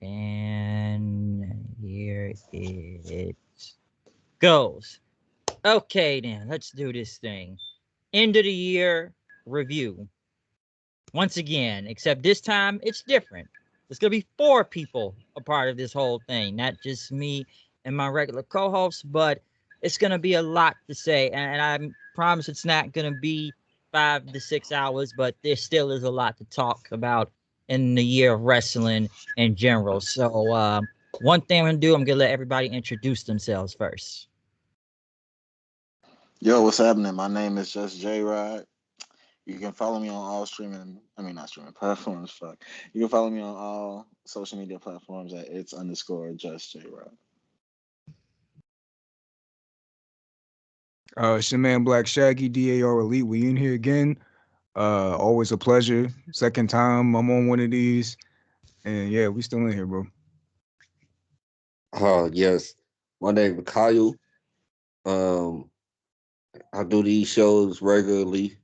And here it goes. Okay, then, let's do this thing. End of the year review. Once again, except this time it's different. There's going to be 4 people a part of this whole thing, not just me and my regular co hosts, but it's going to be a lot to say. And I promise it's not going to be 5 to 6 hours, but there still is a lot to talk about in the year of wrestling in general. So, one thing I'm going to do, I'm going to let everybody introduce themselves first. Yo, what's happening? My name is just Jrod. You can follow me on all not streaming platforms. Fuck. You can follow me on all social media platforms at its_just Jrod. It's your man Blxck, DAR Elite. We in here again. Always a pleasure. Second time I'm on one of these. And yeah, we still in here, bro. Yes. My name is Kyle. Um, I do these shows regularly.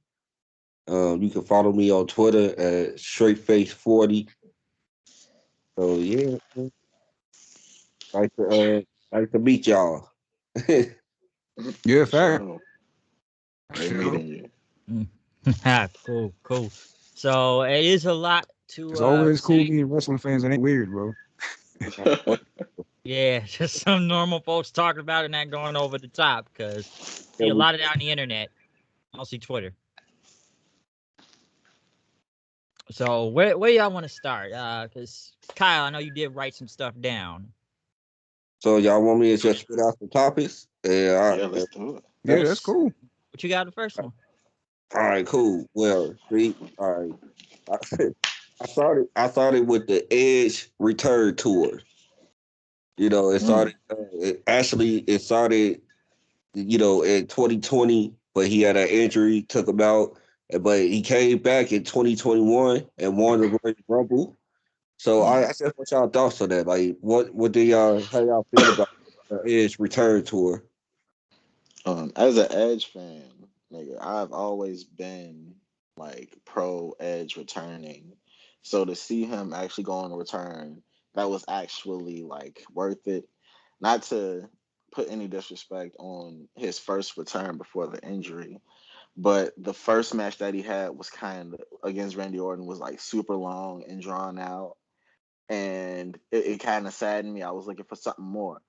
You can follow me on Twitter at straightface40. So yeah, nice to nice to meet y'all. Yeah, For fact. sure. Great Sure. meeting you. Cool, cool. So, it is a lot It's to always cool say. meeting wrestling fans. It ain't weird, bro. Yeah, just some normal folks talking about it, not going over the top, because Yeah, see a we, lot of that on the internet, mostly Twitter. So where y'all want to start? Because Kyle, I know you did write some stuff down. so y'all want me to just spit out some topics? Yeah. Yeah, let's do it. Yeah, that's First, cool. what you got the first one? All right, cool. Well, see, all right. I, I started with the Edge Return Tour. You know, it Mm. started. It started. You know, in 2020, but he had an injury, took him out. But he came back in 2021 and won the Royal Rumble. So I just want y'all thoughts on that. Like, what do y'all how y'all feel about the Edge Return Tour? As an Edge fan, nigga, I've always been like pro Edge returning. So to see him actually go on a return, that was actually like worth it. Not to put any disrespect on his first return before the injury, but the first match that he had was kind of against Randy Orton was like super long and drawn out, and it kind of saddened me. I was looking for something more,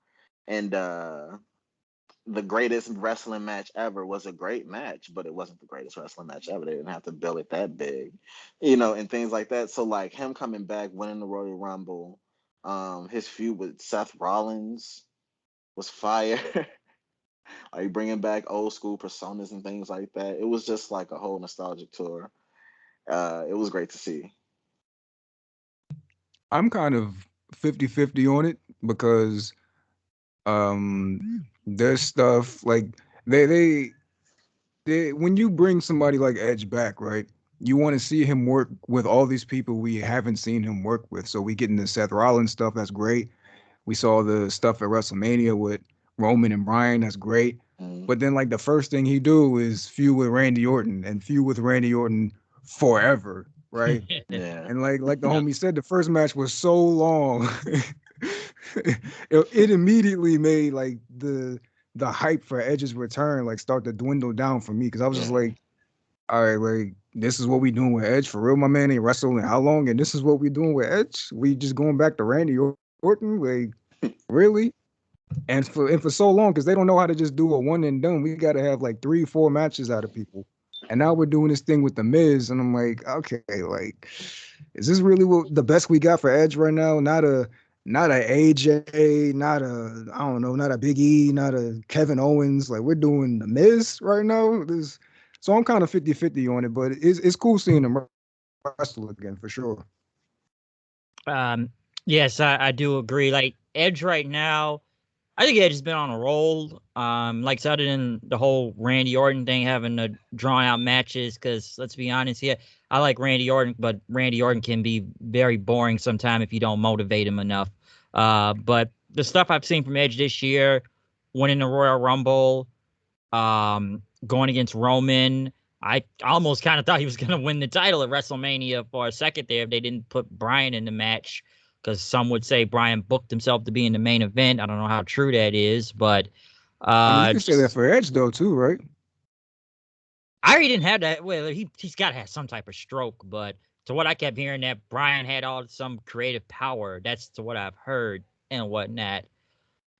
and the greatest wrestling match ever was a great match, but it wasn't the greatest wrestling match ever. They didn't have to build it that big, and things like that. So like him coming back, winning the Royal Rumble, his feud with Seth Rollins was fire. Like bringing back old school personas and things like that. It was just like a whole nostalgic tour. It was great to see. I'm kind of 50-50 on it because there's stuff like they they when you bring somebody like Edge back, right? You want to see him work with all these people we haven't seen him work with. So we get into Seth Rollins stuff, that's great. We saw the stuff at WrestleMania with Roman and Bryan, that's great. Mm. But then like the first thing he do is feud with Randy Orton and feud with Randy Orton forever, right? Yeah. And like the Yeah. homie said, the first match was so long. it immediately made like the hype for Edge's return like start to dwindle down for me because I was just Yeah. like, all right, like this is what we doing with Edge for real, my man ain't wrestling how long, and this is what we doing with Edge. We just going back to Randy Orton, like really? And for so long because they don't know how to just do a one and done. We got to have like 3-4 matches out of people. And now we're doing this thing with the Miz, and I'm like, okay, like, is this really the best we got for Edge right now? Not a AJ, not a I don't know, not a Big E, not a Kevin Owens. Like we're doing the Miz right now. So I'm kind of 50-50 on it, but it's cool seeing them wrestle again for sure. Um, yes, I do agree. Like Edge right now, I think Edge has been on a roll. Like so other than the whole Randy Orton thing, having the drawn out matches. Because let's be honest here, I like Randy Orton, but Randy Orton can be very boring sometimes if you don't motivate him enough. But the stuff I've seen from Edge this year, winning the Royal Rumble, going against Roman. I almost kind of thought he was going to win the title at WrestleMania for a second there if they didn't put Bryan in the match. because some would say Bryan booked himself to be in the main event. I don't know how true that is, but I mean, you can say that for Edge though too, right? I already didn't have that. Well, he's got to have some type of stroke, but to what I kept hearing, that Bryan had some creative power. That's to what I've heard and whatnot.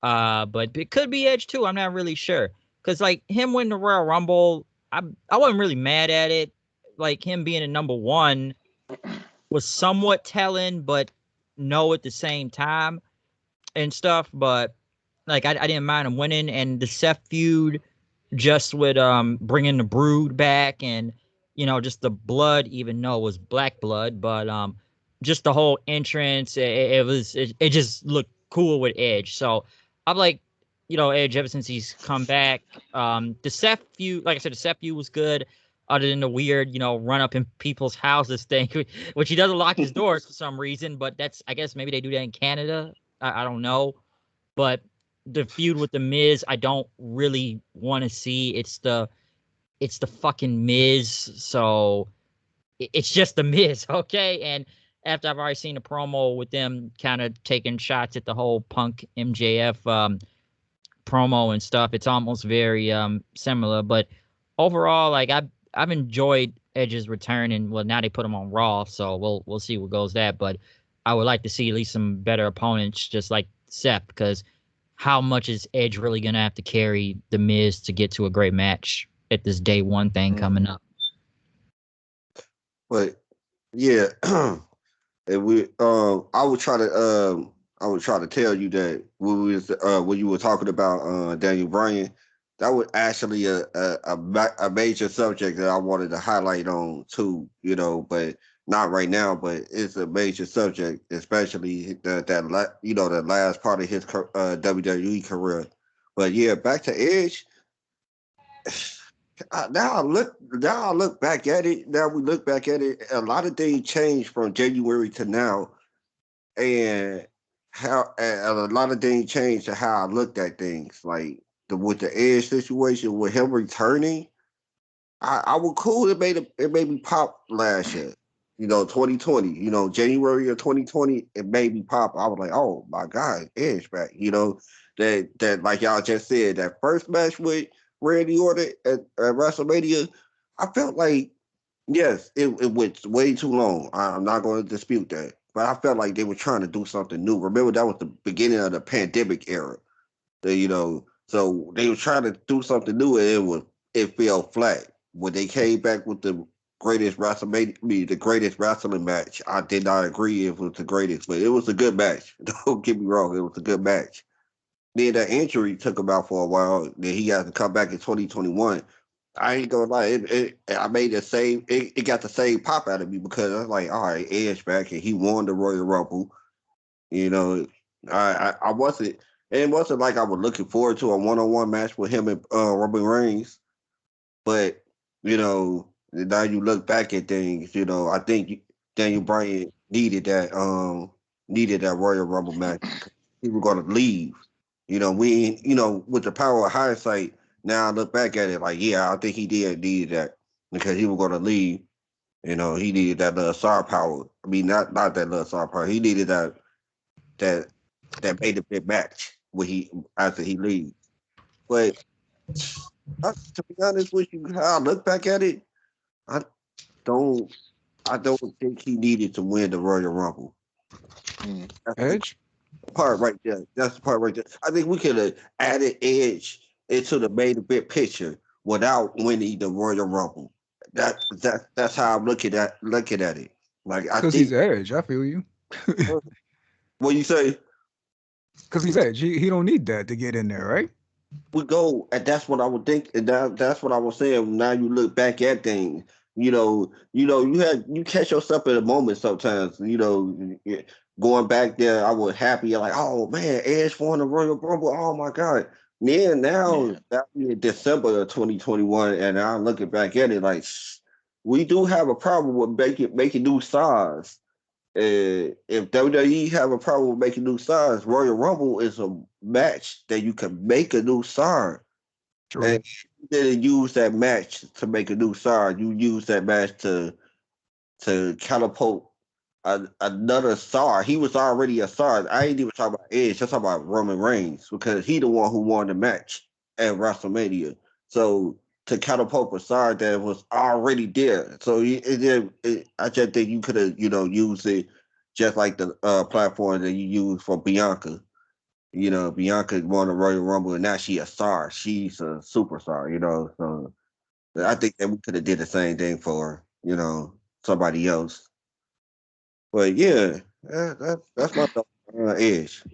But it could be Edge too. I'm not really sure, because like him winning the Royal Rumble, I wasn't really mad at it. Like him being a number one was somewhat telling, but no at the same time and stuff. But like I didn't mind him winning, and the Seth feud just with bringing the Brood back, and just the blood, even though it was black blood, but just the whole entrance, it just looked cool with Edge. So I'm like, Edge ever since he's come back. The Seth feud, like I said, the Seth feud was good, other than the weird run up in people's houses thing, which he doesn't lock his doors for some reason, but that's, I guess maybe they do that in Canada. I don't know. But the feud with the Miz, I don't really want to see. It's the fucking Miz, so it's just the Miz, okay? And after I've already seen the promo with them kind of taking shots at the whole Punk MJF promo and stuff, it's almost very similar. But overall, like I've enjoyed Edge's return, and well, now they put him on Raw, so we'll see what goes that. But I would like to see at least some better opponents, just like Seth, because how much is Edge really gonna have to carry the Miz to get to a great match at this day one thing coming up? But yeah, and I would try to tell you that when you were talking about Daniel Bryan, that was actually a major subject that I wanted to highlight on too, but not right now. But it's a major subject, especially the last part of his WWE career. But yeah, back to Edge. Now I look back at it. Now we look back at it. A lot of things changed from January to now, and a lot of things changed to how I looked at things. Like with the Edge situation, with him returning, I was cool. It made me pop last year. 2020. January of 2020, it made me pop. I was like, oh my God, Edge back. That like y'all just said, that first match with Randy Orton at WrestleMania, I felt like, yes, it went way too long. I'm not going to dispute that. But I felt like they were trying to do something new. Remember, that was the beginning of the pandemic era. So they were trying to do something new, and it fell flat. When they came back with the greatest WrestleMania, the greatest wrestling match, I did not agree it was the greatest, but it was a good match. Don't get me wrong, it was a good match. Then that injury took him out for a while. Then he had to come back in 2021. I ain't gonna lie, I made the same. It got the same pop out of me because I was like, all right, Edge back, and he won the Royal Rumble. You know, I wasn't. It wasn't like I was looking forward to a one-on-one match with him and Roman Reigns. But now you look back at things. I think Daniel Bryan needed that Royal Rumble match. He was gonna leave. With the power of hindsight, now I look back at it like, yeah, I think he needed that because he was gonna leave. He needed that little star power. I mean, not that little star power. He needed that made a big match after he leaves. But to be honest with you, how I look back at it, I don't think he needed to win the Royal Rumble. That's Edge? the part right there. That's the part right there. I think we could have added Edge into the main event picture without winning the Royal Rumble. That's how I'm looking at it. Like I Because think he's Edge. I feel you. what you say. Because he's Edge. He don't need that to get in there, right? We go, and that's what I would think, and that's what I was saying. Now you look back at things, you catch yourself in a moment sometimes. Going back there, I was happy, like, oh man, Edge won the Royal Rumble. Oh my God. Then now that in December of 2021, and I'm looking back at it like we do have a problem with making new stars. If WWE have a problem with making new stars, Royal Rumble is a match that you can make a new star. True. And you didn't use that match to make a new star. You use that match to catapult another star. He was already a star. I ain't even talking about Edge. I'm talking about Roman Reigns because he the one who won the match at WrestleMania. So to catapult a star that was already there. So I just think you could have, used it just like the platform that you use for Bianca. Bianca won the Royal Rumble and now she a star. She's a superstar, So I think that we could have did the same thing for, somebody else. But yeah, that's my thought on Edge.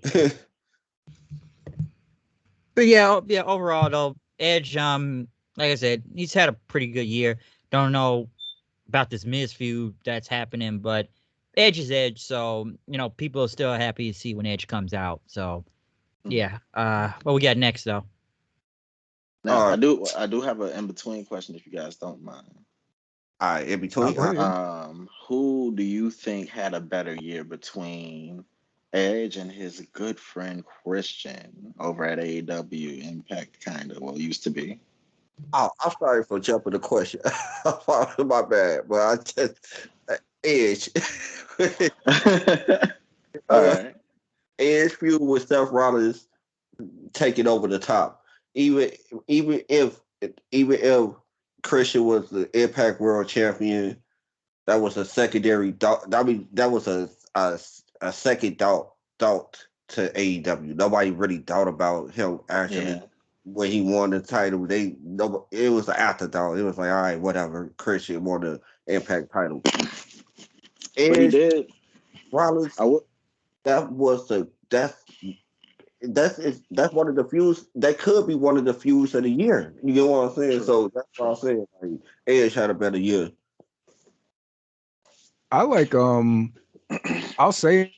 But yeah, overall though, Edge, like I said, he's had a pretty good year. Don't know about this Miz feud that's happening, but Edge is Edge, so people are still happy to see when Edge comes out. So yeah. What we got next though? Now I do have an in between question if you guys don't mind. All right, in between. Who do you think had a better year between Edge and his good friend Christian over at AEW Impact, kind of, well, used to be? Oh, I'm sorry for jumping the question. My bad, but I just Edge. All right. Edge feud with Seth Rollins taking over the top. Even if Christian was the Impact World Champion, that was a secondary thought. I mean, that was a second thought to AEW. Nobody really thought about him actually when he won the title. It was an afterthought. It was like, all right, whatever. Christian won the Impact title. But he did. Rollins. That's one of the feuds. That could be one of the feuds of the year. You know what I'm saying? True. So that's what I'm saying. Like, Edge had a better year. I like I'll say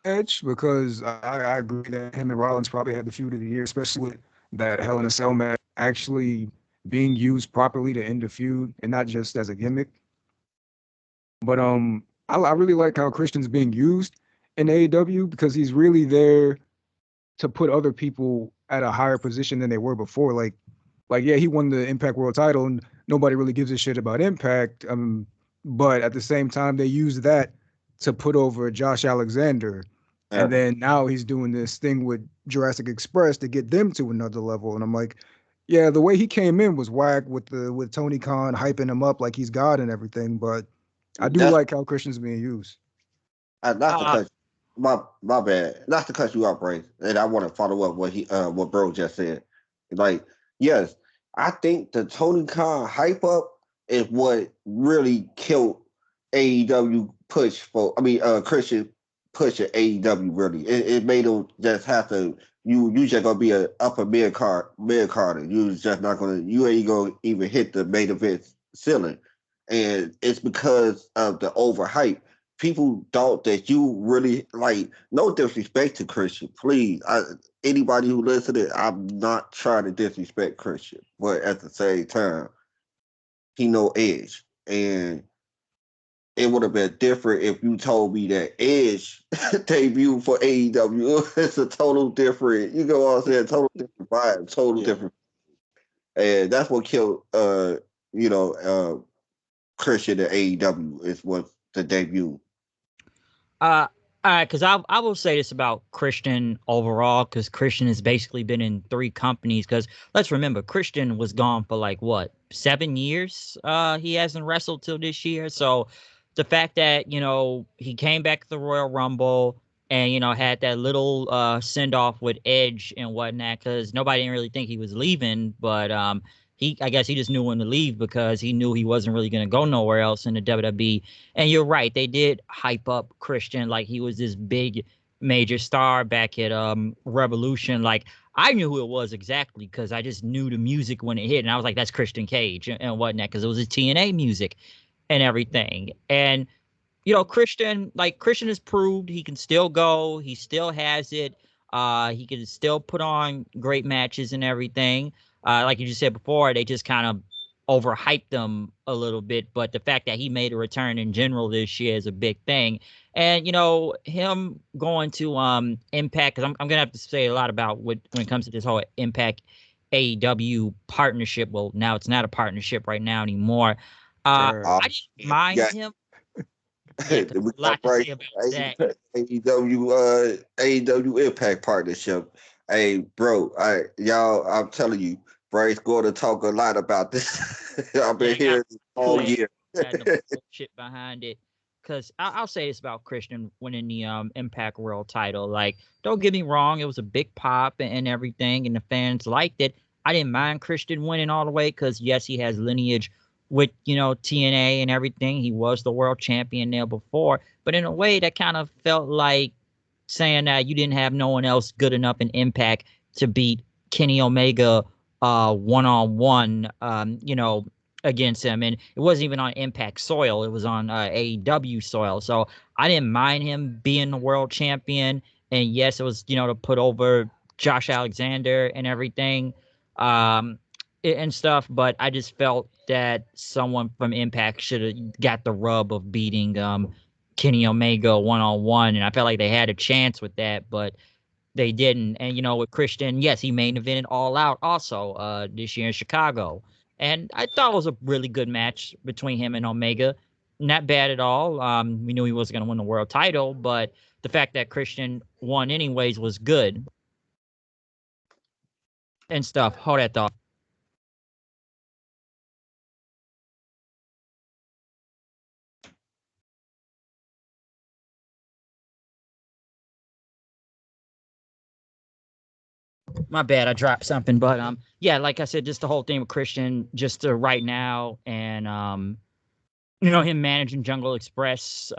Edge because I agree that him and Rollins probably had the feud of the year, especially with that Hell in a Cell match actually being used properly to end the feud and not just as a gimmick. But I really like how Christian's being used in AEW because he's really there to put other people at a higher position than they were before. Like yeah, he won the Impact World title and nobody really gives a shit about Impact. But at the same time, they use that to put over Josh Alexander. And then now he's doing this thing with Jurassic Express to get them to another level. And I'm like, yeah, the way he came in was whack with Tony Khan hyping him up like he's God and everything. But I do like how Christian's being used. Not to cut my bad. Not to cut you off, Ray. And I want to follow up what Bro just said. Like, yes, I think the Tony Khan hype up is what really killed AEW push for. I mean, Christian push at AEW. Really, it made him just have to. You just gonna be an upper mid carder. You just not gonna. You ain't gonna even hit the main event ceiling, and it's because of the overhype. People thought that you really like. No disrespect to Christian, please. Anybody who listens, I'm not trying to disrespect Christian, but at the same time, he know Edge, and it would have been different if you told me that Edge debuted for AEW. It's a total different, you know what I'm saying? Total different vibe, different. And that's what killed Christian at AEW is what the debut. All right, because I will say this about Christian overall, because Christian has basically been in 3 companies. Because let's remember, Christian was gone for like what 7 years. He hasn't wrestled till this year. So the fact that he came back to the Royal Rumble and had that little send off with Edge and whatnot, because nobody didn't really think he was leaving, but I guess he just knew when to leave because he knew he wasn't really going to go nowhere else in the WWE. And you're right, they did hype up Christian like he was this big major star back at Revolution. Like I knew who it was exactly because I just knew the music when it hit, and I was like, that's Christian Cage and whatnot, because it was his TNA music and everything. And Christian has proved he can still go. He still has it. He can still put on great matches and everything. Like you just said before, they just kind of overhyped him a little bit. But the fact that he made a return in general this year is a big thing. And him going to Impact, because I'm gonna have to say a lot about when it comes to this whole Impact AEW partnership. Well, now it's not a partnership right now anymore. I Trash. didn't mind Yeah, him. Yeah, 'cause we a got lot to right say about that. AEW Impact partnership. Hey, bro, I'm telling you, Bryce going to talk a lot about this. I've Yeah, been he got hearing this all flags, year. got the bullshit behind it. Cause I'll say this about Christian winning the Impact World title. Like, don't get me wrong, it was a big pop and everything, and the fans liked it. I didn't mind Christian winning all the way, because yes, he has lineage with TNA and everything. He was the world champion there before, but in a way that kind of felt like saying that you didn't have no one else good enough in Impact to beat Kenny Omega one on one, against him. And it wasn't even on Impact soil; it was on AEW soil. So I didn't mind him being the world champion. And yes, it was to put over Josh Alexander and everything, and stuff. But I just felt that someone from Impact should have got the rub of beating Kenny Omega one on one, and I felt like they had a chance with that, but they didn't. And with Christian, yes, he main evented All Out also this year in Chicago, and I thought it was a really good match between him and Omega. Not bad at all. We knew he wasn't going to win the world title, but the fact that Christian won anyways was good and stuff. Hold that thought. My bad, I dropped something, but yeah, like I said, just the whole thing with Christian, just right now, and him managing Jungle Express,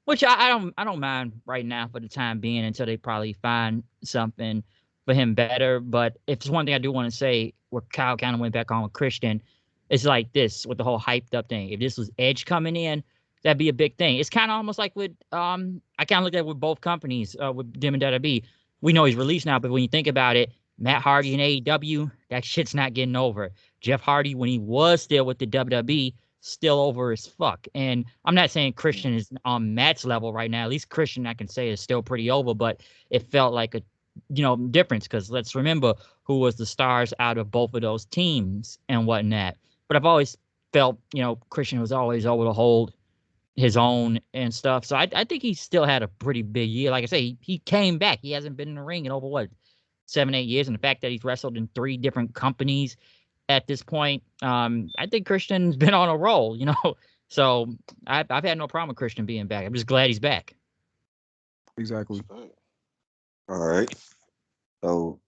which I don't mind right now for the time being until they probably find something for him better. But if there's one thing I do want to say, where Kyle kind of went back on with Christian, it's like this with the whole hyped up thing. If this was Edge coming in, that'd be a big thing. It's kind of almost like with I kind of look at it with both companies, with Dim and WWE. We know he's released now, but when you think about it, Matt Hardy and AEW, that shit's not getting over. Jeff Hardy, when he was still with the WWE, still over as fuck. And I'm not saying Christian is on Matt's level right now. At least Christian, I can say, is still pretty over, but it felt like a difference, because let's remember who was the stars out of both of those teams and whatnot. But I've always felt, Christian was always able to hold his own and stuff. So I think he still had a pretty big year. Like I say, he came back. He hasn't been in the ring in over what, 7-8 years, and the fact that he's wrestled in 3 different companies at this point, I think Christian's been on a roll, So I've had no problem with Christian being back. I'm just glad he's back. Exactly. All right. So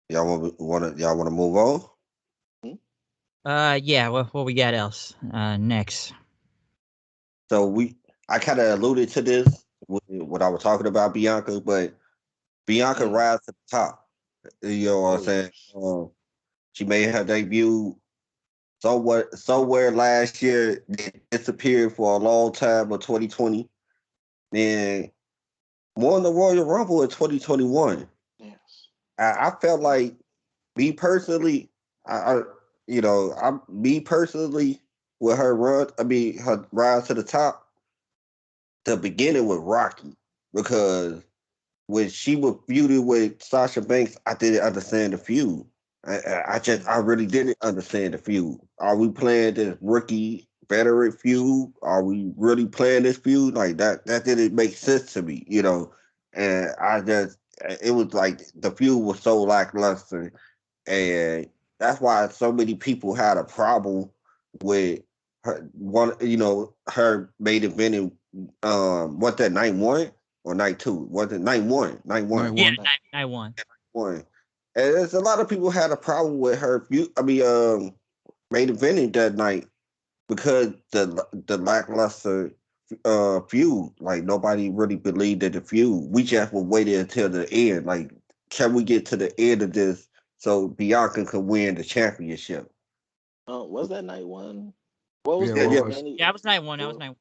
y'all want to move on? Yeah. What we got else next? So I kind of alluded to this when I was talking about Bianca, but Bianca rise to the top. You know what I'm saying? She made her debut somewhere last year, disappeared for a long time of 2020, and won the Royal Rumble in 2021. Yes. I felt like, me personally, I'm me personally, with her run, her rise to the top, the beginning with Rocky, because when she was feuding with Sasha Banks, I didn't understand the feud. I really didn't understand the feud. Are we playing this rookie veteran feud? Are we really playing this feud? Like that didn't make sense to me, And it was like the feud was so lackluster, and that's why so many people had a problem with her main eventing. What that night 1 or night 2? Was it night 1? Night 1. Night Yeah, one. I won. One. And there's a lot of people had a problem with her main eventing that night, because the lackluster feud. Like, nobody really believed in the feud. We just were waiting until the end. Like, can we get to the end of this so Bianca can win the championship? Was that night 1? What was Yeah, the it Yeah, was. Yeah, I was night 1. I was night 1.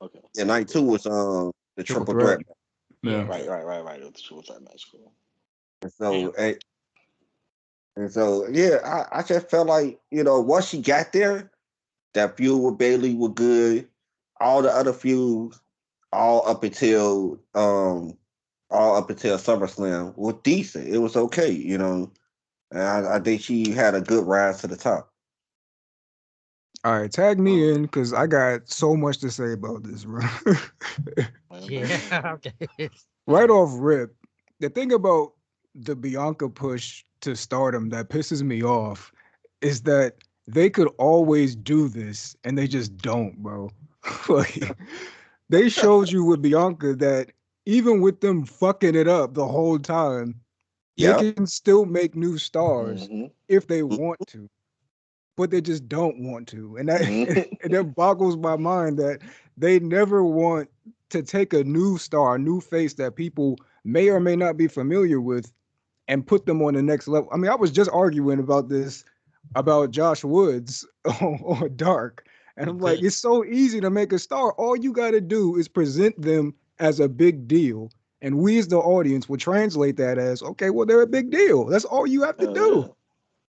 Okay. yeah. Night 2 was the Triple triple threat. threat. Yeah. Right. It was the triple threat match. Cool. And so, yeah, I just felt like, once she got there, that feud with Bailey was good. All the other feuds, all up until SummerSlam, was decent. It was okay. And I think she had a good rise to the top. All right, tag me Um, in because I got so much to say about this, bro. Yeah. Okay. Right off rip, the thing about the Bianca push to stardom that pisses me off is that they could always do this and they just don't, bro. Like they showed you with Bianca that even with them fucking it up the whole time, they Yeah. can still make new stars mhm, if they want to, but they just don't want to. And that mhm. and that boggles my mind that they never want to take a new star, a new face that people may or may not be familiar with and put them on the next level. I mean, I was just arguing about this about Josh Woods on Dark. And I'm like, Good. it's so easy to make a star. All you got to do is present them as a big deal. And we as the audience would translate that as, okay, well, they're a big deal. That's all you have to Hell do. yeah.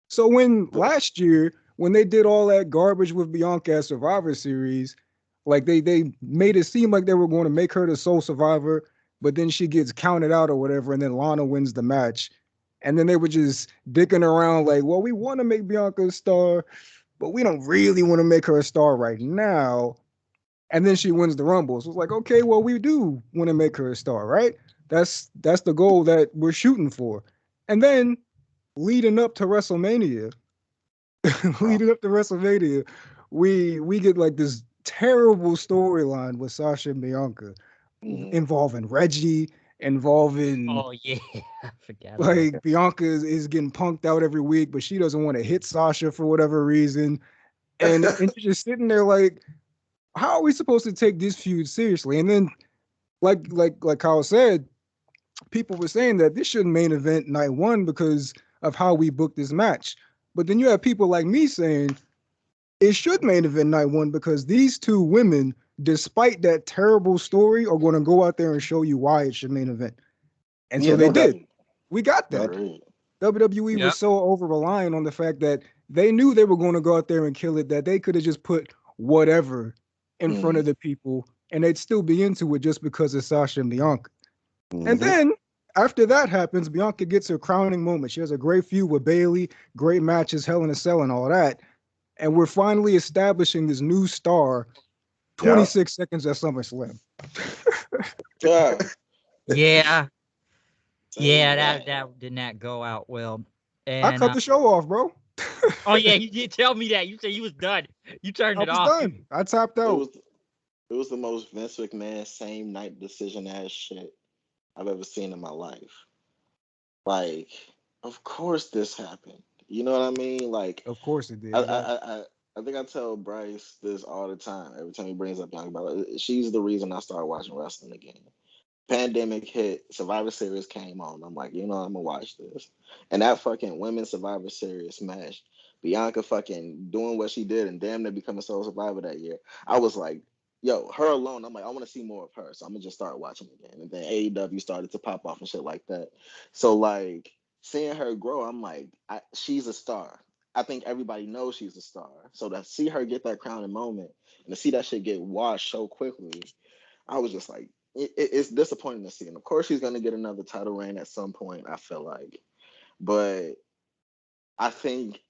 So when But last year, when they did all that garbage with Bianca at Survivor Series, like they made it seem like they were going to make her the sole survivor, but then she gets counted out or whatever, and then Lana wins the match. And then they were just dicking around like, well, we want to make Bianca a star, but we don't really want to make her a star right now. And then she wins the Rumble. So it's like, okay, well, we do want to make her a star, right? That's the goal that we're shooting for. And then leading up to WrestleMania, oh, leading up to WrestleMania, we get like this terrible storyline with Sasha and Bianca mhm. involving Reggie, involving Oh yeah. I forgot about like Bianca is getting punked out every week, but she doesn't want to hit Sasha for whatever reason. And you're just sitting there like, how are we supposed to take this feud seriously? And then like Kyle said, people were saying that this shouldn't main event night one because of how we booked this match. But then you have people like me saying it should main event night one because these two women, despite that terrible story, are going to go out there and show you why it should main event. And so Yeah, they no did. doubt. We got that. Agreed. WWE it. was so over reliant on the fact that they knew they were going to go out there and kill it that they could have just put whatever in front Mhm, of the people and they'd still be into it just because of Sasha and Bianca. And mhm. then after that happens, Bianca gets her crowning moment. She has a great feud with Bailey, great matches, Hell in a Cell, and all that. And we're finally establishing this new star Yeah. 26 seconds at SummerSlam. Yeah, Yeah. say Yeah, that that. that did not go out well. I And cut the show off, bro. oh yeah, you did tell me that. You said you was done. You turned I it was off. done. I tapped It out. was it was the most Vince McMahon same night decision ass shit I've ever seen in my life. Like, of course this happened. You know what I mean? Like, Of course it I did. I Yep. I, I I think I tell Bryce this all the time. Every time he brings up Bianca Belair, she's the reason I started watching wrestling again. Pandemic hit, Survivor Series came on. I'm like, I'm gonna watch this. And that fucking women's Survivor Series match, Bianca fucking doing what she did and damn near becoming sole survivor that year. I was like, yo, her alone, I'm like, I want to see more of her. So I'm gonna just start watching again. And then AEW started to pop off and shit like that. So like seeing her grow, I'm like, she's a star. I think everybody knows she's a star. So to see her get that crowning moment and to see that shit get washed so quickly, I was just like, it's disappointing to see. And of course, she's going to get another title reign at some point, I feel like. But I think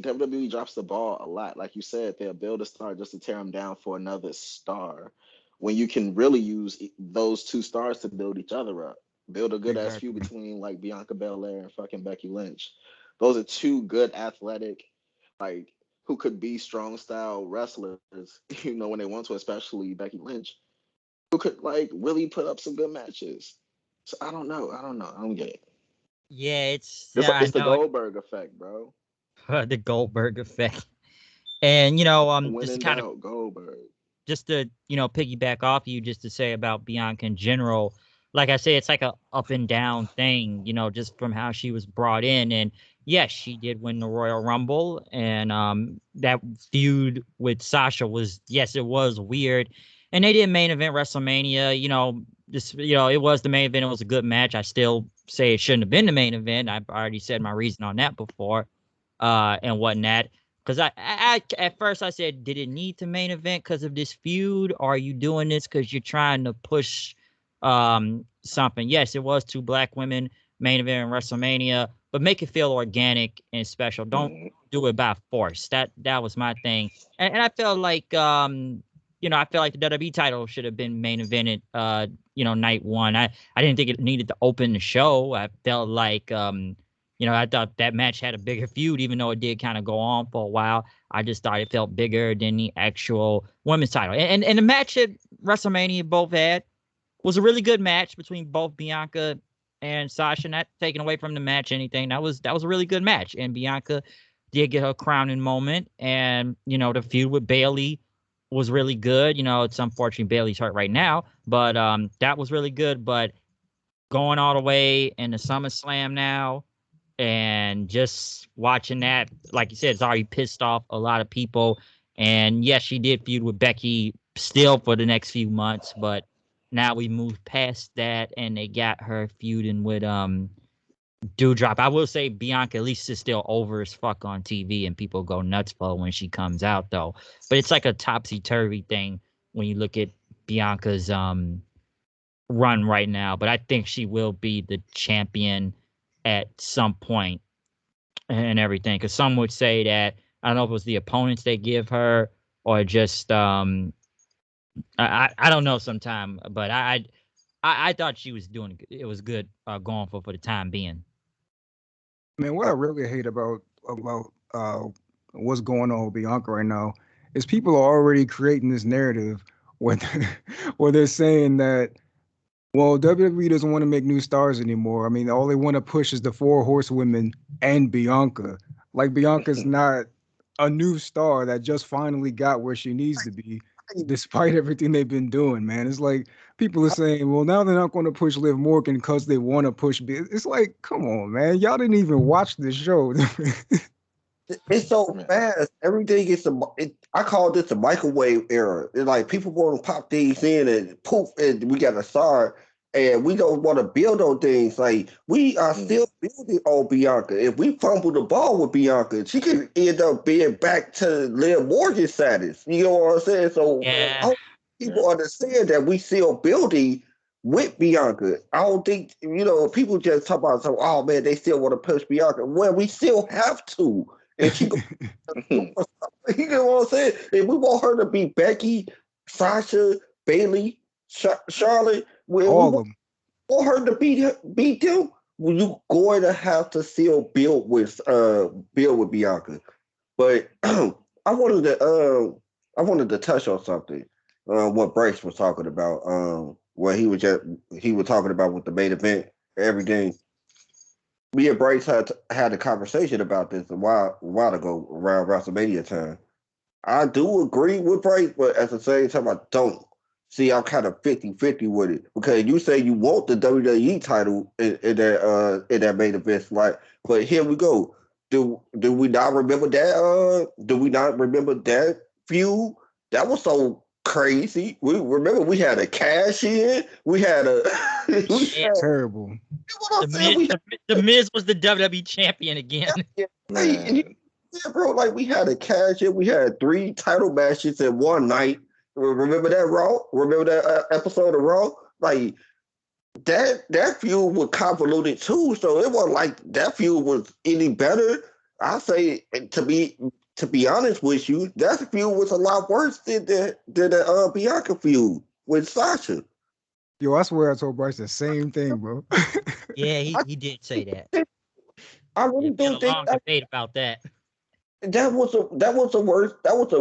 WWE drops the ball a lot. Like you said, they'll build a star just to tear them down for another star when you can really use those two stars to build each other up. Build a good ass feud Exactly. between like Bianca Belair and fucking Becky Lynch. Those are two good athletic, like who could be strong style wrestlers, when they want to, especially Becky Lynch, who could like really put up some good matches. So I don't know. I don't get it. Yeah, it's It's yeah, I it's the know it. Goldberg effect, bro. The Goldberg effect. And When just to in kind of doubt, Goldberg. just to piggyback off you, just to say about Bianca in general, like I say, it's like a up and down thing, just from how she was brought in. And yes, she did win the Royal Rumble, and that feud with Sasha was, yes, it was weird. And they did main event WrestleMania, this it was the main event, it was a good match. I still say it shouldn't have been the main event. I've already said my reason on that before, and whatnot. Because I at first I said, did it need to main event because of this feud? Or are you doing this because you're trying to push something? Yes, it was two black women main event in WrestleMania, but make it feel organic and special. Don't Mhm. do it by force. That was my thing, and I felt like I feel like the WWE title should have been main evented night one. I didn't think it needed to open the show. I felt like I thought that match had a bigger feud, even though it did kind of go on for a while. I just thought it felt bigger than the actual women's title. And the match at WrestleMania both had was a really good match between both Bianca and Sasha. Not taking away from the match anything. That was a really good match. And Bianca did get her crowning moment. And the feud with Bayley was really good. It's unfortunate Bayley's hurt right now, but that was really good. But going all the way in the SummerSlam now, and just watching that, like you said, it's already pissed off a lot of people. And yes, she did feud with Becky still for the next few months, but now we moved past that, and they got her feuding with Dewdrop. I will say Bianca at least is still over as fuck on TV, and people go nuts for her when she comes out, though. But it's like a topsy-turvy thing when you look at Bianca's run right now. But I think she will be the champion at some point and everything. Because some would say that, I don't know if it was the opponents they give her or just I don't know sometime, but I thought she was doing it was good going for the time being. Man, what I really hate about what's going on with Bianca right now is people are already creating this narrative where where they're saying that, well, WWE doesn't want to make new stars anymore. I mean, all they want to push is the four horsewomen and Bianca. Like, Bianca's not a new star that just finally got where she needs to be, despite everything they've been doing, man. It's like people are saying, well, now they're not going to push Liv Morgan because they want to push. It's like, come on, man. Y'all didn't even watch the show. It's so fast. Everything is I call this a microwave era. It's like people want to pop things in and poof, and we got a star, and we don't want to build on things. Like, we are still building on Bianca. If we fumble the ball with Bianca, she could end up being back to Liv Morgan status. You know what I'm saying? So I hope people understand that we still building with Bianca. I don't think, people just talk about, so, oh man, they still want to push Bianca. Well, we still have to. And she goes, you know what I'm saying? If we want her to be Becky, Sasha, Bayley, Charlotte, all of them. Want her to beat them, well, you going to have to still build with Bianca. But I wanted to touch on something. What Bryce was talking about. What he was talking about with the main event, everything. Me and Bryce had a conversation about this a while ago around WrestleMania time. I do agree with Bryce, but at the same time, I don't. See, I'm kind of 50-50 with it, because you say you want the WWE title in that main event slot, but here we go. Do we not remember that? Do we not remember that feud? That was so crazy. We remember we had a cash in. We had a terrible. The Miz was the WWE champion again. Bro, like, we had a cash in. We had 3 title matches in one night. Remember that Raw? Remember that episode of Raw? Like, that feud was convoluted too. So it wasn't like that feud was any better. I say, to be honest with you, that feud was a lot worse than the Bianca feud with Sasha. Yo, I swear I told Bryce the same thing, bro. Yeah, he did say that. I really do think long debate about that. That was the worst. That was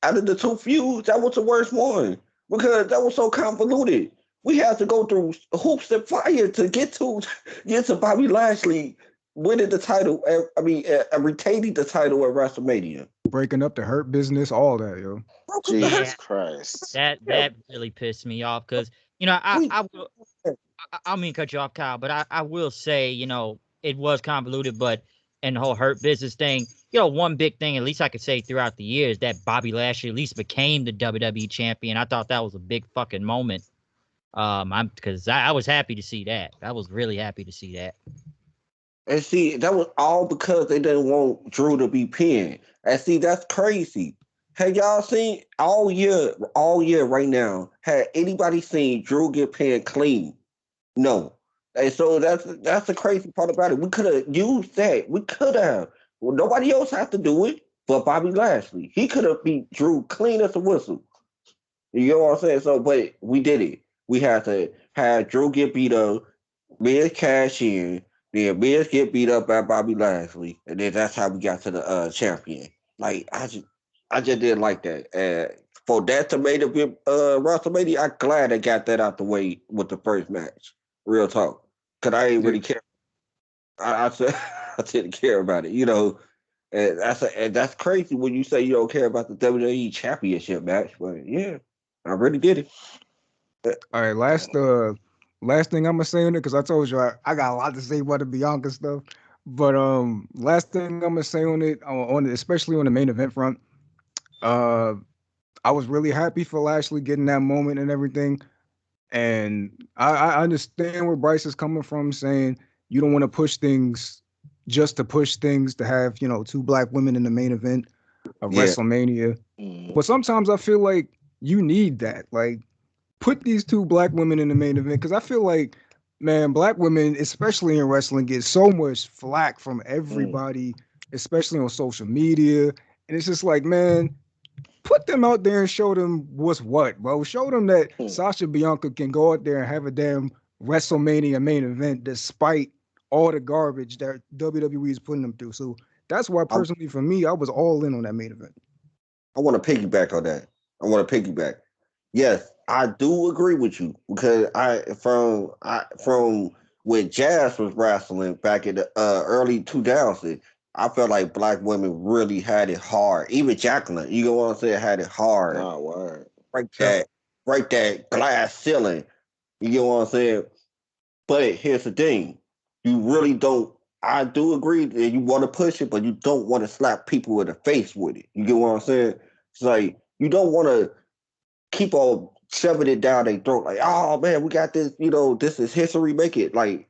out of the 2 feuds, that was the worst one, because that was so convoluted. We had to go through hoops and fire to get to Bobby Lashley winning the title. Retaining the title at WrestleMania, breaking up the Hurt Business, all that, yo. Jesus Christ, that really pissed me off, because I don't mean to cut you off, Kyle, but I will say, it was convoluted, but and the whole Hurt Business thing, one big thing, at least I could say throughout the years, that Bobby Lashley at least became the WWE champion. I thought that was a big fucking moment. Because I was happy to see that. I was really happy to see that. And see, that was all because they didn't want Drew to be pinned. And see, that's crazy. Have y'all seen all year right now? Had anybody seen Drew get pinned clean? No. And so that's the crazy part about it. We could have used that. We could have. Well, nobody else had to do it but Bobby Lashley. He could have beat Drew clean as a whistle. You know what I'm saying? So, but we did it. We had to have Drew get beat up, Miz cash in, then Miz get beat up by Bobby Lashley, and then that's how we got to the champion. Like I just didn't like that. For that to make it WrestleMania, I'm glad they got that out the way with the first match. Real talk, cause I ain't really care. I said I didn't care about it, you know. And that's crazy when you say you don't care about the WWE Championship match, but yeah, I really did it. All right, last thing I'm gonna say on it, because I told you I got a lot to say about the Bianca stuff. But last thing I'm gonna say on it, especially on the main event front, uh, I was really happy for Lashley getting that moment and everything. And I understand where Bryce is coming from, saying you don't want to push things just to push things to have, two black women in the main event of Yeah, WrestleMania. Mm. But sometimes I feel like you need that. Like, put these two black women in the main event, because I feel like, man, black women, especially in wrestling, get so much flack from Mm. everybody, especially on social media. And it's just like, man, put them out there and show them what's what, bro. Show them that Mm. Sasha Bianca can go out there and have a damn WrestleMania main event despite all the garbage that WWE is putting them through. So that's why, I, personally, for me, I was all in on that main event. I want to piggyback on that. I want to piggyback. Yes, I do agree with you because from when Jazz was wrestling back in the early 2000s, I felt like black women really had it hard. Even Jacqueline, you know what I'm saying, had it hard. Nah, word. Break Yep. that, break that glass ceiling. You know what I'm saying? But here's the thing: you really don't. I do agree that you want to push it, but you don't want to slap people in the face with it. You get what I'm saying? It's like you don't want to keep on shoving it down their throat. Like, oh man, we got this. You know, this is history. Make it like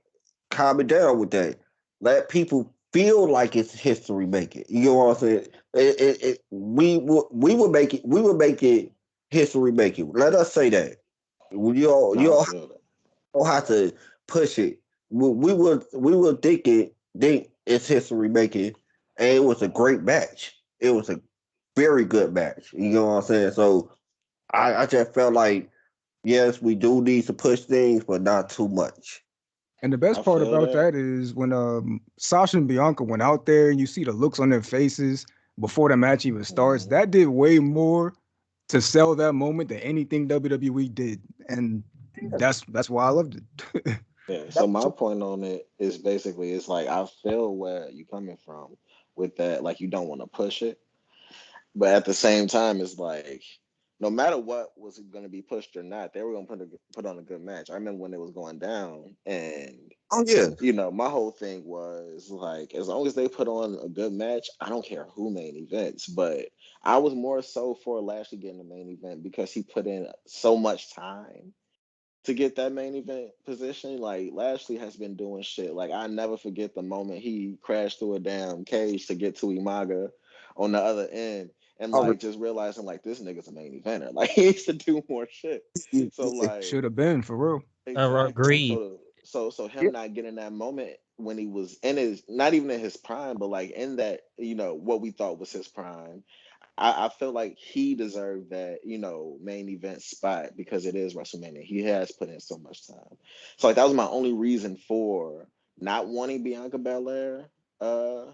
calm it down with that. Let people feel like it's history. Make it. You know what I'm saying? We will make it. We will make it history. Make it. Let us say that. You Nah, I all feel that. don't have to push it. We will think it's history making, and it was a great match. It was a very good match. You know what I'm saying? So I just felt like yes, we do need to push things, but not too much. And the I best part feel about that. that is when Sasha and Bianca went out there and you see the looks on their faces before the match even starts. Mhm. That did way more to sell that moment than anything WWE did. And that's why I loved it. Yeah. So my point on it is basically it's like I feel where you coming from with that. Like you don't want to push it, but at the same time, it's like no matter what was going to be pushed or not, they were going to put on a good match. I remember when it was going down, and Oh yeah, my whole thing was like, as long as they put on a good match, I don't care who main events. But I was more so for Lashley getting the main event because he put in so much time to get that main event position. Like Lashley has been doing shit. Like I never forget the moment he crashed through a damn cage to get to Imaga on the other end. And oh, like just realizing like this nigga's a main eventer. Like he needs to do more shit. So yeah, like Should have been, for real. exactly. Agreed. So him not getting that moment when he was in his not even in his prime, but like in that, what we thought was his prime. I feel like he deserved that, main event spot because it is WrestleMania. He has put in so much time. So like that was my only reason for not wanting Bianca Belair uh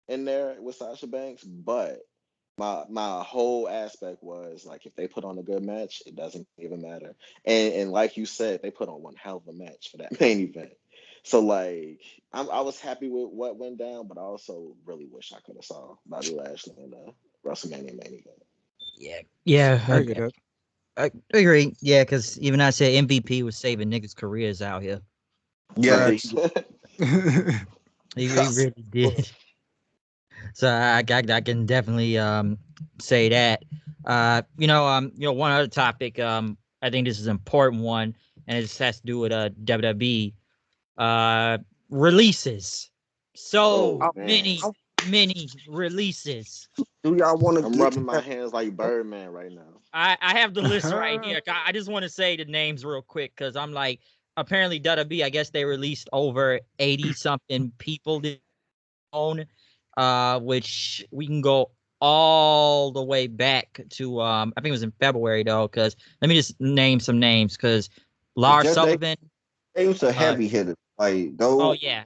in there with Sasha Banks, but my whole aspect was like if they put on a good match, it doesn't even matter. And like you said, they put on one hell of a match for that main event. So like I was happy with what went down, but I also really wish I could have saw Bobby Lashley in the WrestleMania main event. Yeah. Yeah. I get that. I agree. Yeah, because even I said MVP was saving niggas' careers out here. yeah. Facts. He really did. So I can definitely say that. One other topic. I think this is an important one, and it just has to do with WWE releases. So Oh I, man, many, many releases. do y'all want to I'm get to rubbing my that? hands like Birdman right now. I have the list right here. I just want to say the names real quick because I'm like, apparently WWE, I guess they released over 80 something people that own. which we can go all the way back to I think it was in February though, because let me just name some names because Lars Just Sullivan. they was a heavy hitter. Like Oh those, yeah,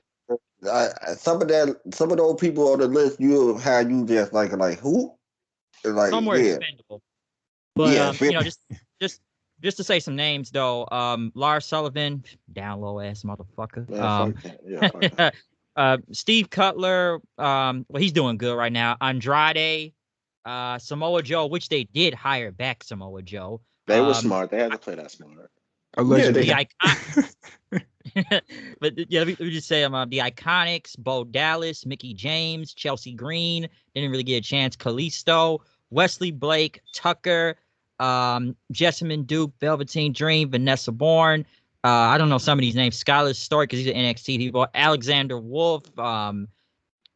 some of those people on the list, you had you just like who? Like some were yeah, expendable. But yeah, just just to say some names though, Lars Sullivan, down low ass motherfucker. Man, fuck that. Yeah, fuck that. Steve Cutler, well, he's doing good right now. Andrade, Samoa Joe, which they did hire back Samoa Joe. They were smart. They had to play that smart. Allegedly. The but yeah, let me just say the Iconics, Bo Dallas, Mickey James, Chelsea Green, didn't really get a chance. Kalisto, Wesley Blake, Tucker, Jessamine Duke, Velveteen Dream, Vanessa Bourne. I don't know some of these names. Skylar Story because he's an NXT people. Alexander Wolf,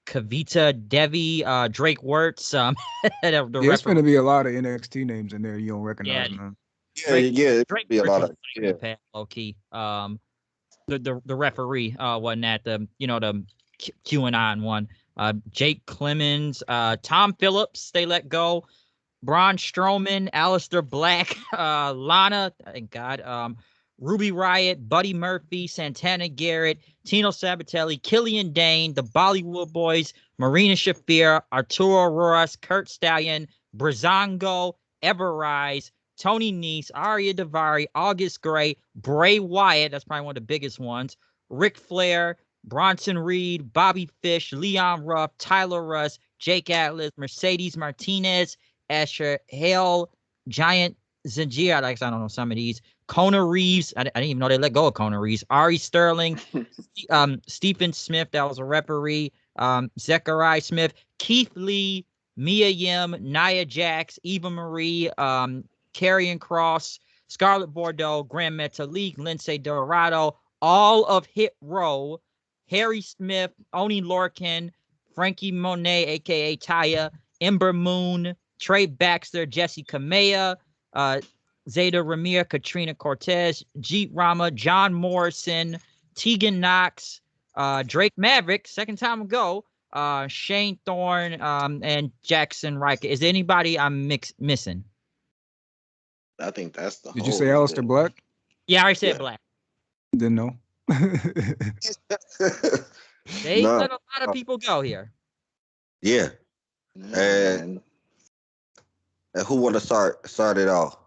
Kavita Devi, Drake Wirtz. There's going to be a lot of NXT names in there you don't recognize, man. It'd Drake be a Wirtz lot was of a psychopath, low key. The referee wasn't that the QAnon one. Jake Clemens, Tom Phillips, they let go. Braun Strowman, Aleister Black, Lana, thank God, Ruby Riott, Buddy Murphy, Santana Garrett, Tino Sabatelli, Killian Dane, the Bollywood Boys, Marina Shafir, Arturo Rojas, Kurt Stallion, Brazongo, Everrise, Tony Nese, Arya Davari, August Gray, Bray Wyatt, that's probably one of the biggest ones, Ric Flair, Bronson Reed, Bobby Fish, Leon Ruff, Tyler Russ, Jake Atlas, Mercedes Martinez, Asher Hale, Giant Zangia, I don't know some of these. Kona Reeves, I didn't even know they let go of Kona Reeves. Ari Sterling, Stephen Smith, that was a referee. Zechariah Smith, Keith Lee, Mia Yim, Nia Jax, Eva Marie, Karrion Cross, Scarlett Bordeaux, Grand Metalik, Lindsay Dorado, all of Hit Row, Harry Smith, Oni Lorcan, Frankie Monet, aka Taya, Ember Moon, Trey Baxter, Jesse Kamea, Zeta Ramir, Katrina Cortez, Jeet Rama, John Morrison, Tegan Knox, Drake Maverick, second time ago, Shane Thorne, and Jackson Riker. Is there anybody I'm missing? I think that's the Did you whole say list. Aleister Black? Yeah, I already said Yeah. Black. Didn't know. They let a lot of people go here. yeah. Yeah, man. And who want to start it off?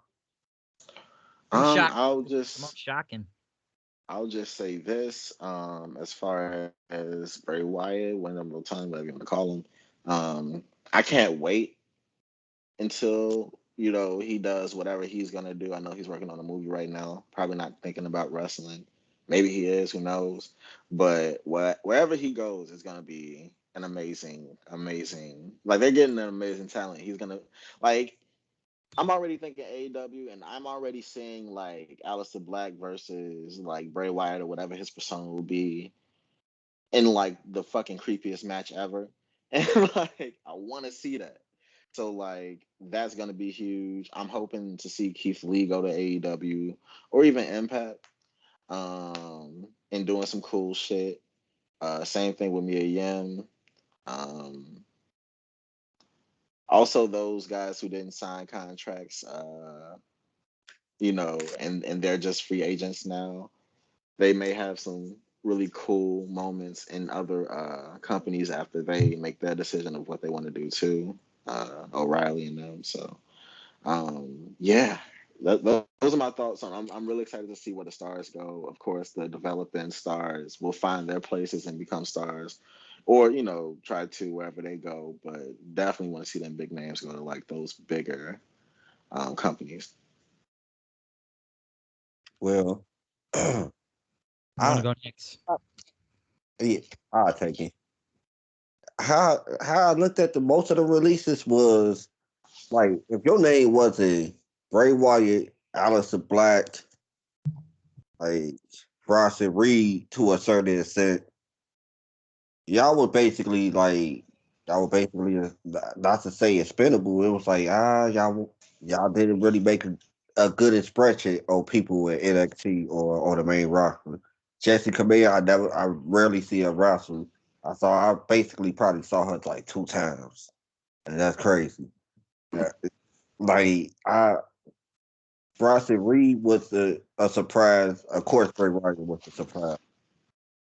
I'll just Most shocking. I'll just say this. As far as Bray Wyatt, whenever time, whatever you want to call him, I can't wait until he does whatever he's gonna do. I know he's working on a movie right now. Probably not thinking about wrestling. Maybe he is. Who knows? But wherever he goes, it's gonna be an amazing. Like they're getting an amazing talent. He's gonna like. I'm already thinking AEW, and I'm already seeing like Aleister Black versus like Bray Wyatt or whatever his persona will be in like the fucking creepiest match ever. And like I want to see that. So like that's gonna be huge. I'm hoping to see Keith Lee go to AEW or even Impact, and doing some cool shit. Same thing with Mia Yim. Also, those guys who didn't sign contracts, and they're just free agents now. They may have some really cool moments in other companies after they make their decision of what they want to do too. O'Reilly and them. So, yeah, those are my thoughts on. I'm really excited to see where the stars go. Of course, the developing stars will find their places and become stars, or try to wherever they go. But definitely want to see them big names go to like those bigger companies. Well, I want to go next. yeah, I'll take it. How I looked at most of the releases was like if your name wasn't Bray Wyatt, Aleister Black, like Bronson Reed to a certain extent, y'all were basically not to say expendable. It was like y'all didn't really make a good expression on people in NXT or on the main roster. Jesse Kamea, I rarely see a wrestle. I basically probably saw her like 2 times, and that's crazy. Uh, Like Bronson Reed was a surprise. Of course, Bray Wyatt was a surprise.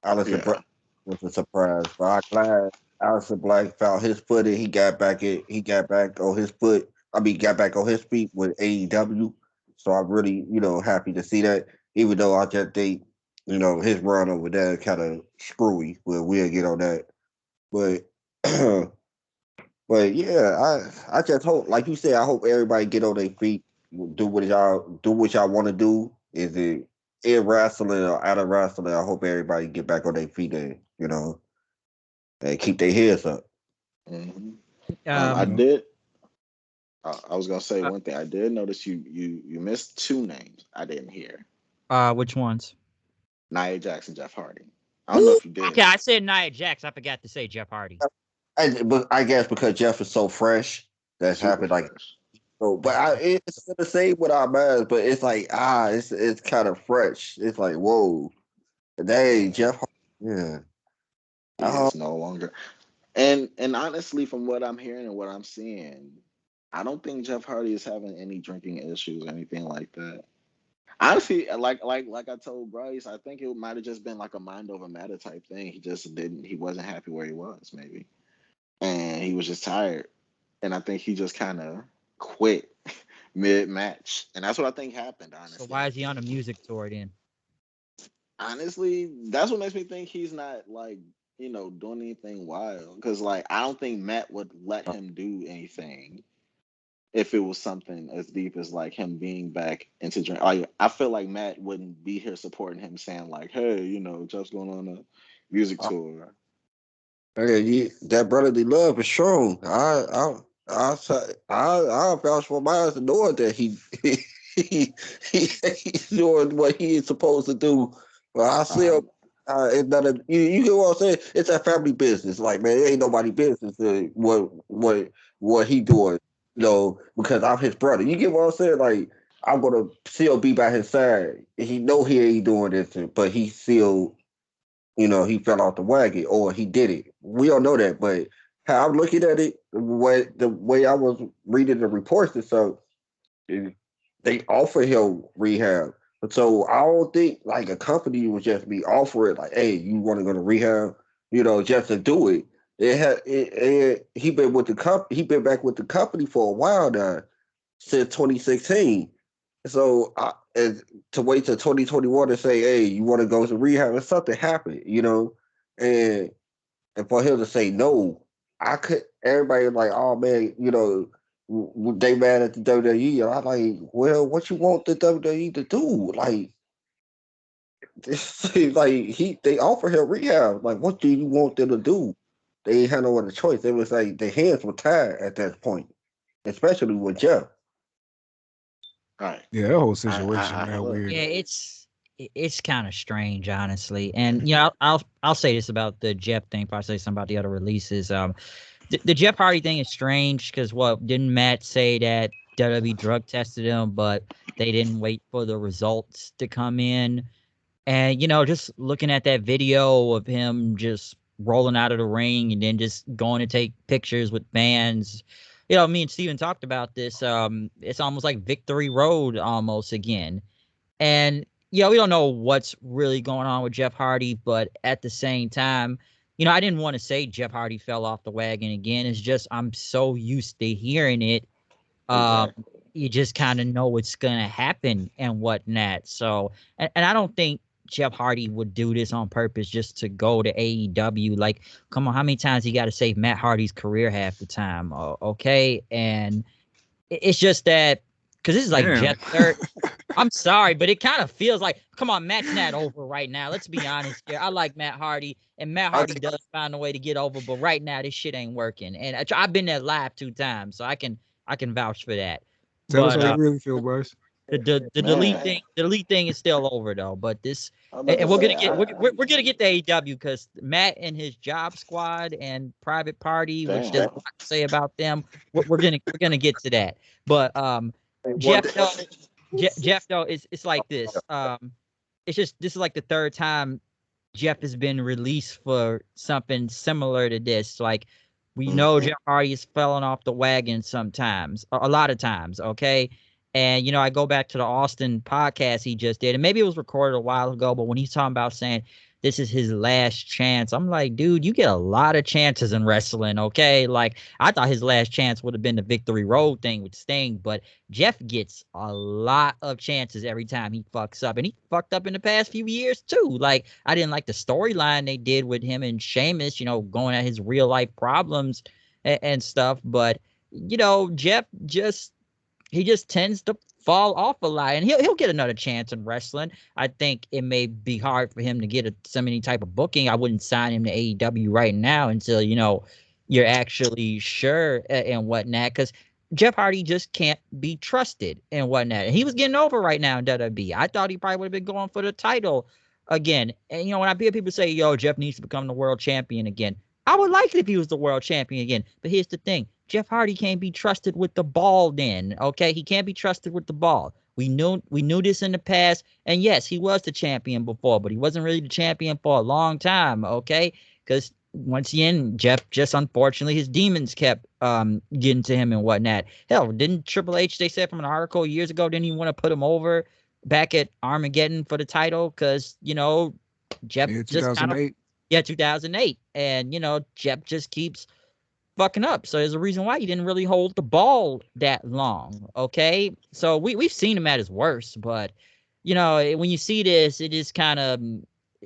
Allison Yeah. Black was a surprise, but I'm glad Allison Black found his footing. He got back on his foot. I mean, got back on his feet with AEW. So I'm really, happy to see that. Even though I just think, his run over there kind of screwy. But we'll get on that. But but yeah, I just hope, like you said, I hope everybody get on their feet, do what y'all want to do. Is it in wrestling or out of wrestling? I hope everybody get back on their feet and keep their heads up. Hmm. I Um, did. I was gonna say uh, one thing. I did notice you missed two names I didn't hear. which ones? Nia Jackson, Jeff Hardy. I don't know if you Okay, did. I said Nia Jax. I forgot to say Jeff Hardy. But I guess because Jeff is so fresh, that's Super happened like fresh. so. But it's the same with our minds, but it's like it's kind of fresh. It's like whoa, dang Yeah, Jeff. Yeah. he Oh, is no longer. And honestly, from what I'm hearing and what I'm seeing, I don't think Jeff Hardy is having any drinking issues or anything like that. Honestly, like I told Bryce, I think it might have just been like a mind over matter type thing. He just didn't. He wasn't happy where he was, maybe, and he was just tired. And I think he just kind of quit mid match, and that's what I think happened. So why Honestly, is he on a music tour then? that's what makes me think he's not like doing anything wild. Because like I don't think Matt would let him do anything if it was something as deep as like him being back into drink. Like I feel like Matt wouldn't be here supporting him, saying like, "Hey, Jeff's going on a music tour." okay, that brotherly love is strong. I vouch for Miles and knowing that he he's doing what he is supposed to do. But I Uh, still, it's not you get what I'm saying. It's a family business. Like man, it ain't nobody business. What he doing, because I'm his brother. You get what I'm saying? Like I'm gonna still be by his side. He know he ain't doing this, but he still he fell off the wagon or he did it. We don't know that, but how I'm looking at it, the way I was reading the reports and so they offer him rehab. So I don't think like a company would just be offering like, hey, you want to go to rehab, just to do it. He been with the company. He been back with the company for a while now, since 2016. So and to wait till 2021 to say, hey, you want to go to rehab, and something happened, and for him to say no, I could. Everybody like, oh man, they mad at the WWE. And I'm like, well, what you want the WWE to do? Like, they offer him rehab. Like, what do you want them to do? They ain't had no other choice. It was like their hands were tied at that point, especially with Jeff. all right. Yeah, that whole I situation, man, look. Yeah, weird. it's kind of strange, honestly. And I'll say this about the Jeff thing. Before I say something about the other releases. The Jeff Hardy thing is strange because what didn't Matt say that WWE drug tested him, but they didn't wait for the results to come in. And just looking at that video of him just rolling out of the ring and then just going to take pictures with fans. Me and Steven talked about this. It's almost like Victory Road almost again. And we don't know what's really going on with Jeff Hardy, but at the same time, I didn't want to say Jeff Hardy fell off the wagon again. It's just I'm so used to hearing it. Um, Exactly. you just kind of know what's gonna happen and whatnot. So, and I don't think Jeff Hardy would do this on purpose just to go to AEW. Like, come on, how many times you got to save Matt Hardy's career half the time? Okay, and it's just that because this is like Damn. Jeff third. I'm sorry, but it kind of feels like, come on, Matt's not over right now. Let's be honest here. I like Matt Hardy, and Matt I Hardy think does find a way to get over, but right now this shit ain't working. And I've been there live 2 times, so I can vouch for that. Tell us But how you really feel, Bryce. the delete Man, thing is still over though. But this, I'm about to and we're say gonna get we're gonna get to AEW because Matt and his Job Squad and Private Party, which damn. there's a lot to say about them. We're gonna get to that. But one Jeff thing. though. Jeff though, it's like this. It's just this is like the third time Jeff has been released for something similar to this. Like, we know Jeff Hardy is falling off the wagon sometimes, a lot of times, okay? And, I go back to the Austin podcast he just did, and maybe it was recorded a while ago, but when he's talking about saying this is his last chance, I'm like, dude, you get a lot of chances in wrestling, okay? Like, I thought his last chance would have been the Victory Road thing with Sting, but Jeff gets a lot of chances every time he fucks up, and he fucked up in the past few years too. Like, I didn't like the storyline they did with him and Sheamus, going at his real life problems and stuff, but Jeff he just tends to fall off a lot, and he'll get another chance in wrestling. I think it may be hard for him to get some any type of booking. I wouldn't sign him to AEW right now until you're actually sure and whatnot, because Jeff Hardy just can't be trusted and whatnot. And he was getting over right now in WWE. I thought he probably would have been going for the title again. And when I hear people say, "Yo, Jeff needs to become the world champion again," I would like it if he was the world champion again. But here's the thing. Jeff Hardy can't be trusted with the ball then, okay? He can't be trusted with the ball. We knew this in the past, and yes, he was the champion before, but he wasn't really the champion for a long time, okay? Because once again, Jeff just unfortunately his demons kept getting to him and whatnot. Hell, didn't Triple H, they said from an article years ago, didn't even want to put him over back at Armageddon for the title because Jeff just kind of 2008, and Jeff just keeps fucking up. So there's a reason why he didn't really hold the ball that long. Okay. So we've seen him at his worst, but when you see this, it is kind of,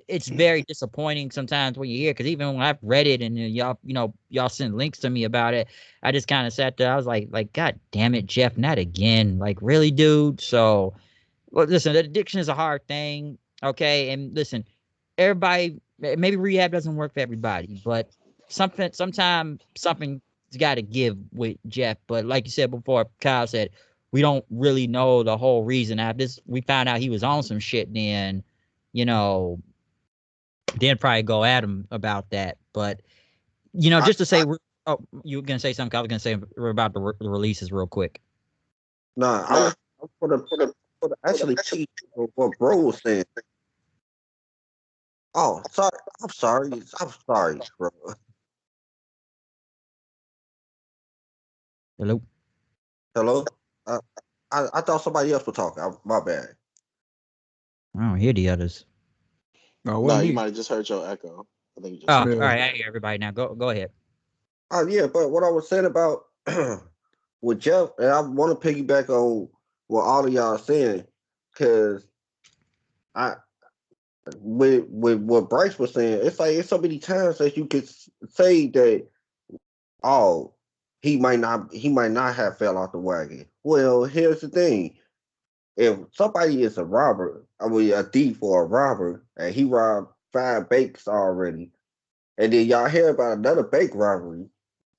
it's very disappointing sometimes when you hear, because even when I've read it and y'all send links to me about it, I just kind of sat there. I was like, God damn it, Jeff, not again. Like, really, dude? So, well, listen, addiction is a hard thing. Okay. And listen, everybody, maybe rehab doesn't work for everybody, but something's got to give with Jeff. But like you said before, Kyle said, we don't really know the whole reason. After this, we found out he was on some shit, then probably go at him about that. But just to say, you were gonna say something? I was gonna say about the releases real quick. Nah, I was for the actually cheat what bro was saying. Oh, sorry. I'm sorry, bro. Hello. I thought somebody else was talking. My bad. I don't hear the others. No, you might have just heard your echo. I think you just. All right. I hear everybody now. Go ahead. Oh yeah, but what I was saying about with Jeff, and I want to piggyback on what all of y'all are saying, because with what Bryce was saying, it's like it's so many times that you could say that, oh, he might not have fell off the wagon. Well, here's the thing: if somebody is a robber, a thief or a robber, and he robbed 5 banks already, and then y'all hear about another bank robbery,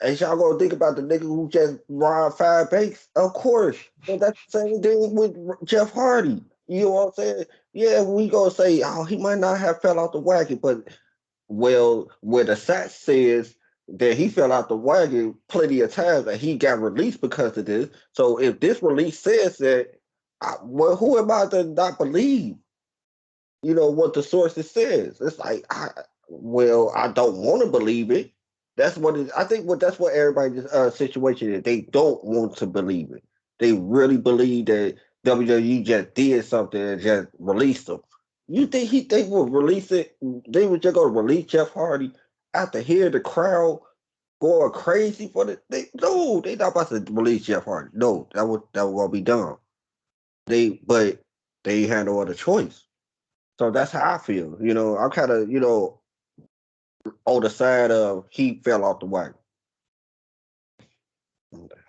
and y'all gonna think about the nigga who just robbed 5 banks? Of course. And that's the same thing with Jeff Hardy. You know what I'm saying? Yeah, we gonna say, oh, he might not have fell off the wagon, but where the stat says that he fell out the wagon plenty of times and he got released because of this. So if this release says that, who am I to not believe? What the sources says. It's like, I don't want to believe it. That's what I think. That's what everybody's situation is. They don't want to believe it. They really believe that WWE just did something and just released them. You think they would release it? They were just gonna release Jeff Hardy after hearing the crowd going crazy for the? No, they not about to release Jeff Hardy. No, that would be dumb. But they had no other choice. So that's how I feel. I'm kind of on the side of he fell off the wagon.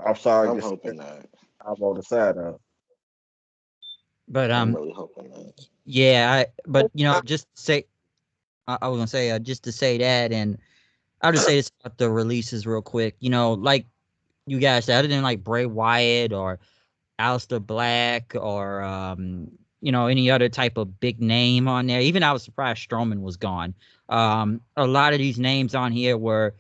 I'm sorry. I'm hoping that. I'm on the side of. But I'm really hoping that. Yeah, just say, I was gonna say just to say that, and I'll just say this about the releases real quick. Like you guys said, other than like Bray Wyatt or Aleister Black or any other type of big name on there. Even I was surprised Strowman was gone. A lot of these names on here were,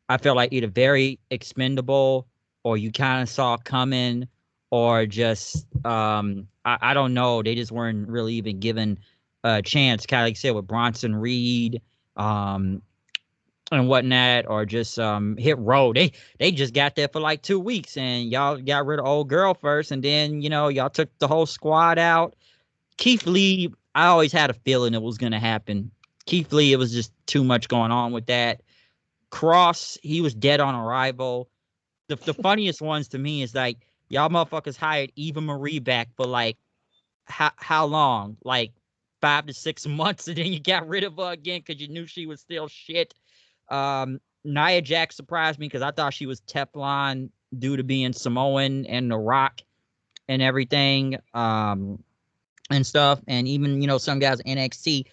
I felt like, either very expendable or you kind of saw coming, or just I don't know, they just weren't really even given chance, kind of like you said, with Bronson Reed, and whatnot, or just Hit Row. They just got there for like 2 weeks, and y'all got rid of old girl first, and then y'all took the whole squad out. Keith Lee, I always had a feeling it was gonna happen. Keith Lee, it was just too much going on with that. Cross, he was dead on arrival. The funniest ones to me is like y'all motherfuckers hired Eva Marie back for like how long? Like 5 to 6 months, and then you got rid of her again because you knew she was still shit. Nia Jax surprised me because I thought she was Teflon due to being Samoan and The Rock and everything, and stuff. And even, some guys in NXT,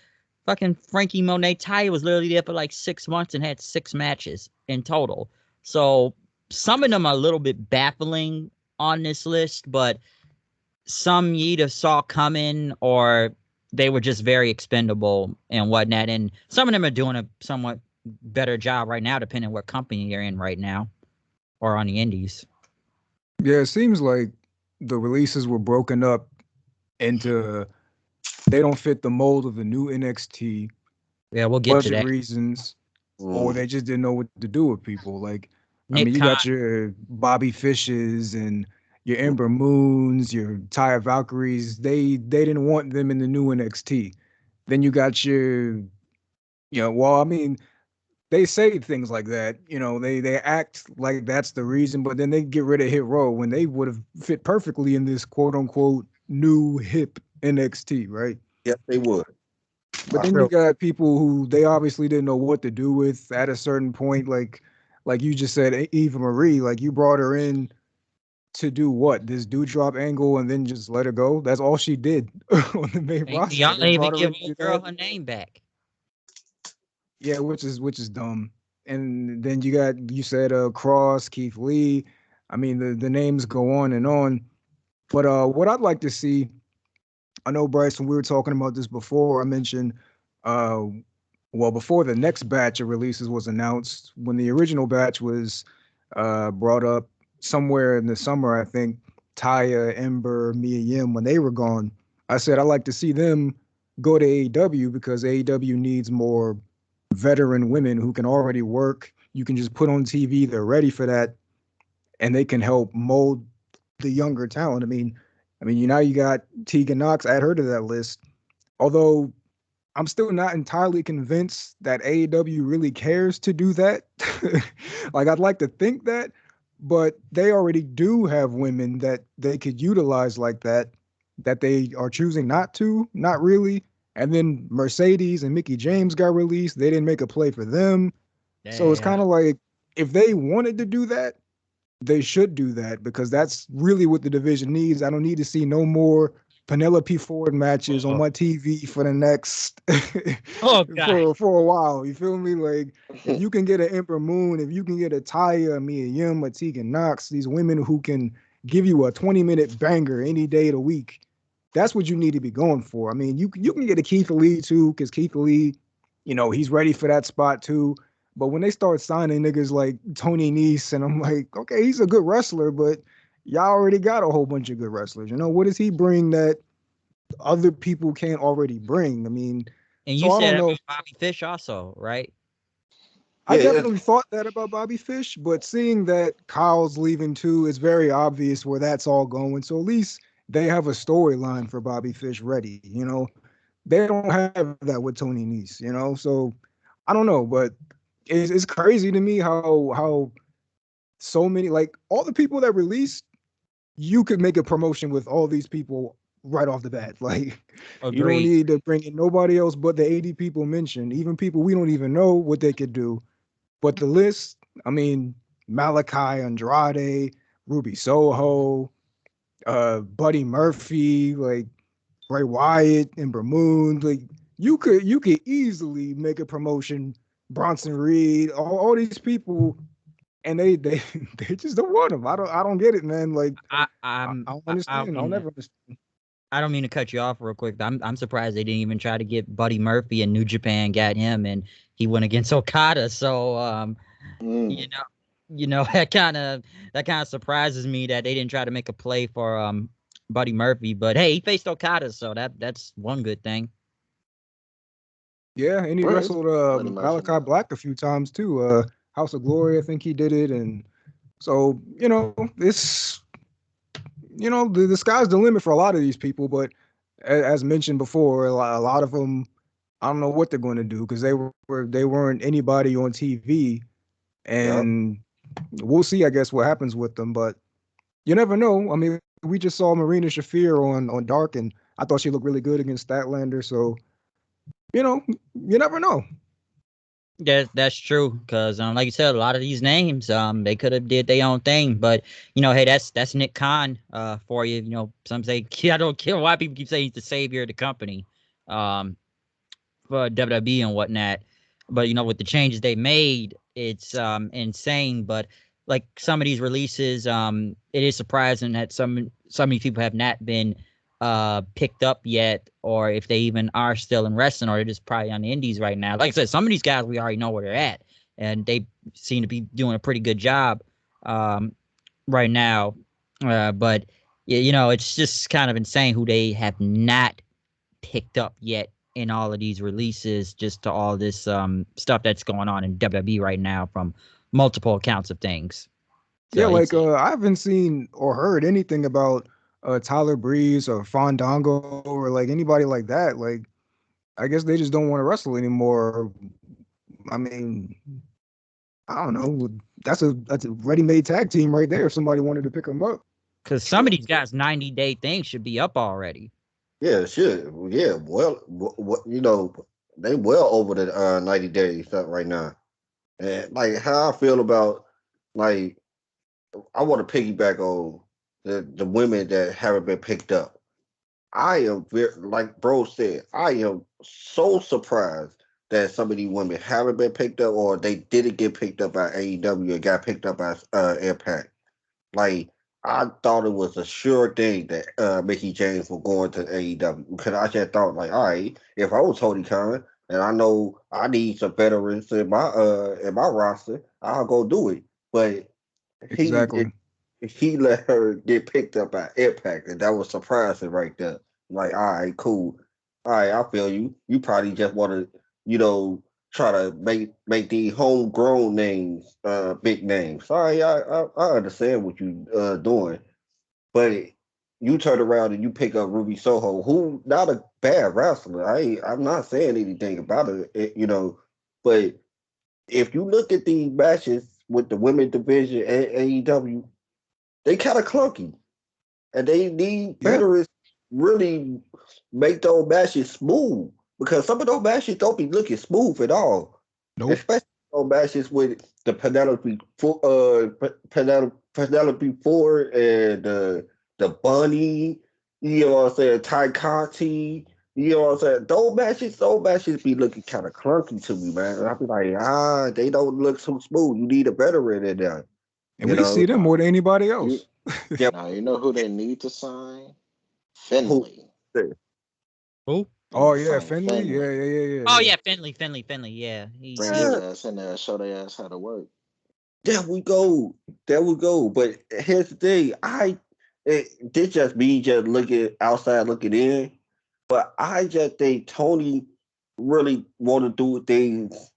fucking Frankie Monet Taya was literally there for like 6 months and had 6 matches in total. So some of them are a little bit baffling on this list, but some you either saw coming or they were just very expendable and whatnot. And some of them are doing a somewhat better job right now, depending on what company you're in right now or on the indies. Yeah, it seems like the releases were broken up into they don't fit the mold of the new NXT, Yeah, we'll get to budget that. reasons, or they just didn't know what to do with people. Like, I Nick mean, you Khan, got your Bobby Fishes and your Ember Moons, your Taya Valkyries. They didn't want them in the new NXT. Then you got your, well, I mean, they say things like that. They act like that's the reason, but then they get rid of Hit Row when they would have fit perfectly in this quote unquote new hip NXT, right? Yes, they would. But I then you felt got people who they obviously didn't know what to do with at a certain point, like you just said, Eva Marie, like you brought her in to do what? This Dewdrop angle and then just let her go? That's all she did on the main roster. y'all They didn't even brought her give in to do old girl that. her name back. Yeah, which is dumb. And then you said Cross, Keith Lee. I mean the names go on and on. But what I'd like to see, I know Bryce, when we were talking about this before, I mentioned uh well, before the next batch of releases was announced, when the original batch was brought up somewhere in the summer, I think Taya, Ember, Mia Yim, when they were gone, I said I'd like to see them go to AEW because AEW needs more veteran women who can already work. You can just put on TV, they're ready for that, and they can help mold the younger talent. Now you got Tegan Knox. Add her to that list. Although I'm still not entirely convinced that AEW really cares to do that. Like I'd like to think that, but they already do have women that they could utilize like that they are choosing not to, not really. And then Mercedes and Mickey James got released. They didn't make a play for them. So it's Yeah. kind of like if they wanted to do that, they should do that because that's really what the division needs. I don't need to see no more Penelope Ford matches on my TV for the next Oh God. for a while. You feel me? Like if you can get an Ember Moon, if you can get a Taya, Mia Yim, a Tegan Knox, these women who can give you a 20-minute banger any day of the week, that's what you need to be going for. I mean, you can get a Keith Lee too, because Keith Lee, he's ready for that spot too. But when they start signing niggas like Tony Nese, and I'm like, okay, he's a good wrestler, but y'all already got a whole bunch of good wrestlers. What does he bring that other people can't already bring? I mean, And so you I said don't know. about Bobby Fish also, right? I yeah, definitely thought that about Bobby Fish, but seeing that Kyle's leaving too, it's very obvious where that's all going. So at least they have a storyline for Bobby Fish ready. They don't have that with Tony Nese. So I don't know, but it's crazy to me how so many, like all the people that released, you could make a promotion with all these people right off the bat. Like you don't Agreed. need to bring in nobody else but the 80 people mentioned, even people we don't even know what they could do. But the list, I mean, Malachi, Andrade, Ruby Soho, Buddy Murphy, like Bray Wyatt, Ember Moon, like you could easily make a promotion. Bronson Reed, all these people, and they they just don't want them. I don't get it, man. Like I don't understand. I'll never understand. I don't mean to cut you off real quick, but I'm surprised they didn't even try to get Buddy Murphy, and New Japan got him, and he went against Okada. So you know, that kind of surprises me that they didn't try to make a play for Buddy Murphy. But hey, he faced Okada, so that's one good thing. Yeah, and he Right. It's wrestled pretty much Malachi enough. Black a few times too. House of Glory, I think he did it, and so it's the sky's the limit for a lot of these people. But as mentioned before, a lot of them, I don't know what they're going to do because they weren't anybody on TV, Yep. and we'll see, I guess, what happens with them. But you never know. I mean, we just saw Marina Shafir on Dark, and I thought she looked really good against Statlander. So you never know. That's true, because like you said, a lot of these names, they could have did their own thing, but hey, that's Nick Khan for you. Some say I don't care why people keep saying he's the savior of the company, for WWE and whatnot. But with the changes they made, it's insane. But like some of these releases, it is surprising that some of these people have not been picked up yet, or if they even are still in wrestling, or they're just probably on the indies right now. Like I said, some of these guys we already know where they're at, and they seem to be doing a pretty good job right now. But yeah, it's just kind of insane who they have not picked up yet in all of these releases, just to all this stuff that's going on in WWE right now from multiple accounts of things. Yeah, So like it's I haven't seen or heard anything about Tyler Breeze or Fandango or like anybody like that. Like I guess they just don't want to wrestle anymore. I mean, I don't know. That's a ready-made tag team right there if somebody wanted to pick them up. because some of these guys 90-day things should be up already. Yeah, shit. Yeah, well, they well over the 90 days right now. And like how I feel about like I want to piggyback on the women that haven't been picked up. I am very, like bro said, I am so surprised that some of these women haven't been picked up or they didn't get picked up by AEW and got picked up by Impact. Like I thought it was a sure thing that Mickey James was going to AEW because I just thought like, all right, if I was Tony Khan and I know I need some veterans in my roster, I'll go do it. But he Exactly. he let her get picked up by Impact, and that was surprising right there. Like, all right, cool. All right, I feel you. You probably just want to, try to make these homegrown names big names. All right, I understand what you doing, but you turn around and you pick up Ruby Soho, who not a bad wrestler. I'm not saying anything about but if you look at these matches with the women division and AEW, they kind of clunky, and they need Yeah. veterans really make those matches smooth because some of those matches don't be looking smooth at all, Nope. especially those matches with the Penelope Ford and the Bunny. You know what I'm saying? Ty Conti. You know what I'm saying? Those matches be looking kind of clunky to me, man. And I be like, they don't look so smooth. You need a veteran in there. And You we see know, them more than anybody You else. yeah. Now you know who they need to sign? Who? Finley. Who? They Oh need to yeah, sign Finley. Yeah, Finley. yeah, yeah, yeah, Oh yeah. yeah, Finley. Yeah, Bring his ass in there and show their ass how to work. There we go. There we go. But here's the thing. This just me just looking outside looking in. But I just think Tony really want to do things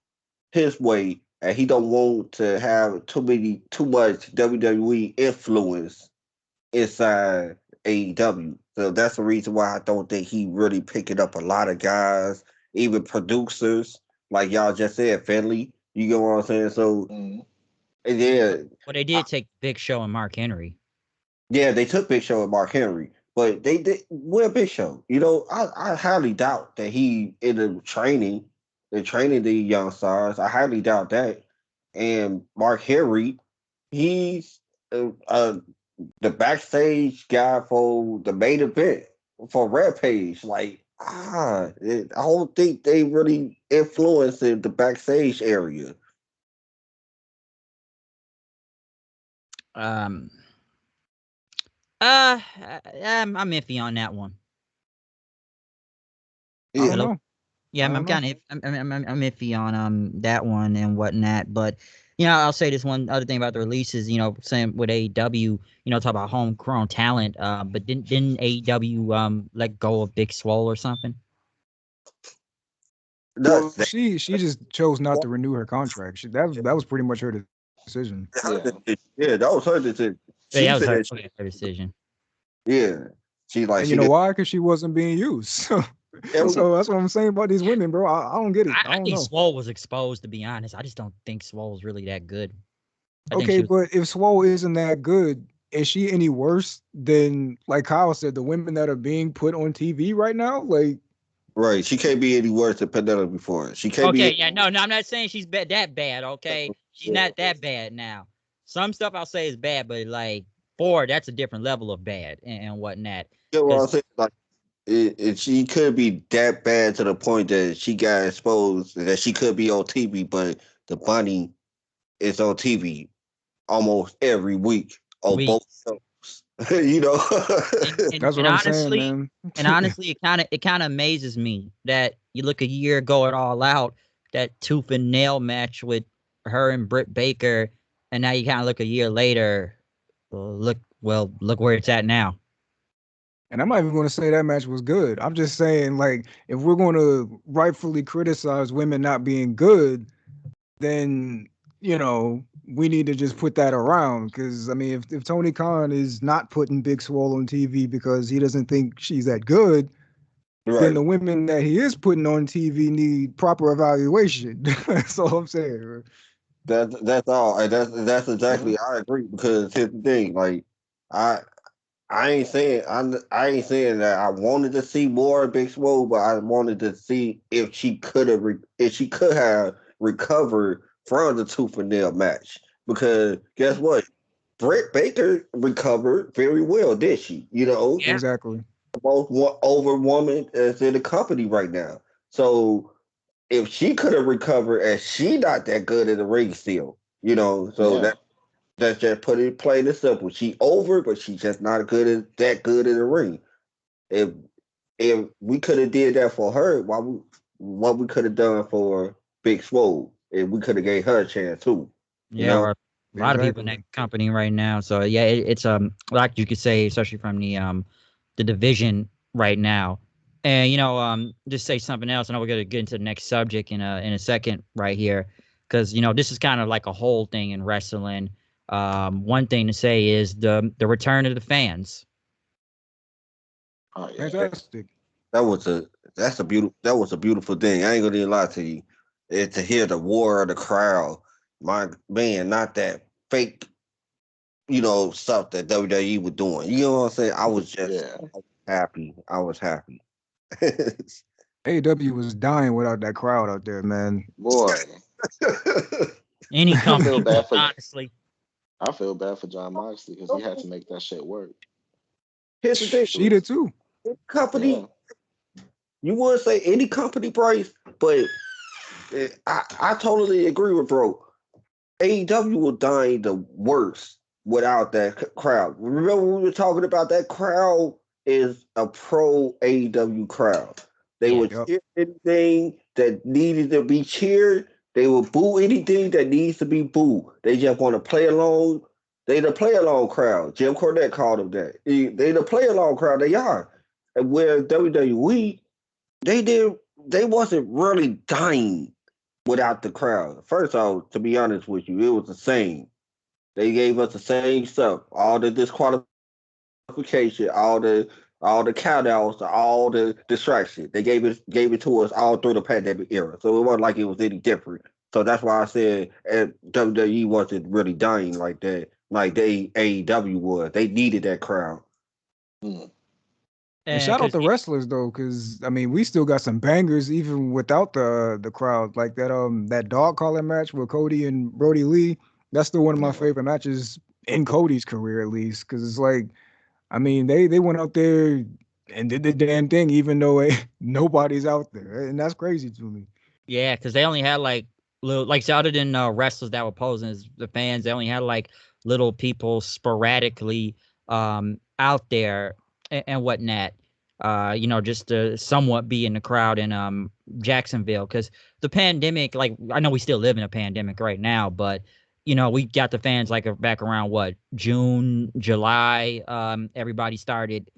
his way, and he don't want to have too much WWE influence inside AEW. So that's the reason why I don't think he really picking up a lot of guys, even producers, like y'all just said, Finley. You get what I'm saying? So Mm. yeah, well, they did take Big Show and Mark Henry. yeah, they took Big Show and Mark Henry, but they did where Big Show. I highly doubt that he in the training the young stars. I highly doubt that. And Mark Henry, he's the backstage guy for the main event for Rampage. Like, I don't think they really influenced the backstage area. Um, I'm iffy on that one. I Yeah, don't Hello. know. Yeah, I I'm don't know. kind of I'm iffy on that one and whatnot. But I'll say this one other thing about the releases. Saying with AEW, talk about homegrown talent. But didn't AEW let go of Big Swole or something? Well, that, she just chose not to renew her contract. That was pretty much her decision. yeah, that was her decision. Yeah, She that was said, her decision. yeah, she like And she you know did. why? Because she wasn't being used. So that's what I'm saying about these women, bro. I don't get it. I I don't think know. Swole was exposed, to be honest. I just don't think Swole was really that good. I think Okay, she was. but if Swole isn't that good, is she any worse than, like Kyle said, the women that are being put on TV right now? Like, Right, she can't be any worse than Penelope Ford. She can't Okay, be. yeah, no, I'm not saying she's that bad. Okay, she's not that bad now. Some stuff I'll say is bad, but like Ford, that's a different level of bad and whatnot. You know what I'm Because saying? Like, she could be that bad to the point that she got exposed that she could be on TV, but the bunny is on TV almost every week on we both shows. You know. that's what and I'm saying, honestly, man. it kind of amazes me that you look a year ago at All Out, that tooth and nail match with her and Britt Baker, and now you kind of look a year later. Look where it's at now. And I'm not even going to say that match was good. I'm just saying, like, if we're going to rightfully criticize women not being good, then, we need to just put that around. Because, I mean, if Tony Khan is not putting Big Swole on TV because he doesn't think she's that good, then Right. the women that he is putting on TV need proper evaluation. That's all I'm saying. That's all. And that's exactly. I agree because here's the thing. Like, I I ain't saying that I wanted to see more of Big Swole, but I wanted to see if she could have if she could have recovered from the tooth and nail match. Because guess what? Britt Baker recovered very well, did she? You know, Yeah. Exactly. most over woman that's in the company right now. So if she could have recovered, and she not that good in the ring still, you know, so Yeah. that's just put it plain and simple. She over, but she just not that good in the ring. If if we could have did that for her, what we could have done for Big Swole, if we could have gave her a chance too, you Yeah, know. or a lot of people in that company right now. So yeah, it's like you could say, especially from the division right now. And just say something else. I know we're gonna get into the next subject in a second right here, because this is kind of like a whole thing in wrestling. One thing to say is the return of the fans. Oh yeah. Fantastic. That was a that was a beautiful thing. I ain't gonna even lie to you. To hear the war of the crowd, my man, not that fake, stuff that WWE was doing. You know what I'm saying? I was just Yeah. happy. I was happy. AEW was dying without that crowd out there, man. Boy. Any I feel company would, bad for honestly. I feel bad for John Moxley because he had to make that shit work. Here's the thing. She did too. Yeah. Company, you would say any company price, but I totally agree with bro. AEW will die the worst without that crowd. Remember we were talking about that crowd is a pro AEW crowd. They Yeah. would Yep. cheer anything that needed to be cheered. They will boo anything that needs to be booed. They just want to play along. They the play along crowd. Jim Cornette called them that. They the play along crowd. They are. And where WWE, they did they wasn't really dying without the crowd. First off, to be honest with you, it was the same. They gave us the same stuff. All the disqualification, all the countouts, all the distraction. They gave it to us all through the pandemic era. So it wasn't like it was any different. So that's why I said WWE wasn't really dying like that, like they AEW was. They needed that crowd. Mm. And And shout out because the wrestlers though, because I mean we still got some bangers even without the crowd. Like that dog collar match with Cody and Brody Lee. That's still one of my Yeah. favorite matches in Cody's career at least. Because it's like, I mean they went out there and did the damn thing even though nobody's out there, and that's crazy to me. yeah, because they only had like little, like, so other than wrestlers that were posing as the fans, they only had like little people sporadically out there and whatnot. Just to somewhat be in the crowd in Jacksonville, because the pandemic, like, I know we still live in a pandemic right now, but we got the fans like back around what, June, July. Everybody started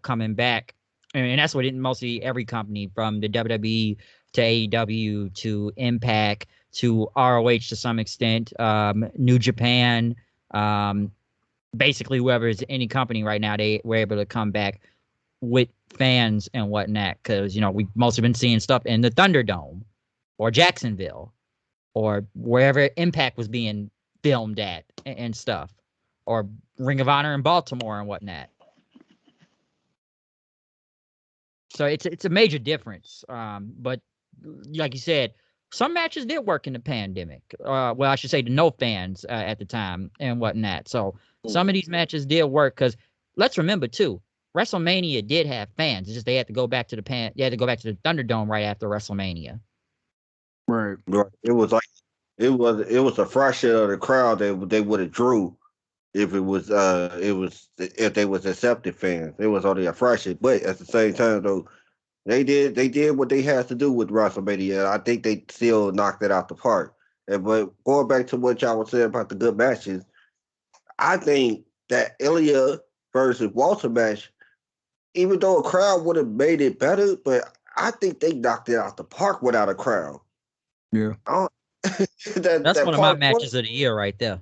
coming back, and that's what mostly every company from the WWE to AEW, to Impact, to ROH to some extent, New Japan, basically whoever is any company right now, they were able to come back with fans and whatnot, because we've mostly been seeing stuff in the Thunderdome or Jacksonville or wherever Impact was being filmed at and stuff, or Ring of Honor in Baltimore and whatnot. So it's a major difference. But like you said, some matches did work in the pandemic. Well, I should say the no fans at the time and whatnot. So some of these matches did work, because let's remember too, WrestleMania did have fans. It's just they had to go back to they had to go back to the Thunderdome right after WrestleMania. Right. It was like it was a fraction of the crowd that they would have drew if if they was accepted fans. It was only a fraction, but at the same time though, they did what they had to do with WrestleMania. I think they still knocked it out the park. But going back to what y'all was saying about the good matches, I think that Ilya versus Walter match, even though a crowd would have made it better, but I think they knocked it out the park without a crowd. Yeah. That's one of my matches of the year right there.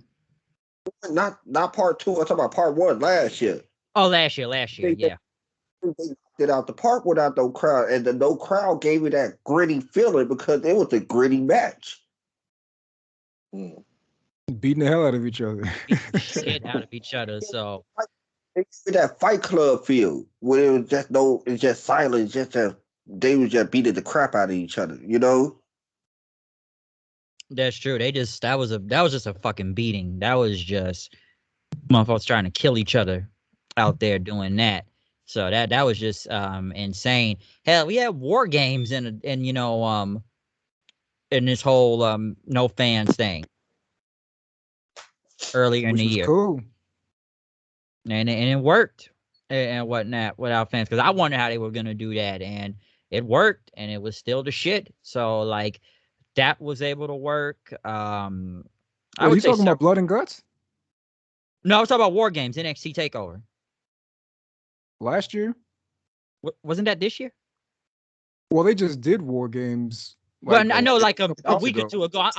Not part two. I'm talking about part one last year. Oh, last year, yeah. They knocked it out the park without no crowd, and the no crowd gave it that gritty feeling because it was a gritty match. Beating the hell out of each other. Shit out of each other. So It's that Fight Club feel where it was it's just silence, they was just beating the crap out of each other, That's true. That was just a fucking beating. That was just motherfuckers trying to kill each other out there doing that. So that was just insane. Hell, we had war games in this whole no fans thing earlier in the year. Cool. And it worked and whatnot without fans, because I wondered how they were gonna do that, and it worked, and it was still the shit. So like that was able to work. I would say talking about Blood and Guts? No, I was talking about War Games, NXT Takeover. Last year? Wasn't that this year? Well, they just did War Games. Well, I know, like a week ago. or two ago.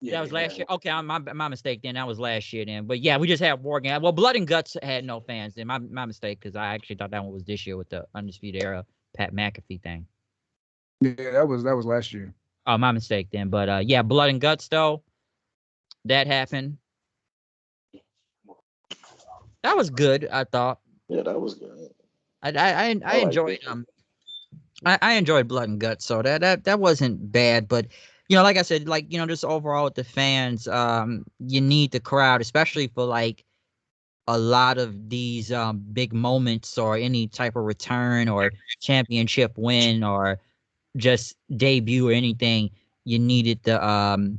That was last year. Okay, my mistake then. That was last year then. But yeah, we just had War Games. Well, Blood and Guts had no fans then. My mistake, because I actually thought that one was this year with the Undisputed Era Pat McAfee thing. Yeah, that was last year. Oh, my mistake then. But yeah, Blood and Guts though, that happened. That was good, I thought. Yeah, that was good. I enjoyed I enjoyed Blood and Guts, so that wasn't bad. But like I said, like just overall with the fans, you need the crowd, especially for like a lot of these big moments or any type of return or championship win or just debut or anything. You needed the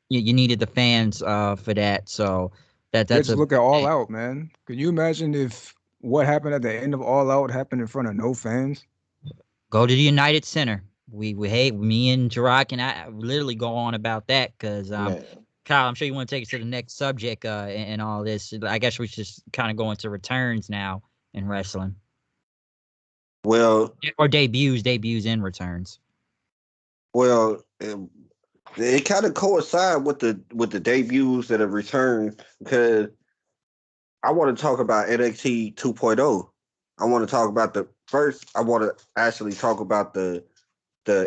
you needed the fans for that. So that's just look at All Out, man. Can you imagine if what happened at the end of All Out happened in front of no fans? Go to the United Center. Hey, me and Jrod can I literally go on about that, because Kyle, I'm sure you want to take us to the next subject and all this. I guess we should just kind of go into returns now in wrestling. Well, or debuts and returns. Well, it kind of coincide with the debuts and the returns, because I want to talk about NXT 2.0. I want to talk about I want to actually talk about the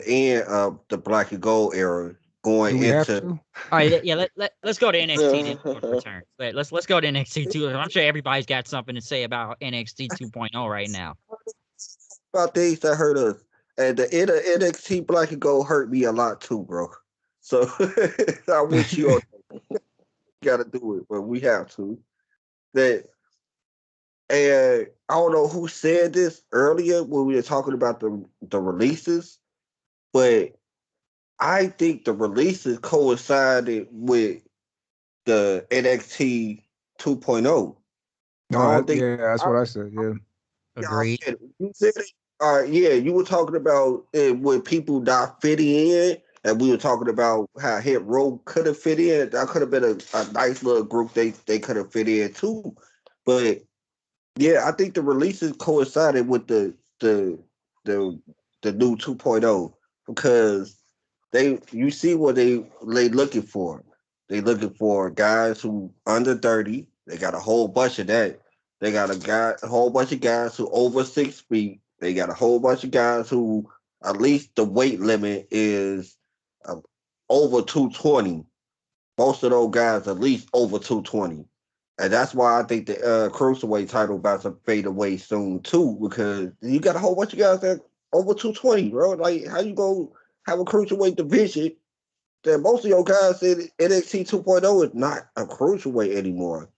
end of the Black and Gold era going into. All right, yeah. Let's go to NXT then return. Let's go to NXT 2. I'm sure everybody's got something to say about NXT 2.0 right now. About things that hurt us, and the NXT Black and Gold hurt me a lot too, bro. So I wish you all got to do it, but we have to. And I don't know who said this earlier when we were talking about the releases, but I think the releases coincided with the NXT 2.0. No, that's what I said. Yeah, agreed. You said it. Yeah, you were talking about when people not fitting in, and we were talking about how Hit Row could have fit in. That could have been a nice little group they could have fit in too. But yeah, I think the releases coincided with the the new 2.0 because you see what they looking for. They looking for guys who under 30. They got a whole bunch of that. They got a whole bunch of guys who over 6 feet. They got a whole bunch of guys who at least the weight limit is uh, over 220. Most of those guys at least over 220. And that's why I think the cruiserweight title about to fade away soon too, because you got a whole bunch of guys that over 220, bro. Like, how you go have a cruiserweight division that most of your guys in NXT 2.0 is not a cruiserweight anymore?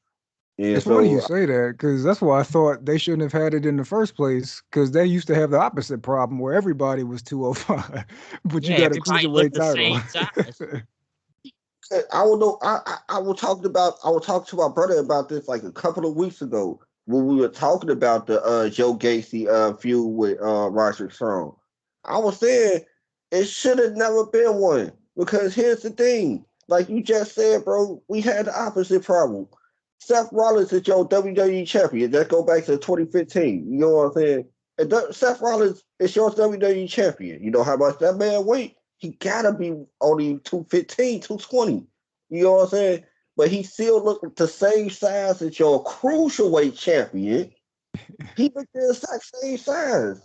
Yeah, It's funny you so say that because that's why I thought they shouldn't have had it in the first place because they used to have the opposite problem where everybody was 205, but you Yeah, got a everybody looked cruiserweight the title. same size. I don't know. I was talking about. I was talking to my brother about this like a couple of weeks ago when we were talking about the Joe Gacy feud with Roger Strong. I was saying it should have never been one because here's the thing. Like you just said, bro, we had the opposite problem. Seth Rollins is your WWE champion. Let's go back to 2015. You know what I'm saying? And Seth Rollins is your WWE champion. You know how much that man weight? He gotta be only 215, 220. You know what I'm saying? But he still looked the same size as your cruiserweight champion. He looked the exact same size.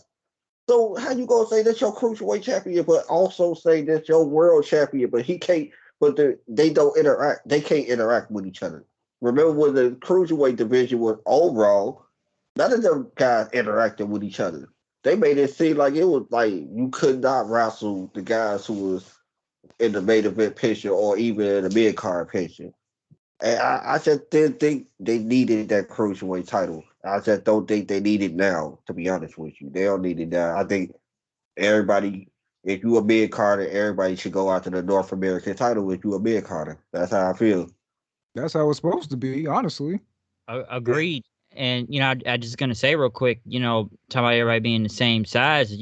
So how you gonna say that's your cruiserweight champion, but also say that's your world champion? But he can't. But they don't interact. They can't interact with each other. Remember when the cruiserweight division was overall, none of them guys interacted with each other. They made it seem like it was like you could not wrestle the guys who was in the main event picture or even in the mid card picture. And I just didn't think they needed that cruiserweight title. I just don't think they need it now, to be honest with you. They don't need it now. I think everybody, if you a mid carder, everybody should go after the North American title if you a mid carder. That's how I feel. That's how it's supposed to be, honestly. Agreed. And I just gonna say real quick, talking about everybody being the same size.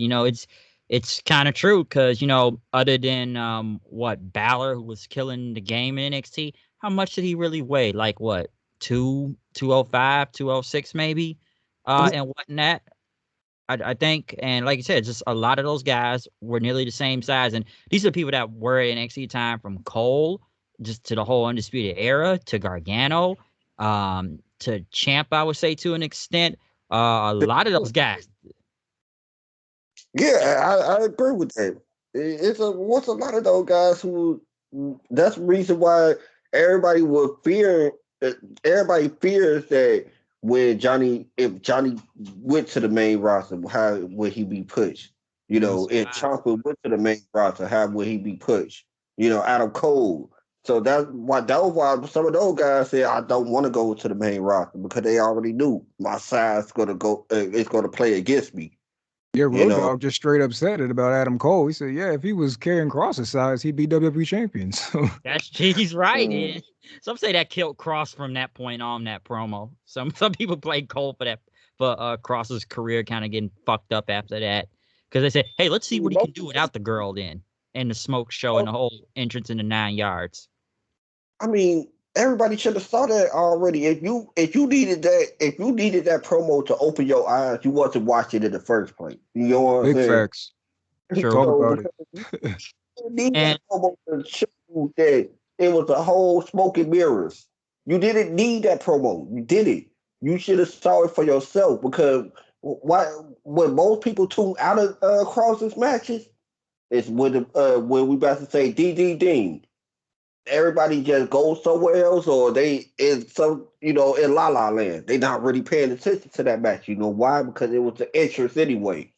It's kind of true because other than what Balor, who was killing the game in NXT, how much did he really weigh? Like what, 205, 206 maybe, and whatnot. I think, and like you said, just a lot of those guys were nearly the same size, and these are people that were in NXT time from Cole, just to the whole Undisputed Era, to Gargano, to Champ, I would say to an extent. A lot of those guys. Yeah, I agree with that. What's a lot of those guys who that's the reason why everybody would fear everybody fears that if Johnny went to the main roster, how would he be pushed? If Ciampa went to the main roster, how would he be pushed? Adam Cole. So that was why some of those guys said I don't want to go to the main roster because they already knew my size gonna go. It's gonna play against me. Yeah, You Road know, Dogg just straight up said it about Adam Cole. He said, yeah, if he was carrying Cross's size, he'd be WWE champion. So He's right. Yeah. Some say that killed Cross from that point on, that promo. Some people played Cole for Cross's career kind of getting fucked up after that because they said, hey, let's see what he can do without the girl then, and the smoke show and the whole entrance in the 9 yards. I mean, everybody should have saw that already. If you needed that promo to open your eyes, you wasn't watching it in the first place. You know what I'm big saying? facts. True. Talk So about it. you need And that promo to show you that it was a whole smoke and mirrors. You didn't need that promo. You did it. You should have saw it for yourself because why when most people tune out of Cross's matches, it's when we about to say DD Dean. Everybody just goes somewhere else or they in some in La La Land. They not really paying attention to that match. You know why? Because it was the entrance anyway.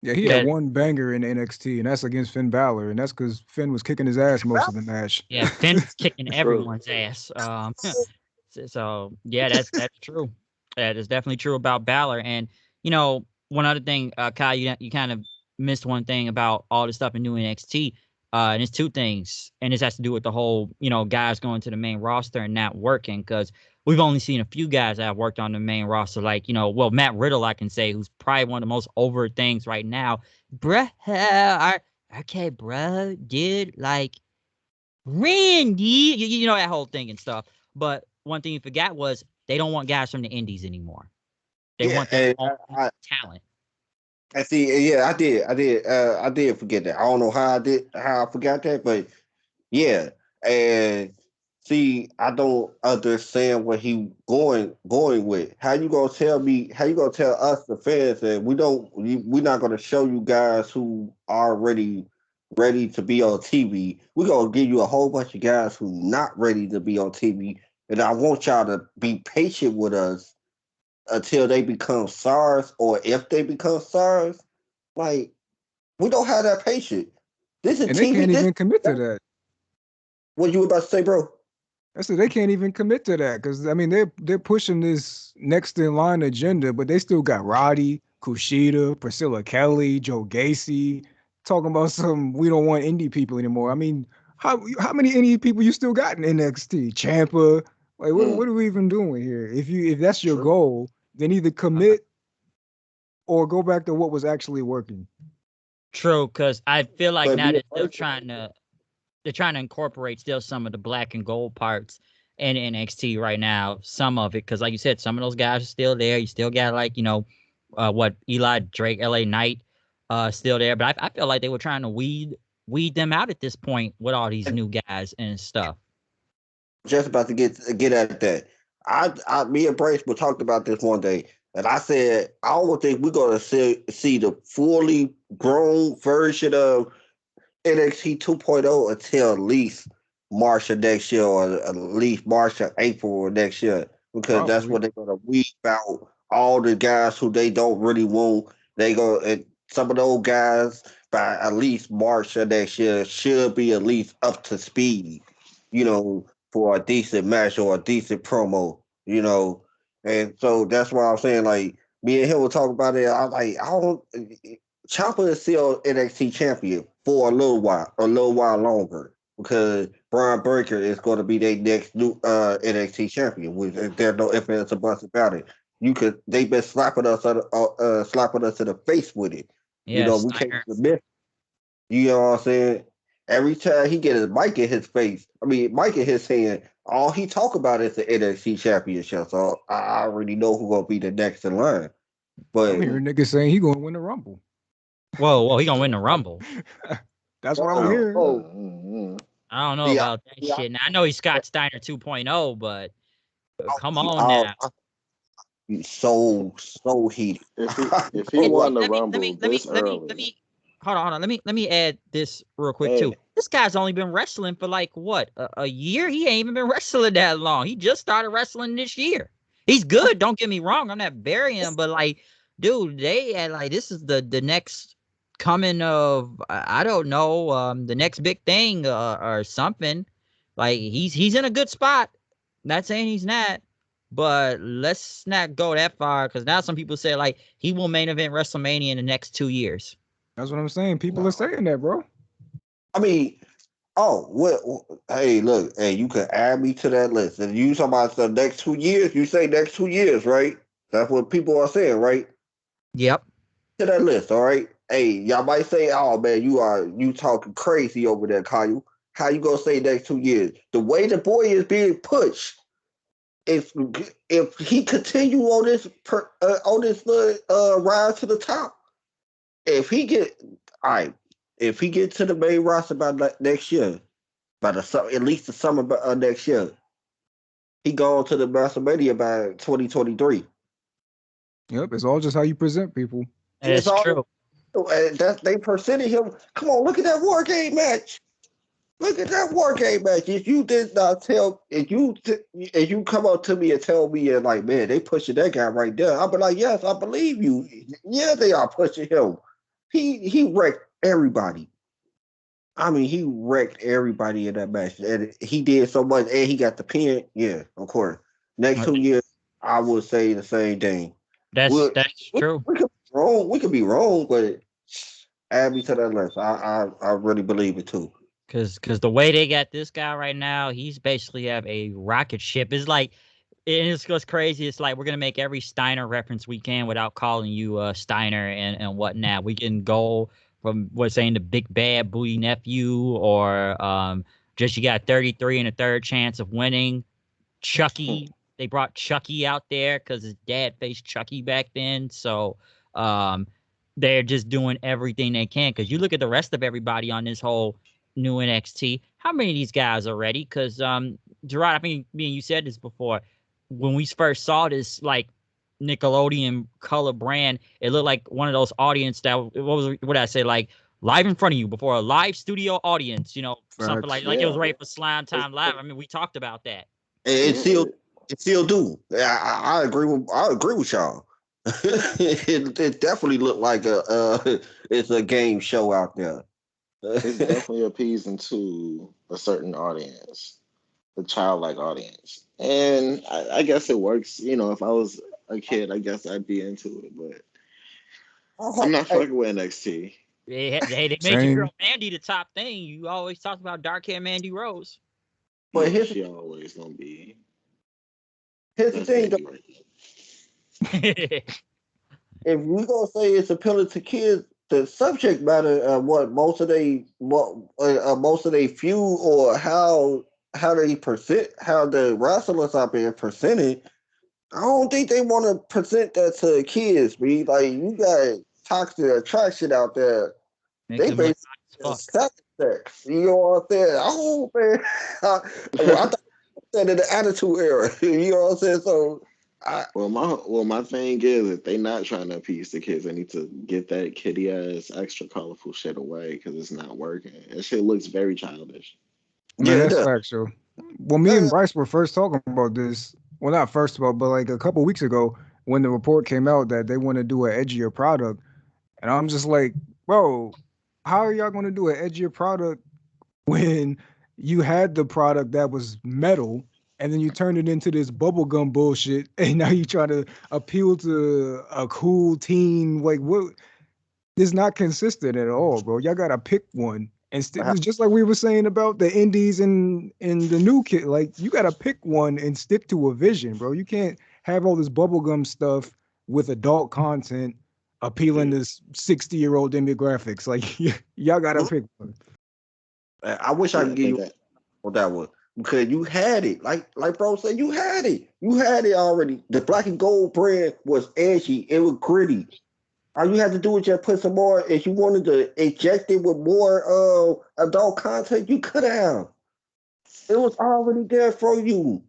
Yeah, he had that, one banger in NXT, and that's against Finn Balor, and that's because Finn was kicking his ass most of the match. yeah, Finn was kicking True. everyone's ass. So yeah, that's true. That is definitely true about Balor. And one other thing, Kyle, you kind of missed one thing about all the stuff in new NXT. And it's two things, and this has to do with the whole guys going to the main roster and not working because we've only seen a few guys that have worked on the main roster, like well, Matt Riddle, I can say, who's probably one of the most over things right now. Bruh, okay, bruh, dude, like Randy, you know that whole thing and stuff. But one thing you forgot was they don't want guys from the indies anymore. They Yeah, want their own I, talent. I see. Yeah, I did forget that. I don't know how I forgot that, but yeah. And see, I don't understand what he going with. How you gonna tell me? How you gonna tell us the fans that we're not gonna show you guys who are already ready to be on TV? We're gonna give you a whole bunch of guys who not ready to be on TV, and I want y'all to be patient with us until they become stars, or if they become stars. Like, we don't have that patience. This is And they TV. can't even commit to that. What you about to say, bro? I said they can't even commit to that because I mean they're pushing this next in line agenda, but they still got Roddy, Kushida, Priscilla Kelly, Joe Gacy talking about some we don't want indie people anymore. I mean, how many indie people you still got in NXT? Champa, like what are we even doing here? If that's your True. goal, then either commit or go back to what was actually working. True, because I feel like But now me they're trying to incorporate still some of the black and gold parts in NXT right now. Some of it, because like you said, some of those guys are still there. You still got like what Eli Drake, LA Knight, still there. But I feel like they were trying to weed them out at this point with all these new guys and stuff. just about to get at that. Me and Brace were talked about this one day, and I said I don't think we're gonna see the fully grown version of NXT 2.0 until at least March of next year, or at least March or April of next year, because that's Probably. when they're gonna weed out all the guys who they don't really want. They go and some of those guys by at least March of next year should be at least up to speed, for a decent match or a decent promo, And so that's why I'm saying, like, me and him will talk about it. I'm like, I don't. Ciampa is still NXT champion for a little while longer, because Brian Breaker is going to be their next new NXT champion. There's no ifs ands or buts about it. They've been slapping us in the face with it. Yes, We can't Steiner. submit. You know what I'm saying? Every time he get his mic in his face, mic in his hand, all he talk about is the NXT championship. So I already know who gonna be the next in line. I'm But hearing niggas saying he gonna win the Rumble. Whoa, he gonna win the Rumble. That's what I'm wow, hearing. oh, I don't know see, about that shit. Now I know he's Scott Steiner 2.0, but come on I, now. he's so heated. If he And won look, the let me Rumble this early, hold on. Let me add this real quick too. hey, This guy's only been wrestling for like what, a year? He ain't even been wrestling that long. He just started wrestling this year. He's good. Don't get me wrong. I'm not burying him, but like, dude, they had like this is the next coming of I don't know the next big thing or something. Like he's in a good spot. Not saying he's not. But let's not go that far, because now some people say like he will main event WrestleMania in the next 2 years. That's what I'm saying. People are no. saying that, bro. I mean, oh, what? Hey, look, hey, you can add me to that list. If you talking about the next 2 years, you say next 2 years, right? That's what people are saying, right? Yep. To that list, all right. Hey, y'all might say, "Oh man, you talking crazy over there, Kyle. How you gonna say next 2 years? The way the boy is being pushed, if if he continue on this rise to the top, if he get all right, if he get to the main roster by next year, at least the summer next year, he going to the WrestleMania by 2023. Yep, it's all just how you present people. That It's is all true. that they presented him. Come on, look at that War Game match. Look at that War Game match. If you did not tell, if you come up to me and tell me and like, man, they pushing that guy right there, I'll be like, yes, I believe you. Yeah, they are pushing him. He wrecked everybody. I mean, he wrecked everybody in that match, and he did so much, and he got the pin. Yeah, of course. Next Uh, 2 years, I would say the same thing. That's We'll, that's true. we could be wrong. We could be wrong, but add me to that list. I really believe it too. Cause the way they got this guy right now, he's basically have a rocket ship. It's like, and it's just crazy. It's like we're gonna make every Steiner reference we can without calling you Steiner and whatnot. We can go from what's saying the big bad booty nephew, or just you got 33 and a third chance of winning. Shxggy, they brought Shxggy out there because his dad faced Shxggy back then. So um they're just doing everything they can. Because you look at the rest of everybody on this whole new NXT. How many of these guys are ready? Because Jrod, I mean, me and you said this before. When we first saw this, like Nickelodeon color brand, it looked like one of those audience that what did I say, like live in front of you before a live studio audience, something Facts. like it was Yeah. ready for Slime Time Live. I mean, we talked about that. It still Yeah. it still do. I agree with y'all. it definitely looked like it's a game show out there. It's definitely appeasing to a certain audience, the childlike audience. And I guess it works. If I was a kid, I guess I'd be into it, but I'm not Hey, fucking with NXT. They made your girl Same. Mandy the top thing. You always talked about dark hair Mandy Rose. but No, she always gonna be. here's the That's thing though. Mandy right there. If we gonna say it's appealing to kids, the subject matter of what most of they feud or how they present how the wrestlers are being presented, I don't think they want to present that to kids. Be like you got toxic attraction out there. Make They them look basically hot as second sex. You know what I'm saying? Oh man, I thought that in the attitude era. You know what I'm saying? So I Well, my thing is, if they not trying to appease the kids, they need to get that kitty ass extra colorful shit away because it's not working. That shit looks very childish. Man, yeah, it that's does. factual. Well, me and Bryce were first talking about this. Well, not first about, but like a couple weeks ago when the report came out that they want to do an edgier product, and I'm just like, bro, how are y'all going to do an edgier product when you had the product that was metal and then you turned it into this bubblegum bullshit and now you try to appeal to a cool teen? Like, what? It's not consistent at all, bro. Y'all gotta pick one. And it's just like we were saying about the indies and the new kid. Like you gotta pick one and stick to a vision, bro. You can't have all this bubblegum stuff with adult content appealing to 60-year-old demographics. Like y'all gotta pick one. I wish I Yeah, could I give think you that. that one because you had it. Like bro said, you had it. You had it already. The black and gold brand was edgy. It was gritty. All you had to do was just put some more. If you wanted to inject it with more adult content, you could have. It was already there for you.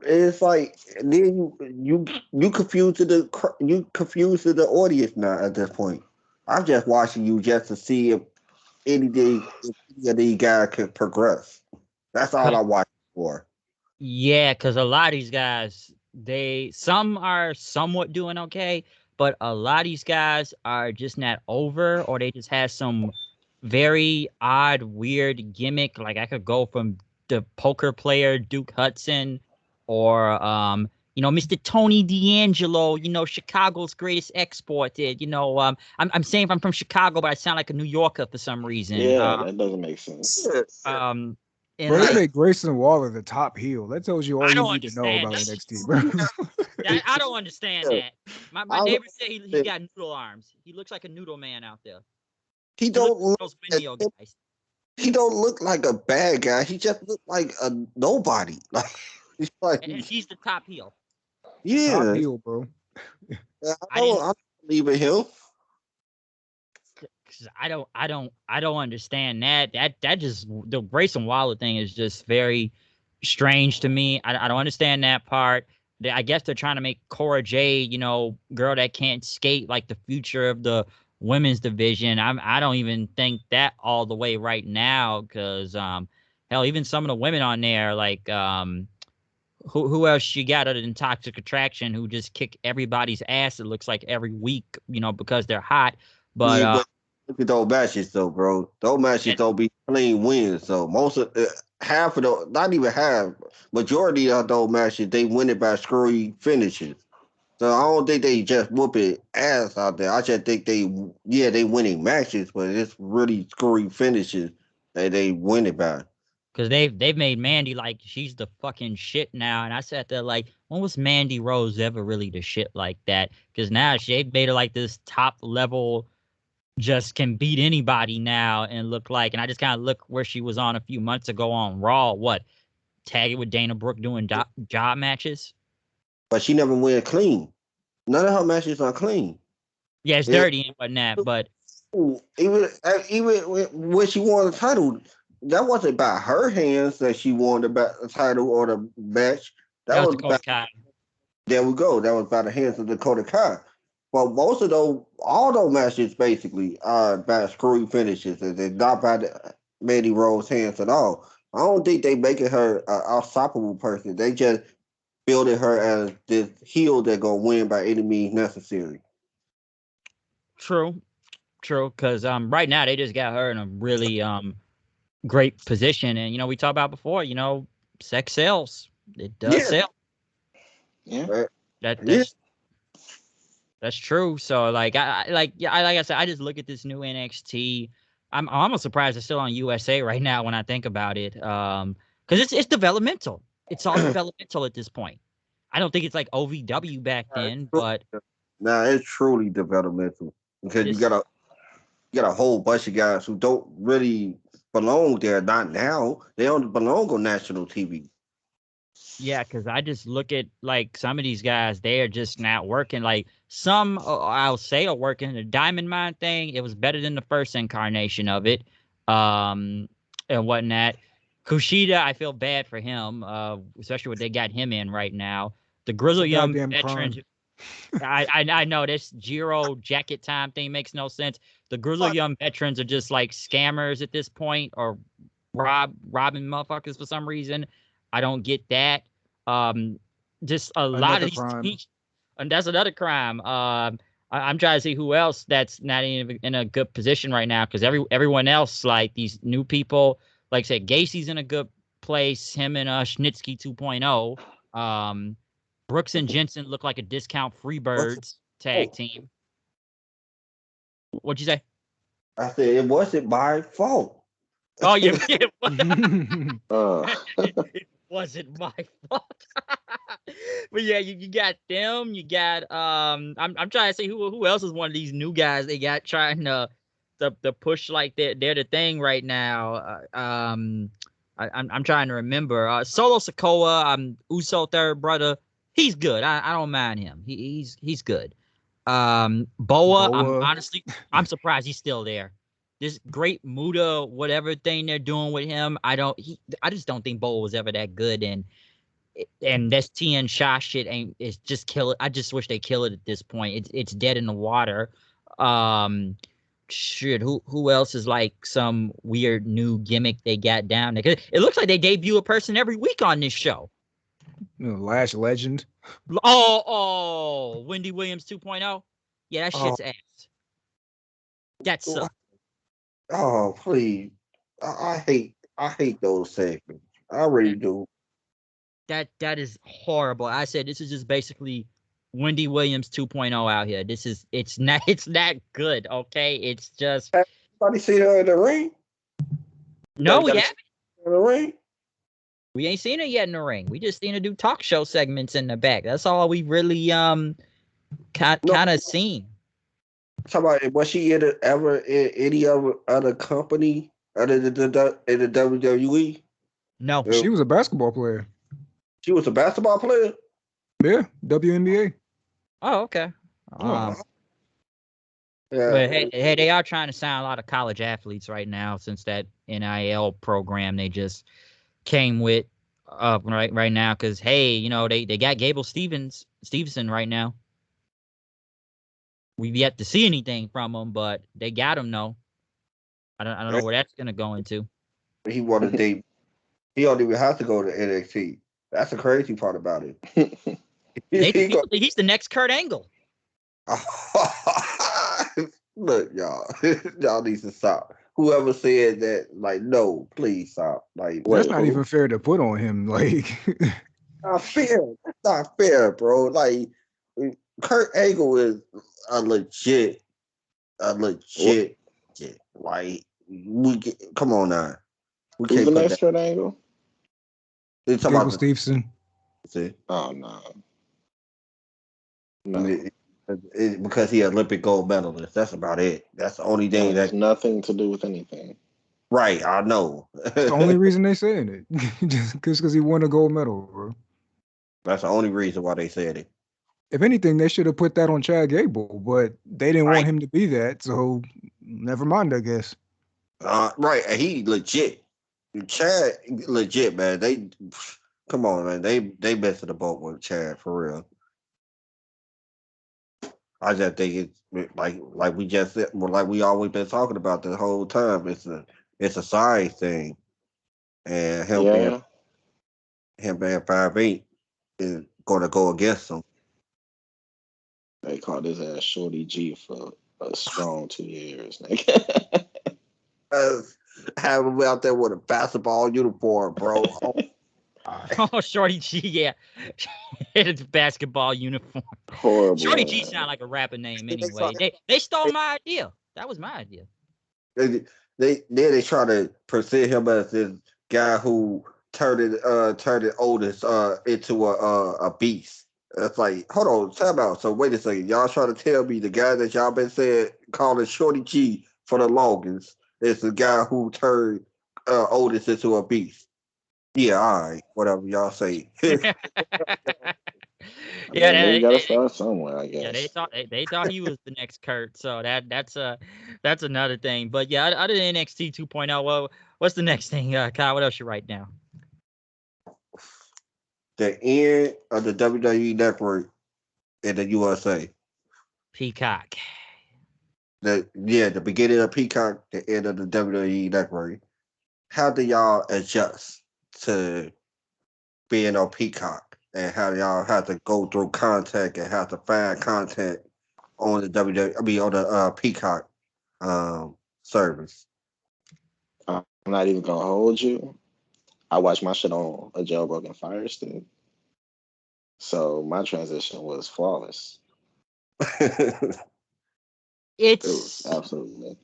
It's like then you confused to the audience now at this point. I'm just watching you just to see if if any of these guys could progress. That's all I watch for. Yeah, because a lot of these guys, some are somewhat doing okay, but a lot of these guys are just not over, or they just have some very odd, weird gimmick. Like I could go from the poker player Duke Hudson, or Mr. Tony D'Angelo, Chicago's greatest export did. I'm saying I'm from Chicago, but I sound like a New Yorker for some reason. Yeah, that doesn't make sense. Um, and Bro, they like made Grayson Waller the top heel. That tells you all I you don't need to know understand about that. NXT, bro. I don't understand Yeah. that. My I neighbor don't said he think- got noodle arms. He looks like a noodle man out there. he He looks don't look like those Windio guys. he don't look like a bad guy. He just look like a nobody. Like he's like And he's the top heel. Top yeah. heel, bro. I didn't I don't believe in him. cause I don't understand that. That just the Grayson Waller thing is just very strange to me. I don't understand that part. I guess they're trying to make Cora Jade, girl that can't skate, like the future of the women's division. I don't even think that all the way right now, because hell, even some of the women on there, like who else you got other than Toxic Attraction, who just kick everybody's ass, it looks like every week, because they're hot. But Yeah, but look at those matches though, bro. Those matches don't be clean wins. So most of half of the not even half, majority of those matches they win it by screwy finishes. So I don't think they just whooping ass out there. I just think they winning matches, but it's really screwy finishes that they win it by. because they've made Mandy like she's the fucking shit now, and I sat there like, when was Mandy Rose ever really the shit like that? Because now she made her like this top level, just can beat anybody now and look like. And I just kind of look where she was on a few months ago on Raw. What, tagging with Dana Brooke doing job matches? But she never win clean. None of her matches are clean. Yeah, it's dirty and whatnot, but Even when she won the title, that wasn't by her hands that she won the title or the match. that That was was Dakota by, Kai. there we go. That was by the hands of Dakota Kai. But most of all those matches basically are by screwy finishes, and they're not by Mandy Rose hands at all. I don't think they making her an unstoppable person. They just building her as this heel that gonna win by any means necessary. True, because right now they just got her in a really great position, and we talked about before, sex sells. It does Yeah, sell. Yeah. That yeah. that's true. So like like I said, I just look at this new NXT. I'm almost surprised it's still on USA right now when I think about it. Because it's developmental. It's all developmental at this point. I don't think it's like OVW back then, but Nah, it's truly developmental because this you got a whole bunch of guys who don't really belong there. Not now. They don't belong on national TV. yeah, because I just look at like some of these guys, they are just not working. Like some, I'll say, are working. The Diamond Mine thing, it was better than the first incarnation of it, and whatnot. Kushida, I feel bad for him, especially what they got him in right now. The Grizzle Young Goddamn veterans, crime. I know this Jiro jacket time thing makes no sense. The Grizzle Young veterans are just like scammers at this point, or robbing motherfuckers for some reason. I don't get that. Just a lot Another of these crime. teams, and that's another crime. I'm trying to see who else that's not in a good position right now, because everyone else, like these new people, like I said, Gacy's in a good place. Him and Schnitzky 2.0. Brooks and Jensen look like a discount Freebirds tag team. What'd you say? I said it wasn't my fault. Oh, yeah, Uh, it wasn't my fault. But yeah, you got them. You got I'm trying to see who else is one of these new guys they got trying to push like they're the thing right now. I'm trying to remember. Solo Sokoa, Uso third brother. He's good. I don't mind him. He's good. Boa, Boa. I'm surprised he's still there. This great Muda, whatever thing they're doing with him, I just don't think Boa was ever that good, and this TN Sha shit it's just kill it. I just wish they kill it at this point. It's dead in the water. Shit, who else is like some weird new gimmick they got down there? 'Cause it looks like they debut a person every week on this show. Lash Legend. Wendy Williams 2.0. Yeah, that shit's ass. That Oh, sucks. oh, please. I hate those segments. I really do. That is horrible. I said this is just basically Wendy Williams 2.0 out here. It's not good, okay? It's just Everybody see her in the ring? no, we Everybody haven't. see her in the ring? We ain't seen her yet in the ring. We just seen her do talk show segments in the back. That's all we really kind of seen. Talk about was she ever in any other company other than in the WWE? No. She was a basketball player. She was a basketball player. Yeah, WNBA. Oh, okay. Yeah. But hey, they are trying to sign a lot of college athletes right now since that NIL program they just came with right now. Because hey, they got Gable Stevenson right now. We've yet to see anything from him, but they got him though. I don't know where that's gonna go into. He wanted to. He don't even have to go to NXT. That's the crazy part about it. He's the next Kurt Angle. Look, y'all, y'all need to stop. Whoever said that, like, no, please stop. Like, That's not even fair to put on him. Like, not fair. That's not fair, bro. Like, Kurt Angle is a legit. Like, come on now. We who's can't the put next that. Kurt Angle? They talking Gable about Stevenson. see, Oh no. No. because he Olympic gold medalist. That's about it. That's the only thing That has nothing to do with anything. Right, I know. That's the only reason they saying it. Just because he won a gold medal, bro. That's the only reason why they said it. If anything, they should have put that on Chad Gable, but they didn't want Right. him to be that, so never mind, I guess. Right, and he legit. Chad legit, man. They come on, man. They messing the boat with Chad for real. I just think it's like we just said, like we always been talking about the whole time. It's a size thing, and Yeah, him being 5'8" is going to go against him. they called his ass Shorty G for a strong 2 years, nigga. Have him out there with a basketball uniform, bro. Oh, Oh, Shorty G, yeah. It's a basketball uniform. Shorty G Horrible. sound like a rapper name they, anyway. They stole my idea. That was my idea. they try to present him as this guy who turned it oldest into a beast. It's like, hold on, time out. So wait a second, y'all trying to tell me the guy that y'all been saying calling Shorty G for the longest is the guy who turned oldest into a beast? Yeah, all right, whatever y'all say. Yeah, I mean, they, you gotta they, start somewhere, I yeah, guess. they thought he was the next Kurt, so that's another thing. But yeah, other than NXT 2.0, well, what's the next thing, Kyle? What else you write down? The end of the WWE Network in the USA. Peacock. The beginning of Peacock, the end of the WWE Network. How do y'all adjust to being on Peacock, and how y'all have to go through content and have to find content on the WWE? I mean, on the Peacock service. I'm not even gonna hold you. I watch my shit on a jailbroken Fire Stick, so my transition was flawless. It was It's absolutely.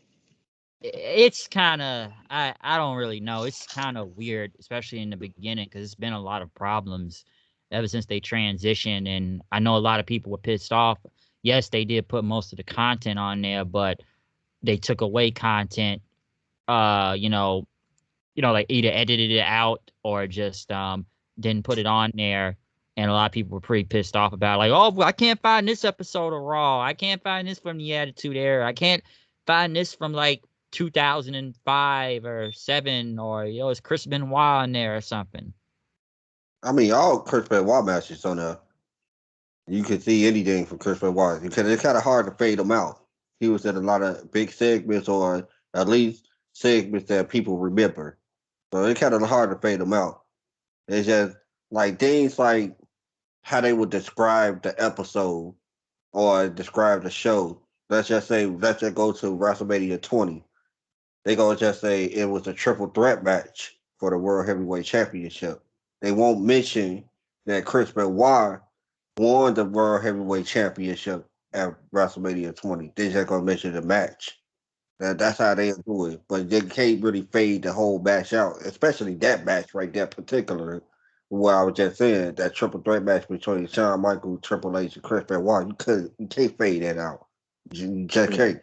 kind of I don't really know. It's kind of weird, especially in the beginning, because it's been a lot of problems ever since they transitioned, and I know a lot of people were pissed off. Yes, they did put most of the content on there, but they took away content. You know, like either edited it out or just didn't put it on there. And a lot of people were pretty pissed off about it. Like, oh, well, I can't find this episode of Raw. I can't find this from the Attitude Era. I can't find this from like 2005 or 7, or it's Chris Benoit in there or something. I mean, all Chris Benoit matches on there. You can see anything from Chris Benoit because it's kind of hard to fade him out. He was in a lot of big segments, or at least segments that people remember. So it's kind of hard to fade him out. It's just like things like how they would describe the episode or describe the show. Let's just go to WrestleMania 20. They gonna just say it was a triple threat match for the World Heavyweight Championship. They won't mention that Chris Benoit won the World Heavyweight Championship at WrestleMania 20. They just gonna mention the match. That's how they do it. But they can't really fade the whole match out, especially that match right there, particular. What I was just saying, that triple threat match between Shawn Michaels, Triple H, and Chris Benoit, you can't fade that out. You just can't.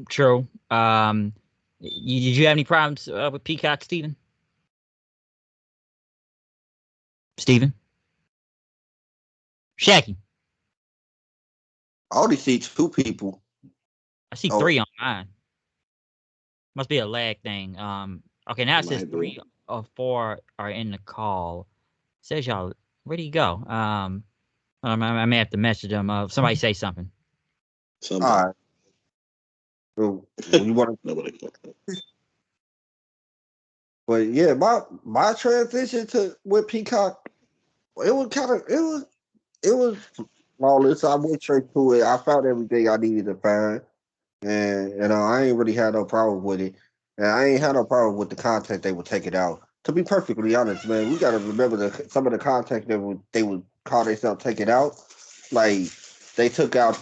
True. Did you have any problems with Peacock, Steven? Steven? Shxggy. I only see two people. I see Oh, 3 on mine. Must be a lag thing. Okay, now it says Might 3 be. or 4 are in the call. Says y'all, where do you go? I may have to message them. Somebody say something. Something. all right. So, you want Nobody cares. But yeah, my transition to with Peacock, it was flawless. I went straight to it. I found everything I needed to find, and I ain't really had no problem with it, and I ain't had no problem with the content they would take it out. To be perfectly honest, man, we got to remember some of the content they would call themselves take it out. Like they took out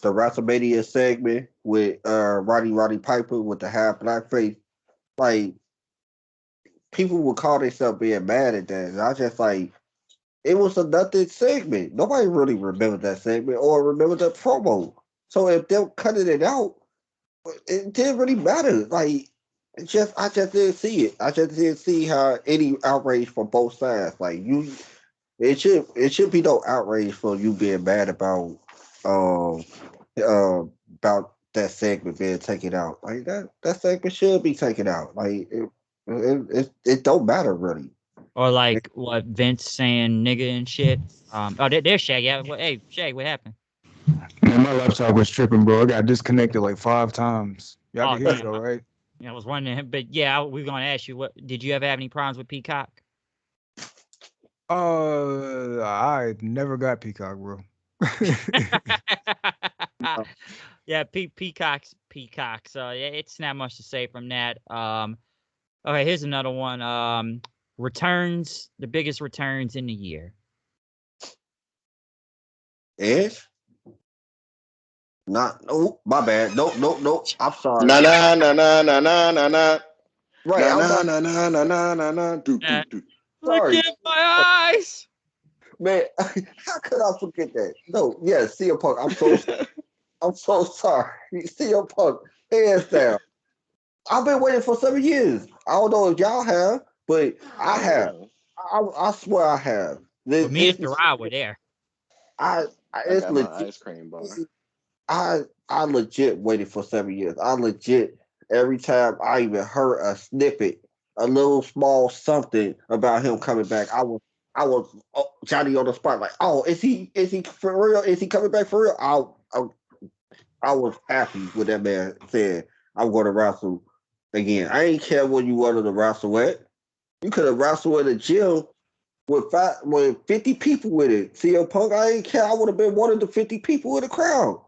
the WrestleMania segment with Roddy Piper with the half black face. Like people would call themselves being mad at that. And I just like it was a nothing segment. Nobody really remembered that segment or remembered the promo. So if they're cutting it out, it didn't really matter. Like I just didn't see it. I just didn't see how any outrage from both sides. Like It should be no outrage for you being mad um about that segment being taken out. Like that segment should be taken out. Like it don't matter really. Or like what Vince saying nigga and shit. There's Shxggy. Yeah, hey, Shxggy, what happened? Man, my laptop was tripping, bro. I got disconnected like 5 times. Y'all Oh can hear me damn. though, right? I was wondering, but yeah, we were gonna ask you, what did you ever have any problems with Peacock? I never got Peacock, bro. Yeah, Peacock's Peacock. So yeah, it's not much to say from that. Okay, here's another one. Returns, the biggest returns in the year. Edge? Not no, my bad. Nope. I'm sorry. Na na na na na na na na Right, na I'm na not na na na na na na do Uh, do do. Look sorry. in my eyes. Man, how could I forget that? No, yeah, CM Punk. I'm so sorry. CM Punk, hands down. I've been waiting for 7 years. I don't know if y'all have, but I Oh have. yeah, I swear I have. Well, me and It's Jrod were there. I, I it's got my legit. ice cream bar. I legit waited for 7 years. I legit every time I even heard a snippet, a little small something about him coming back, I was Johnny on the spot like, oh, is he for real? Is he coming back for real? I was happy when that man said I'm going to wrestle again. I ain't care what you wanted to wrestle at. You could have wrestled in a gym with 50 people with it. CM Punk, I ain't care. I would have been one of the 50 people in the crowd.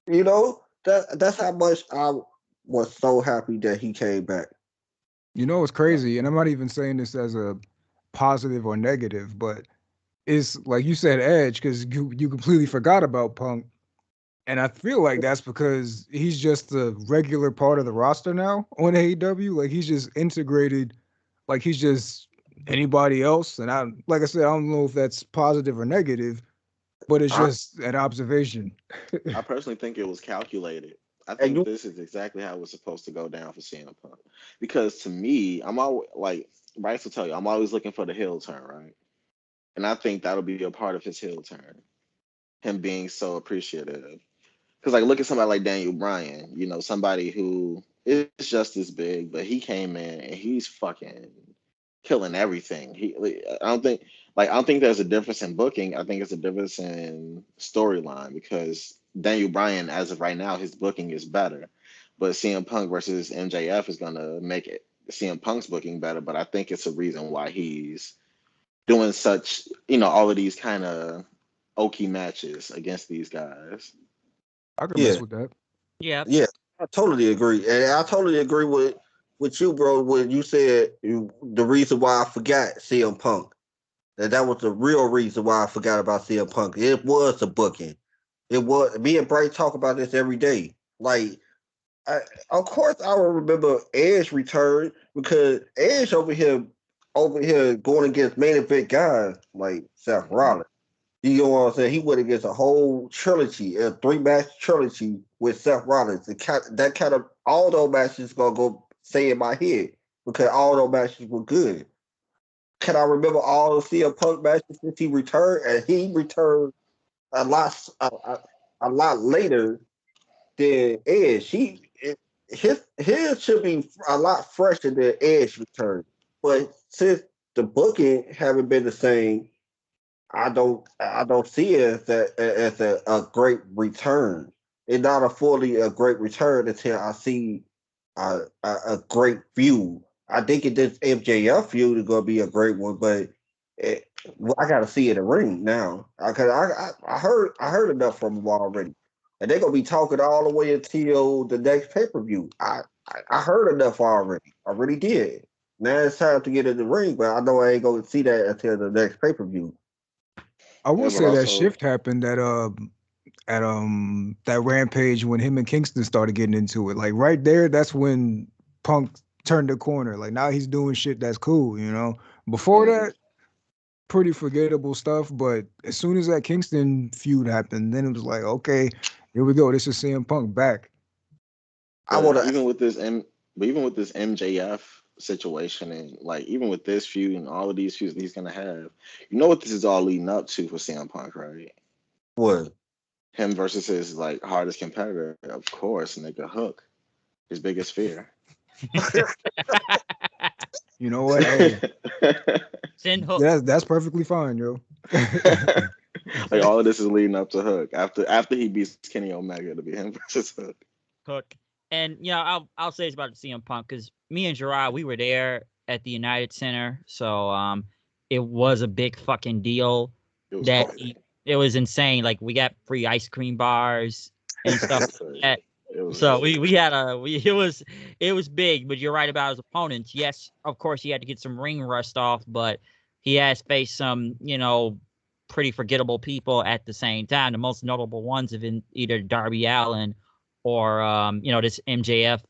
You know, that's how much I was so happy that he came back. You know what's crazy, and I'm not even saying this as a positive or negative, but it's like you said, Edge, because you completely forgot about Punk, and I feel like that's because he's just a regular part of the roster now on AEW. Like he's just integrated, like he's just anybody else. And like I said, I don't know if that's positive or negative, but it's I, just an observation. I personally think it was calculated. I and think you, this is exactly how it was supposed to go down for CM Punk. Because to me, I'm always like Bryce will tell you, I'm always looking for the heel turn, right? And I think that'll be a part of his heel turn. Him being so appreciative. Because like look at somebody like Daniel Bryan, somebody who is just as big, but he came in and he's fucking killing everything. I don't think there's a difference in booking. I think it's a difference in storyline because Daniel Bryan, as of right now, his booking is better. But CM Punk versus MJF is gonna make it CM Punk's booking better. But I think it's a reason why he's doing such, all of these kind of okie matches against these guys. I could mess yeah, with that. Yep. yeah, I totally agree, and I totally agree with you, bro. When you said the reason why I forgot CM Punk, that was the real reason why I forgot about CM Punk. It was the booking. It was me and Bray talk about this every day. Like I, of course, I will remember Edge return because Edge over here going against main event guys like Seth Rollins. You know what I'm saying? He went against a whole trilogy, a 3-match trilogy with Seth Rollins. That kind of all those matches gonna go stay in my head because all those matches were good. Can I remember all the CM Punk matches since he returned? And he returned a lot later than Edge. His should be a lot fresher than Edge return. But since the booking haven't been the same, I don't see it as a great return. It's not a great return until I see a great feud. I think this MJF feud is gonna be a great one, but it, well, I gotta see it in the ring now. Cause I heard enough from them already, and they're gonna be talking all the way until the next pay per view. I heard enough already. I really did. Now it's time to get in the ring, but I know I ain't gonna see that until the next pay per view. I Yeah, will but say that also shift happened at that rampage when him and Kingston started getting into it. Like right there, that's when Punk turned the corner. Like now he's doing shit that's cool, you know. Before mhm. that, pretty forgettable stuff. But as soon as that Kingston feud happened, then it was like, okay, here we go. This is CM Punk back. I But want to. even with this MJF situation, and like even with this feud and all of these feuds that he's gonna have, you know what this is all leading up to for CM Punk, right? What? Him versus his like hardest competitor, of course, nigga Hook, his biggest fear. You know what? Hey, Send Hook. that's perfectly fine, yo. Like all of this is leading up to Hook. After he beats Kenny Omega, to be him versus Hook. Hook. And I'll say it's about CM Punk because me and Jrod, we were there at the United Center, so it was a big fucking deal. It was That crazy. it was insane. Like we got free ice cream bars and stuff like that. It was So it was big, but you're right about his opponents. Yes, of course he had to get some ring rust off, but he has faced some, pretty forgettable people at the same time. The most notable ones have been either Darby Allin or this MJF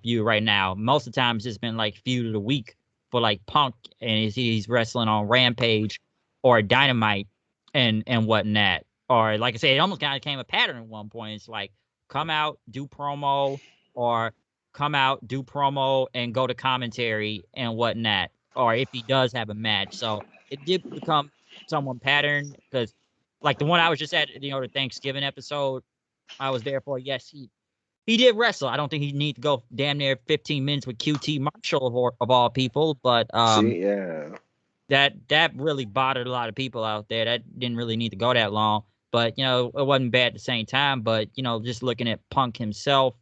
feud right now. Most of the times it's been like feud of the week for like Punk, and he's wrestling on Rampage or Dynamite and whatnot. Or like I said, it almost kind of became a pattern at one point. It's like come out, do promo, or come out, do promo, and go to commentary and whatnot. Or if he does have a match. So it did become somewhat pattern because like the one I was just at, the Thanksgiving episode I was there for. Yes, he did wrestle. I don't think he need to go damn near 15 minutes with QT Marshall of all people, but See, yeah. that really bothered a lot of people out there. That didn't really need to go that long. But, it wasn't bad at the same time. But, just looking at Punk himself,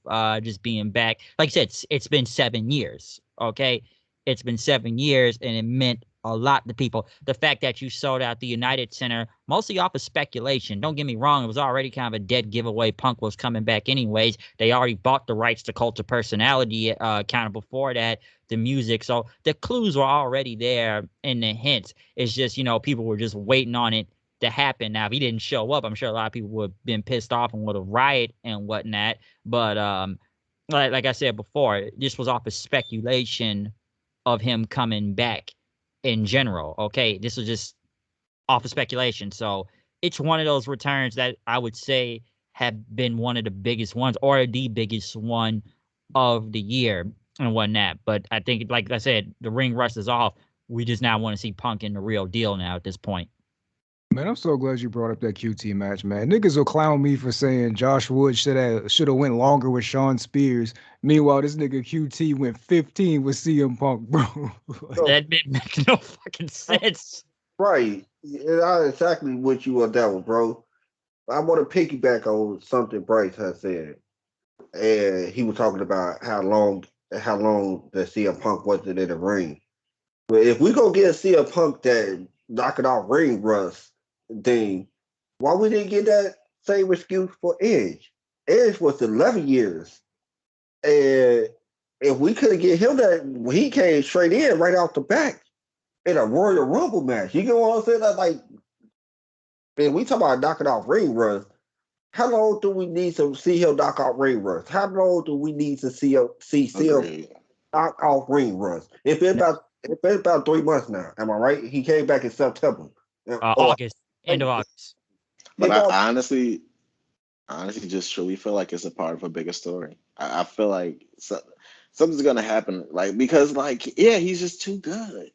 just being back. Like I said, it's been 7 years, okay? It's been 7 years, and it meant a lot to people. The fact that you sold out the United Center, mostly off of speculation. Don't get me wrong. It was already kind of a dead giveaway. Punk was coming back anyways. They already bought the rights to Cult of Personality kind of before that, the music. So the clues were already there in the hints. It's just, people were just waiting on it to happen. Now, if he didn't show up, I'm sure a lot of people would have been pissed off and would have rioted and whatnot. But like I said before, this was off of speculation of him coming back in general. Okay, this was just off of speculation. So it's one of those returns that I would say have been one of the biggest ones or the biggest one of the year and whatnot. But I think, like I said, the ring rust is off. We just now want to see Punk in the real deal now at this point. Man, I'm so glad you brought up that QT match, man. Niggas will clown me for saying Josh Wood should have went longer with Shawn Spears. Meanwhile, this nigga QT went 15 with CM Punk, bro. That didn't make no fucking sense. Right. I exactly what you want that one, bro. I want to piggyback on something Bryce has said. And he was talking about how long the CM Punk wasn't in the ring. But if we gonna get a CM Punk that knocking out ring rust thing, why we didn't get that same excuse for Edge? Edge was 11 years. And if we couldn't get him that, he came straight in right off the back in a Royal Rumble match. You get what I'm saying? That's like, man, we talk about knocking off ring rust. How long do we need to see him knock out ring rust? How long do we need to see him knock off ring rust? It's been about 3 months now. Am I right? He came back in September. August, end of August. But I honestly just truly feel like it's a part of a bigger story. I feel like something's gonna happen, like because like yeah, he's just too good.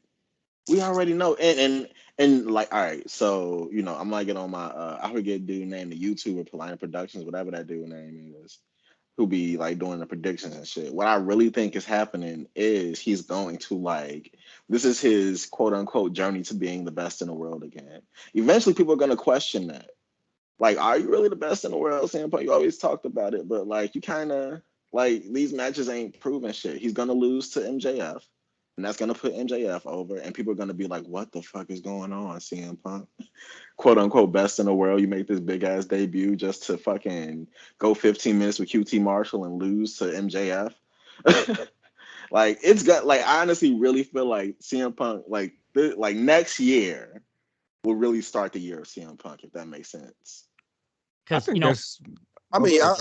We already know, and like all right, so I'm gonna get on my I forget dude name, the YouTuber Polina Productions, whatever that dude name is, who be like doing the predictions and shit. What I really think is happening is he's going to like this is his quote unquote journey to being the best in the world again. Eventually, people are gonna question that. Like, are you really the best in the world, Sam Punk? You always talked about it, but like you kind of like these matches ain't proven shit. He's gonna lose to MJF, and that's gonna put MJF over, and people are gonna be like, "What the fuck is going on, CM Punk? Quote unquote best in the world. You make this big ass debut just to fucking go 15 minutes with QT Marshall and lose to MJF." Like it's got like I honestly really feel like CM Punk like next year will really start the year of CM Punk, if that makes sense. Because I mean, I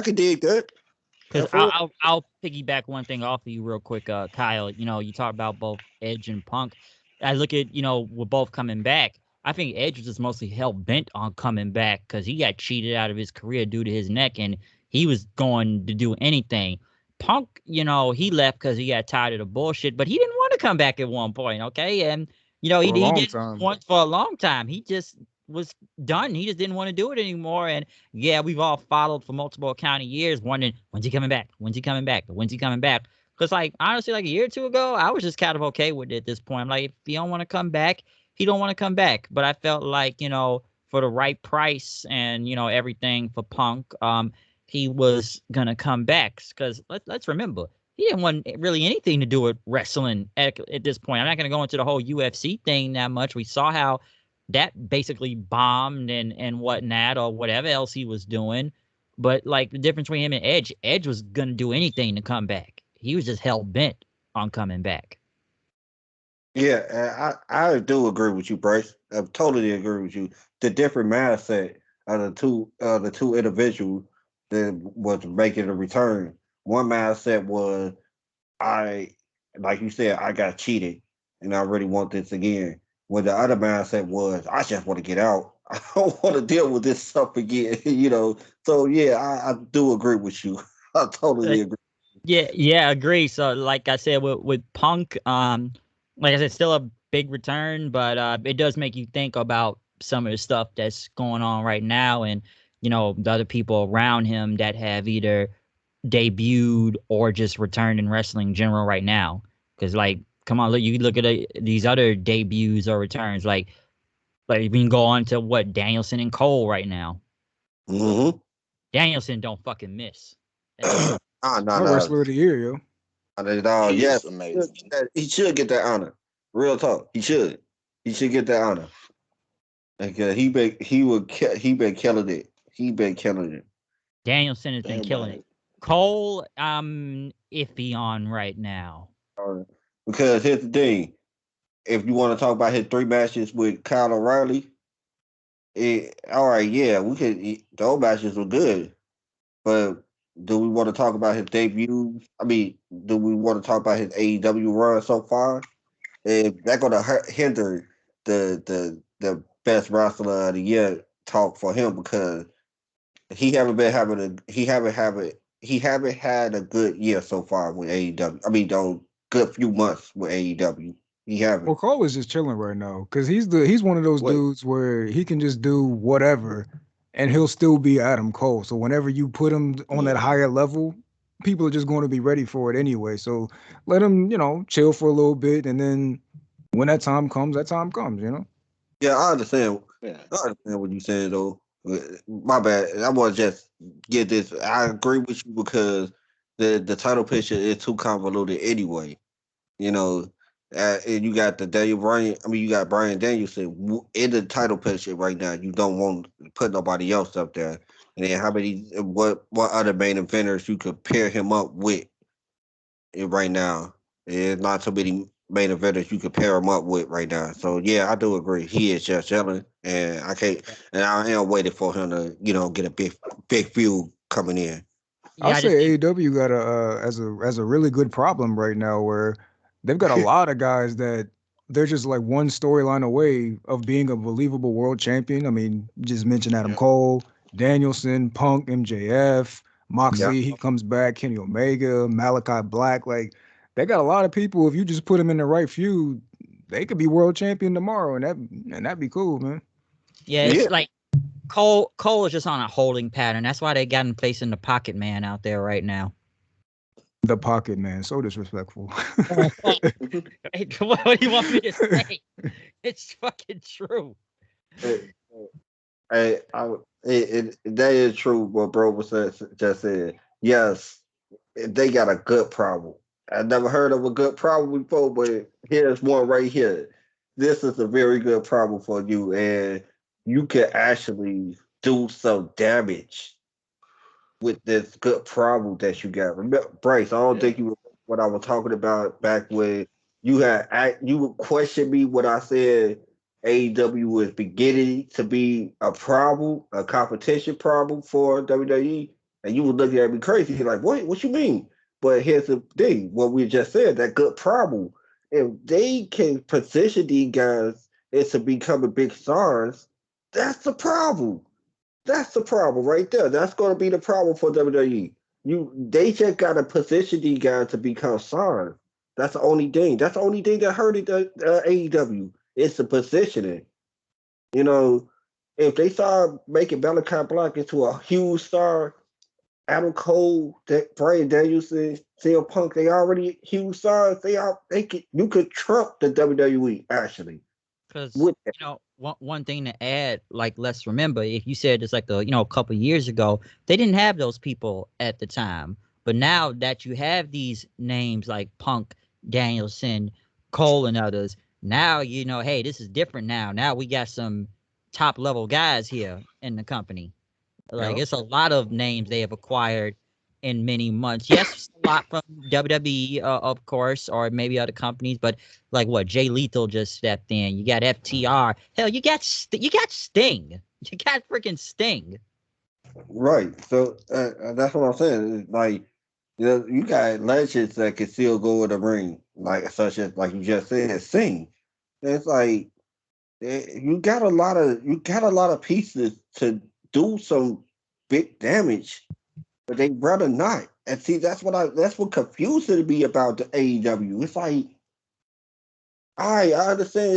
could dig that. Because I'll piggyback one thing off of you real quick, Kyle. You talk about both Edge and Punk. I look at, with both coming back. I think Edge was just mostly hell bent on coming back because he got cheated out of his career due to his neck, and he was going to do anything. Punk, you know, he left because he got tired of the bullshit, but he didn't want to come back at one point, okay? And, you know, For a he long didn't time. want for a long time. He just was done. He just didn't want to do it anymore. And yeah, we've all followed for multiple accounting years, wondering, when's he coming back? When's he coming back? When's he coming back? Because, like, honestly, like a year or two ago, I was just kind of okay with it at this point. I'm like, if he don't want to come back, he don't want to come back. But I felt like, you know, for the right price and, you know, everything for Punk, he was gonna come back. Because let's remember, he didn't want really anything to do with wrestling at this point. I'm not gonna go into the whole UFC thing that much. We saw how that basically bombed and whatnot, or whatever else he was doing. But like the difference between him and Edge was gonna do anything to come back. He was just hell bent on coming back. Yeah, I do agree with you, Bryce. I totally agree with you. The different mindset of the two individuals that was making a return. One mindset was I, like you said, I got cheated and I really want this again. When the other mindset was I just want to get out. I don't want to deal with this stuff again. You know. So yeah, I do agree with you. I totally agree. Yeah, agree. So like I said with Punk, like I said, still a big return, but it does make you think about some of the stuff that's going on right now, and you know the other people around him that have either debuted or just returned in wrestling in general right now. Because like, come on, you look at these other debuts or returns, like we can go on to what Danielson and Cole right now. Mm-hmm. Danielson don't fucking miss. No, My no. wrestler of the year, yo. Not at all. He's Yes, amazing. he should get that honor. Real talk. He should. He should get that honor. Like, he been killing it. He been killing it. Danielson has been Think killing about it. it. Cole, I'm iffy on right now. Because here's the thing: if you want to talk about his 3 matches with Kyle O'Reilly, all right, yeah, we could. Those matches were good, but do we want to talk about his debut? I mean, do we want to talk about his AEW run so far? If that's gonna hinder the best wrestler of the year talk for him because he haven't had a good year so far with AEW. I mean, those good few months with AEW. He Well, haven't. Cole is just chilling right now because he's one of those What? dudes where he can just do whatever, and he'll still be Adam Cole. So whenever you put him on that Yeah. higher level, people are just going to be ready for it anyway. So let him, chill for a little bit, and then when that time comes, Yeah, I understand. Yeah. I understand what you're saying though. My bad. I want to just get this. I agree with you because the title picture is too convoluted anyway. You know, and you got the Daniel Bryan. I mean, you got Bryan Danielson in the title picture right now. You don't want to put nobody else up there. And then what other main eventers you could pair him up with right now? There's not so many main eventers you could pair him up with right now. So yeah, I do agree. He is just chilling, and I can't. And I am waiting for him to get a big feud coming in. I'll Yeah, I just say think AEW got as a really good problem right now where they've got a lot of guys that they're just like one storyline away of being a believable world champion. I mean, just mention Adam Yeah. Cole, Danielson, Punk, MJF, Yeah, Moxley, he comes back, Kenny Omega, Malachi Black. Like they got a lot of people. If you just put them in the right feud, they could be world champion tomorrow, and that'd be cool, man. yeah, yeah. it's like Cole is just on a holding pattern. That's why they got him facing the Pocket Man out there right now. The Pocket Man, so disrespectful. Hey, what do you want me to say? It's fucking true. Eh, that is true. What bro was just said. Yes, they got a good problem. I never heard of a good problem before, but here's one right here. This is a very good problem for you, and you can actually do some damage with this good problem that you got. Remember, Bryce, I don't Yeah. think you were what I was talking about back when you would question me when I said AEW was beginning to be a problem, a competition problem for WWE, and you were looking at me crazy. You're like, what you mean? But here's the thing, what we just said, that good problem. If they can position these guys into becoming big stars, that's the problem. That's the problem right there. That's going to be the problem for WWE. they just got to position these guys to become stars. That's the only thing. That's the only thing that hurt it, AEW. It's the positioning. You know, if they start making Blxck into a huge star, Adam Cole, Bryan Danielson, CM Punk, they already huge stars. You could trump the WWE actually. Because one thing to add, like, let's remember, if you said it's like a couple years ago, they didn't have those people at the time. But now that you have these names like Punk, Danielson, Cole, and others, now hey, this is different now. Now we got some top level guys here in the company. Like, Yep. it's a lot of names they have acquired in many months. Yes, a lot from WWE, of course, or maybe other companies, but like what Jay Lethal just stepped in. You got FTR. Hell, you got Sting. You got freaking Sting. Right. So that's what I'm saying. It's like, you got legends that can still go in the ring, like such as like you just said, Sting. It's like you got a lot of pieces to do some big damage, but they rather not. And see, that's what confuses me about the AEW. It's like, I understand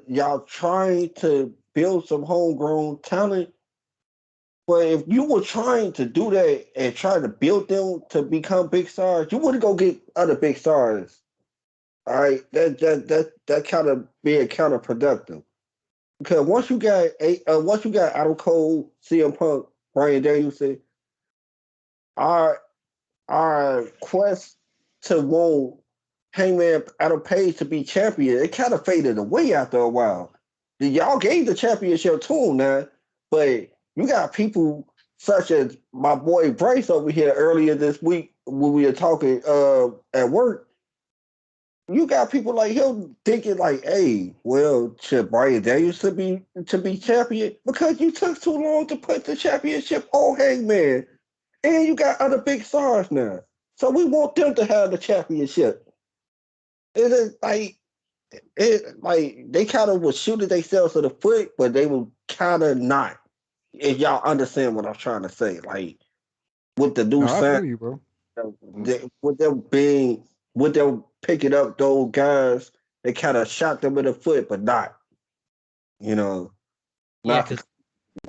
y'all trying to build some homegrown talent, but if you were trying to do that and try to build them to become big stars, you wouldn't go get other big stars. All right, that kind of being counterproductive. Because once you got Adam Cole, CM Punk, Bryan Danielson, our quest to want Hangman Adam Page to be champion, it kind of faded away after a while. Y'all gave the championship to him now, but you got people such as my boy Bryce over here earlier this week when we were talking at work. You got people like him thinking like, hey, well, should Bryan Danielson to be champion? Because you took too long to put the championship on Hangman. And you got other big stars now. So we want them to have the championship. It is like they kind of was shooting themselves in the foot, but they were kind of not. If y'all understand what I'm trying to say, like with the new No, I sign, feel you, bro. with them picking up those guys, they kind of shot them in the foot, but not, you know, Yeah, not for because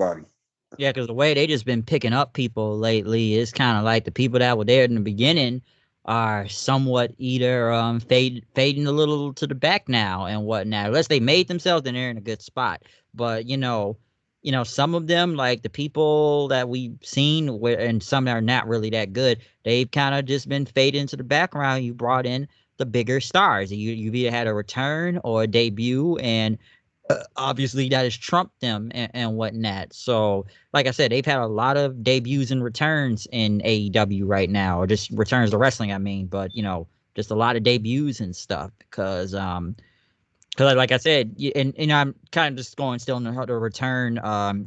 everybody. the way they just been picking up people lately is kind of like the people that were there in the beginning are somewhat either fading a little to the back now and whatnot. Unless they made themselves, then they're in a good spot. But some of them, like the people that we've seen, and some are not really that good, they've kind of just been fading to the background. You brought in the bigger stars. You've either had a return or a debut, and obviously that has trumped them and whatnot. So, like I said, they've had a lot of debuts and returns in AEW right now, or just returns to wrestling, I mean. But just a lot of debuts and stuff because like I said, and I'm kind of just going still in the return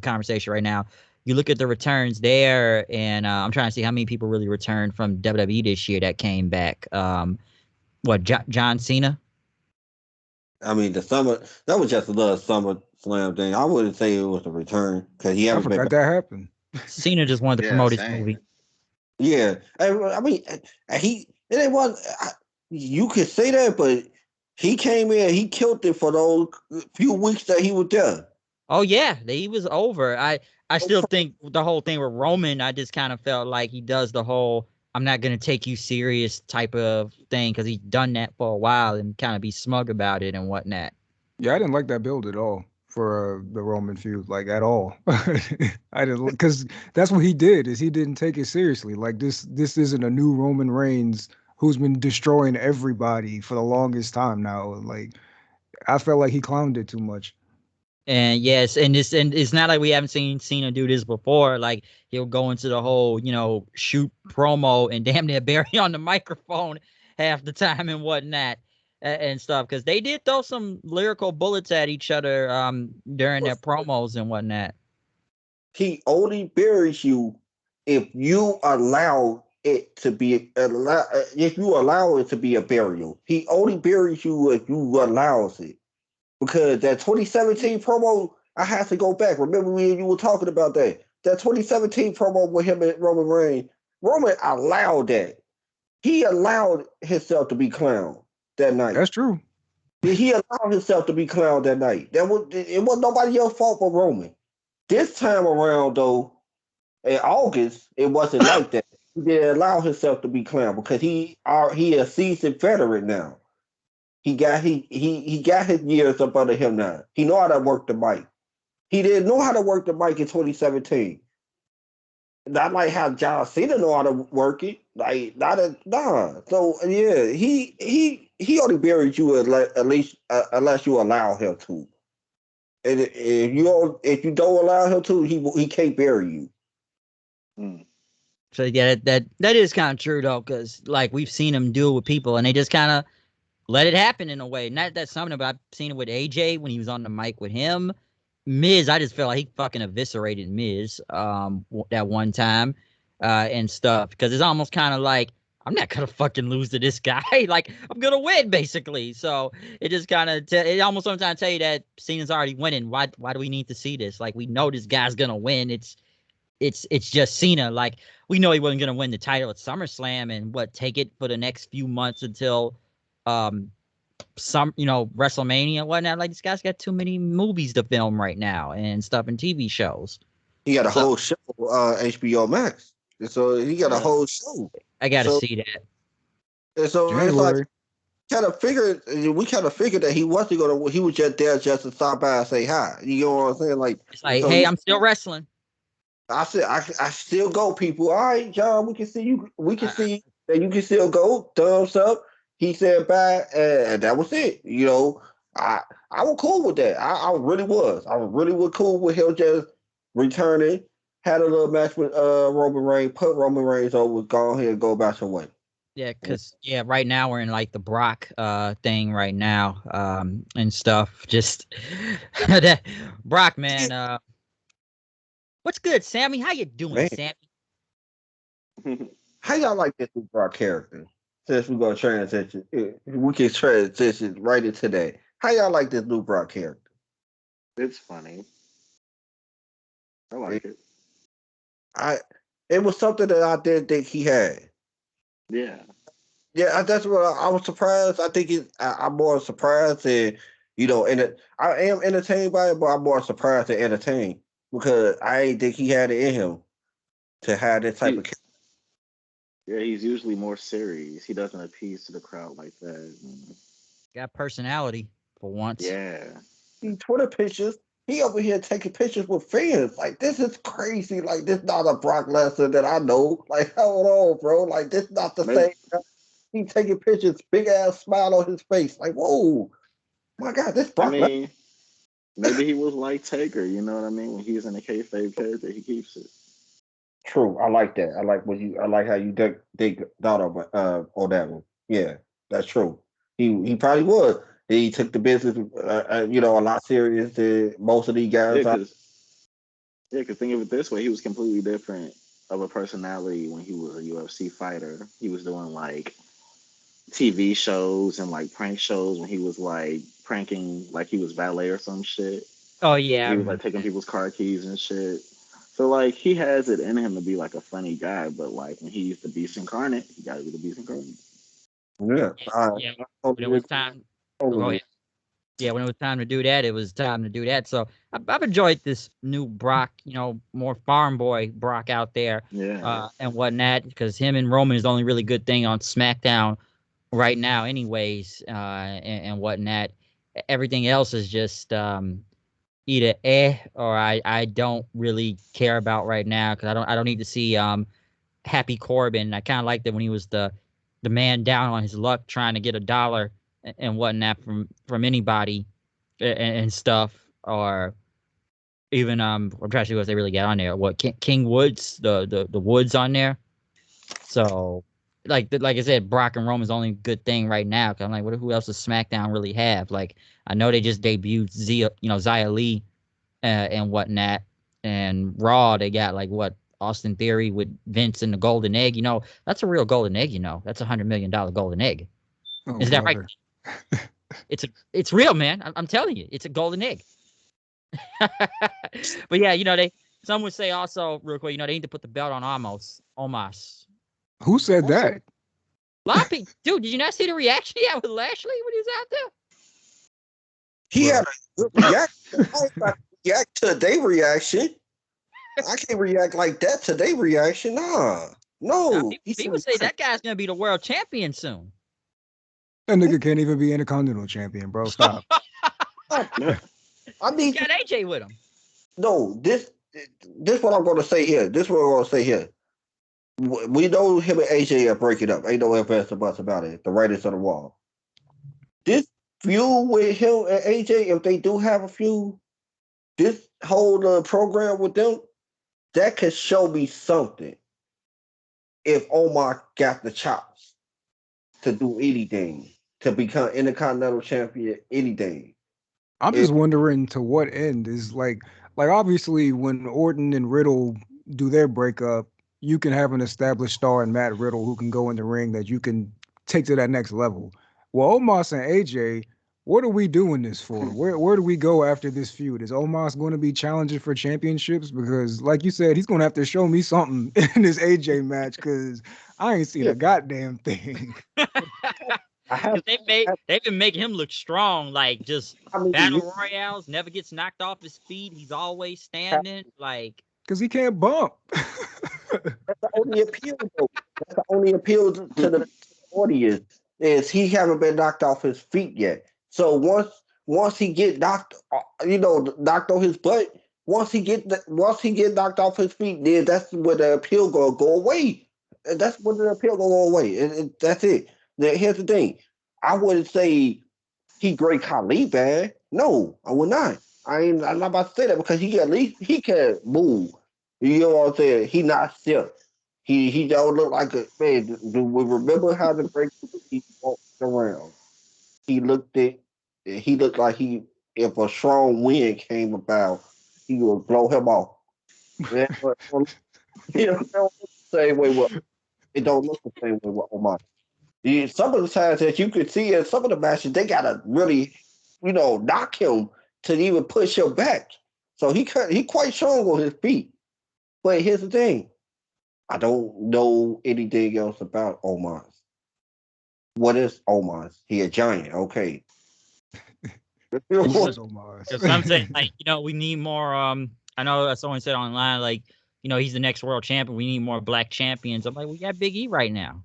conversation right now. You look at the returns there, and I'm trying to see how many people really returned from WWE this year that came back. John Cena? I mean, that was just a little summer slam thing. I wouldn't say it was a return because he I haven't been forgot back. that happened. Cena just wanted to Yeah, promote his same. movie. Yeah, I mean, it was. You could say that, but he came in, he killed it for those few weeks that he was there. Oh yeah, he was over. I still think the whole thing with Roman, I just kind of felt like he does the whole "I'm not gonna take you serious" type of thing because he's done that for a while and kind of be smug about it and whatnot. Yeah, I didn't like that build at all for the Roman feud, like at all. I didn't, because that's what he did. Is he didn't take it seriously. Like this isn't a new Roman Reigns who's been destroying everybody for the longest time now. Like I felt like he clowned it too much. And yes, and it's not like we haven't seen Cena do this before. Like he'll go into the whole shoot promo and damn near bury on the microphone half the time and whatnot and stuff because they did throw some lyrical bullets at each other during their promos and whatnot. He only buries you if you allow it to be if you allow it to be a burial. He only buries you if you allows it. Because that 2017 promo, I have to go back. Remember me and you were talking about that. That 2017 promo with him and Roman Reigns, Roman allowed that. He allowed himself to be clowned that night. That's true. He allowed himself to be clowned that night. It wasn't nobody else's fault but Roman. This time around, though, in August, it wasn't like that. He didn't allow himself to be clowned because he a seasoned veteran now. He got his years up under him now. He know how to work the mic. He didn't know how to work the mic in 2017. Not like how John Cena know how to work it. Like nah. So yeah, he only buried you at least unless you allow him to. And if you don't allow him to, he can't bury you. Mm. So yeah, that is kind of true though, because like we've seen him do it with people, and they just kind of let it happen in a way. Not that something, but I've seen it with AJ when he was on the mic with him. Miz, I just felt like he fucking eviscerated Miz that one time and stuff, because it's almost kind of like, I'm not gonna fucking lose to this guy. Like, I'm gonna win basically. So it just kind of it almost sometimes tell you that Cena's already winning. Why do we need to see this? Like, we know this guy's gonna win. It's just Cena. Like, we know he wasn't gonna win the title at SummerSlam and take it for the next few months until WrestleMania and whatnot. Like, this guy's got too many movies to film right now and stuff and TV shows. He got a whole show, HBO Max. And so he got a whole show. I gotta see that. And so January. it's like we kind of figured that he wasn't gonna. He was just there just to stop by and say hi. You know what I'm saying? Like, it's like, so hey, I'm still wrestling. I said, I still go, people. All right, John, we can see you. We can see that you can still go. Thumbs up. He said bye, and that was it. You know, I was cool with that. I really was. I really was cool with him just returning. Had a little match with Roman Reigns. Put Roman Reigns over. Go ahead and go about your way. Yeah, because right now we're in like the Brock thing right now and stuff. Just that Brock, man. What's good, Sammy? How you doing, Man. Sammy? How y'all like this new Brock character? Since we're gonna transition, we can transition right into that. How y'all like this new Brock character? It's funny. I like it. It was something that I didn't think he had. Yeah. Yeah, that's what I was surprised. I think I'm more surprised and I am entertained by it, but I'm more surprised and entertained because I didn't think he had it in him to have this type of character. Yeah, he's usually more serious. He doesn't appease to the crowd like that. Got personality for once. Yeah. Twitter pictures. He over here taking pictures with fans. Like, this is crazy. Like, this not a Brock Lesnar that I know. Like, hold on, bro. Like, this not the same guy. He taking pictures, big ass smile on his face. Like, whoa, my God, this Brock Lesnar. Maybe he was like Taker. You know what I mean? When he's in a kayfabe character, he keeps it. True, I like that. I like how you thought on that one. Yeah, that's true. He probably was. He took the business, a lot serious than most of these guys. Because think of it this way: he was completely different of a personality when he was a UFC fighter. He was doing like TV shows and like prank shows when he was like pranking, like he was valet or some shit. Oh yeah, he was like taking people's car keys and shit. So like he has it in him to be like a funny guy, but like when he's the beast incarnate, he gotta be the beast incarnate. Yeah. When it was time. Go ahead. Yeah, when it was time to do that, it was time to do that. So I've enjoyed this new Brock, more farm boy Brock out there, and whatnot, because him and Roman is the only really good thing on SmackDown right now, anyways, and whatnot. Everything else is just either or I don't really care about right now, because I don't need to see Happy Corbin. I kind of liked it when he was the man down on his luck trying to get $1 and whatnot from anybody and stuff, or even I'm trying to see what they really got on there. What King Woods, the Woods on there. So like I said, Brock and Roman's the only good thing right now. Cause I'm like, who else does SmackDown really have? Like, I know they just debuted Xia Li and whatnot, and Raw they got like Austin Theory with Vince and the Golden Egg. That's a real golden egg. That's $100 million golden egg. Oh, is that right? It's real, man. I'm telling you, it's a golden egg. But yeah, some would say also real quick, they need to put the belt on Omos. Who said that? A lot of people, dude. Did you not see the reaction he had with Lashley when he was out there? He had a good reaction. I ain't about to react to their reaction. I can't react like that to their reaction. Nah. No. People say that guy's gonna be the world champion soon. That nigga can't even be Intercontinental Champion, bro. Stop. I He mean, got AJ with him. no, this what I'm gonna say here. This what I'm gonna say here. We know him and AJ are breaking up. Ain't no ifs, ands, or buts about it. The writers on the wall. This feud with him and AJ, if they do have a feud, this whole program with them, that could show me something. If Omar got the chops to do anything, to become Intercontinental Champion, anything. I'm just wondering to what end is like obviously when Orton and Riddle do their breakup, you can have an established star in Matt Riddle who can go in the ring that you can take to that next level. Well, Omos and AJ, what are we doing this for? Where do we go after this feud? Is Omos going to be challenging for championships? Because like you said, he's going to have to show me something in this AJ match because I ain't seen a goddamn thing. Because they've been making him look strong, like just battle royales, never gets knocked off his feet. He's always standing, like because he can't bump. That's the only appeal, though. That's the only appeal to the audience is he haven't been knocked off his feet yet. So once he get knocked on his butt, once he get knocked off his feet, then that's where the appeal gonna go away. That's when the appeal gonna go away. That's it. Now, here's the thing. I wouldn't say he Great Khali bad. No, I would not. I'm not about to say that because he at least he can move. You know what I'm saying? He not stiff. He don't look like a man. Do we remember how the Great he walked around? He looked like if a strong wind came about, he would blow him off. Yeah, but, it don't look the same way with it don't look the same way with Omar. Some of the times that you could see in some of the matches, they gotta really, knock him to even push him back. So he quite strong on his feet. But here's the thing. I don't know anything else about Omar. What is Omar? He a giant, okay. because some say like we need more. I know someone said online like he's the next world champion. We need more black champions. I'm like, we got Big E right now.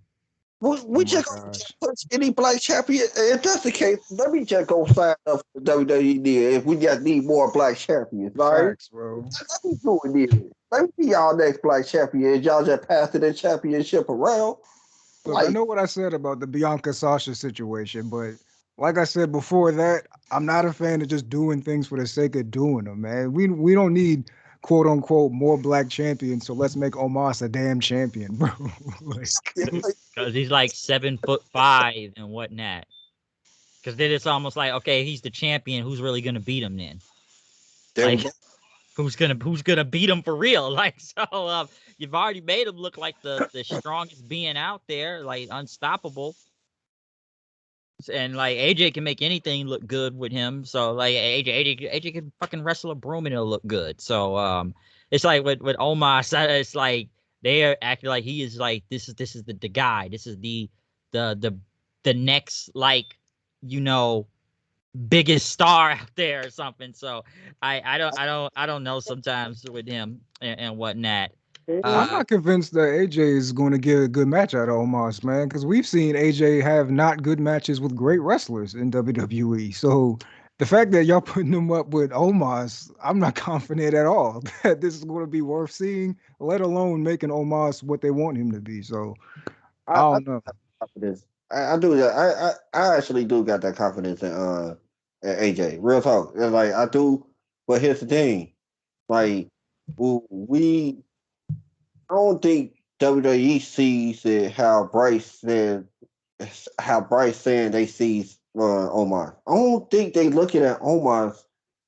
We just gonna push any black champion. If that's the case, let me just go sign up for WWE if we just need more black champions, right? Facts, bro. Let me do it. Let me be y'all next black champion. Y'all just passing the championship around. Look, I know what I said about the Bianca Sasha situation, but like I said before that, I'm not a fan of just doing things for the sake of doing them, man. We don't need quote unquote more black champions, so let's make Omos a damn champion, bro. Because he's like 7'5" and whatnot. Because then it's almost like, okay, he's the champion. Who's really gonna beat him then? Like, who's gonna beat him for real? Like, so you've already made him look like the strongest being out there, like unstoppable. And like AJ can make anything look good with him. So like AJ can fucking wrestle a broom and it'll look good. So it's like with Omos, it's like they are acting like he is like this is the guy. This is the next like biggest star out there or something. So I don't know sometimes with him and whatnot. I'm not convinced that AJ is going to get a good match out of Omos, man, because we've seen AJ have not good matches with great wrestlers in WWE. So the fact that y'all putting him up with Omos, I'm not confident at all that this is going to be worth seeing, let alone making Omos what they want him to be. So I don't know. I do that. I actually do got that confidence in AJ. Real talk. It's like I do, but here's the thing. Like I don't think WWE sees it how Bryce saying they sees Omar. I don't think they looking at Omar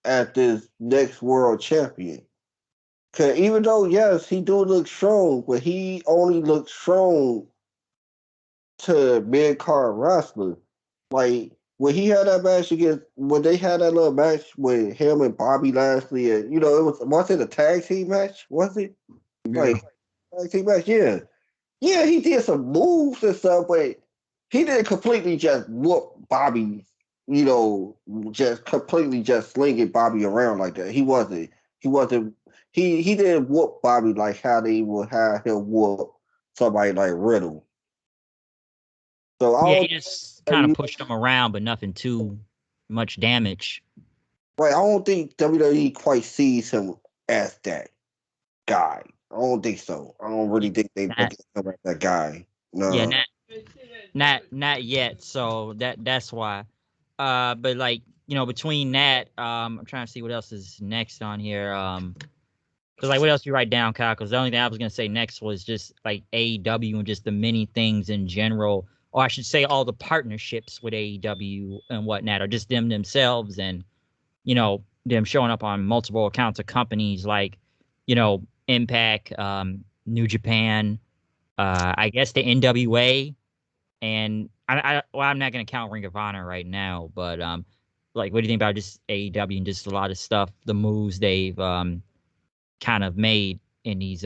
at this next world champion. Cause even though yes, he do look strong, but he only looks strong to mid-card wrestler. Like when he had that match when they had that little match with him and Bobby Lashley, and was it a tag team match? Was it? Yeah. Like tag team match, yeah. Yeah, he did some moves and stuff, but he didn't completely just whoop Bobby, just completely just slinging Bobby around like that. He didn't whoop Bobby like how they would have him whoop somebody like Riddle. So Yeah, I he don't just kind of pushed him around, but nothing too much damage. I don't think WWE quite sees him as that guy. I don't think so. I don't really think they look Not, at him as that guy. yeah, No. not yet. So that's why. But like between that, I'm trying to see what else is next on here. Because like, what else you write down, Kyle? Because the only thing I was gonna say next was just like AEW and just the many things in general, or I should say, all the partnerships with AEW and whatnot, or just them themselves, and them showing up on multiple accounts of companies like, Impact, New Japan, I guess the NWA, and I'm not gonna count Ring of Honor right now, but like, what do you think about just AEW and just a lot of stuff, the moves they've kind of made in these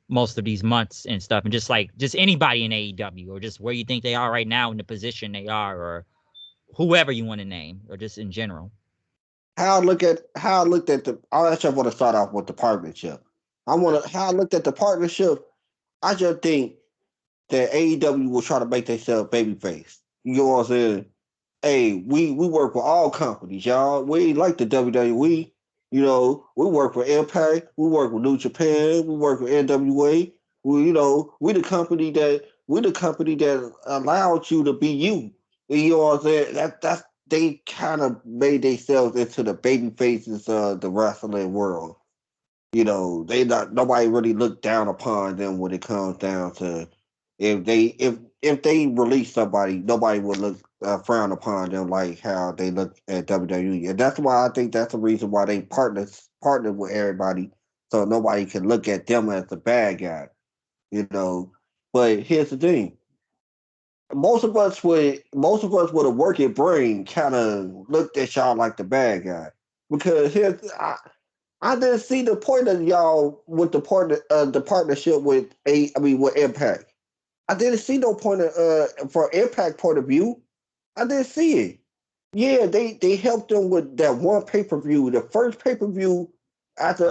most of these months and stuff, and just anybody in AEW, or just where you think they are right now in the position they are, or whoever you want to name, or just in general. How I looked at the. I actually want to start off with the partnership. How I looked at the partnership. I just think that AEW will try to make themselves babyface. You know what I'm saying? Hey, we work with all companies, y'all. We ain't like the WWE. We work with Impact, we work with New Japan, we work with NWA. We the company that allowed you to be you. You know what I'm saying? That's they kind of made themselves into the baby faces of the wrestling world. They not nobody really looked down upon them when it comes down to if they release somebody, nobody would look frown upon them like how they look at WWE, and that's why I think that's the reason why they partner with everybody, so nobody can look at them as the bad guy. You know, but here's the thing: most of us with a working brain kind of looked at y'all like the bad guy because I didn't see the point of y'all with the partnership with with Impact. I didn't see no point of for Impact point of view. I didn't see it. Yeah, they helped them with that one pay per view, the first pay per view after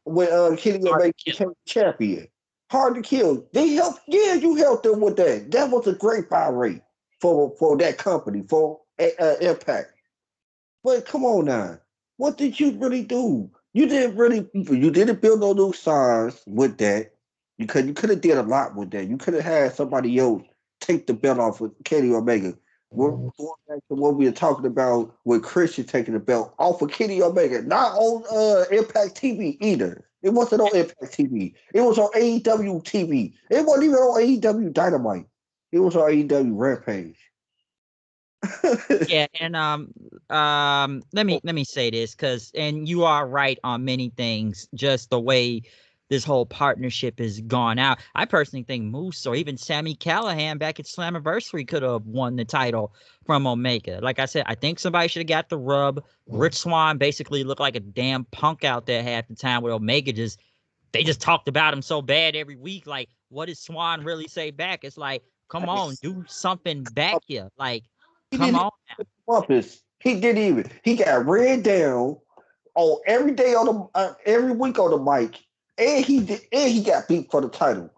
when Kenny Hard Omega to kill. became champion. Hard to kill. They helped. Yeah, you helped them with that. That was a great buy rate for that company for Impact. But come on now, what did you really do? You didn't build no new stars with that. You could have did a lot with that. You could have had somebody else take the belt off with Kenny Omega. We're going back to what we were talking about with Christian taking the belt off of Kenny Omega, not on Impact TV either. It wasn't on Impact TV. It was on AEW TV. It wasn't even on AEW Dynamite. It was on AEW Rampage. Yeah, and let me say this, and you are right on many things, just the way this whole partnership has gone out. I personally think Moose or even Sammy Callahan back at Slammiversary could have won the title from Omega. Like I said, I think somebody should have got the rub. Rich Swann basically looked like a damn punk out there half the time, with Omega they just talked about him so bad every week. Like, what does Swan really say back? It's like, come on, do something back here. Like, He come didn't on. office. He didn't even. He got ran down on every day on every week on the mic, and he got beat for the title.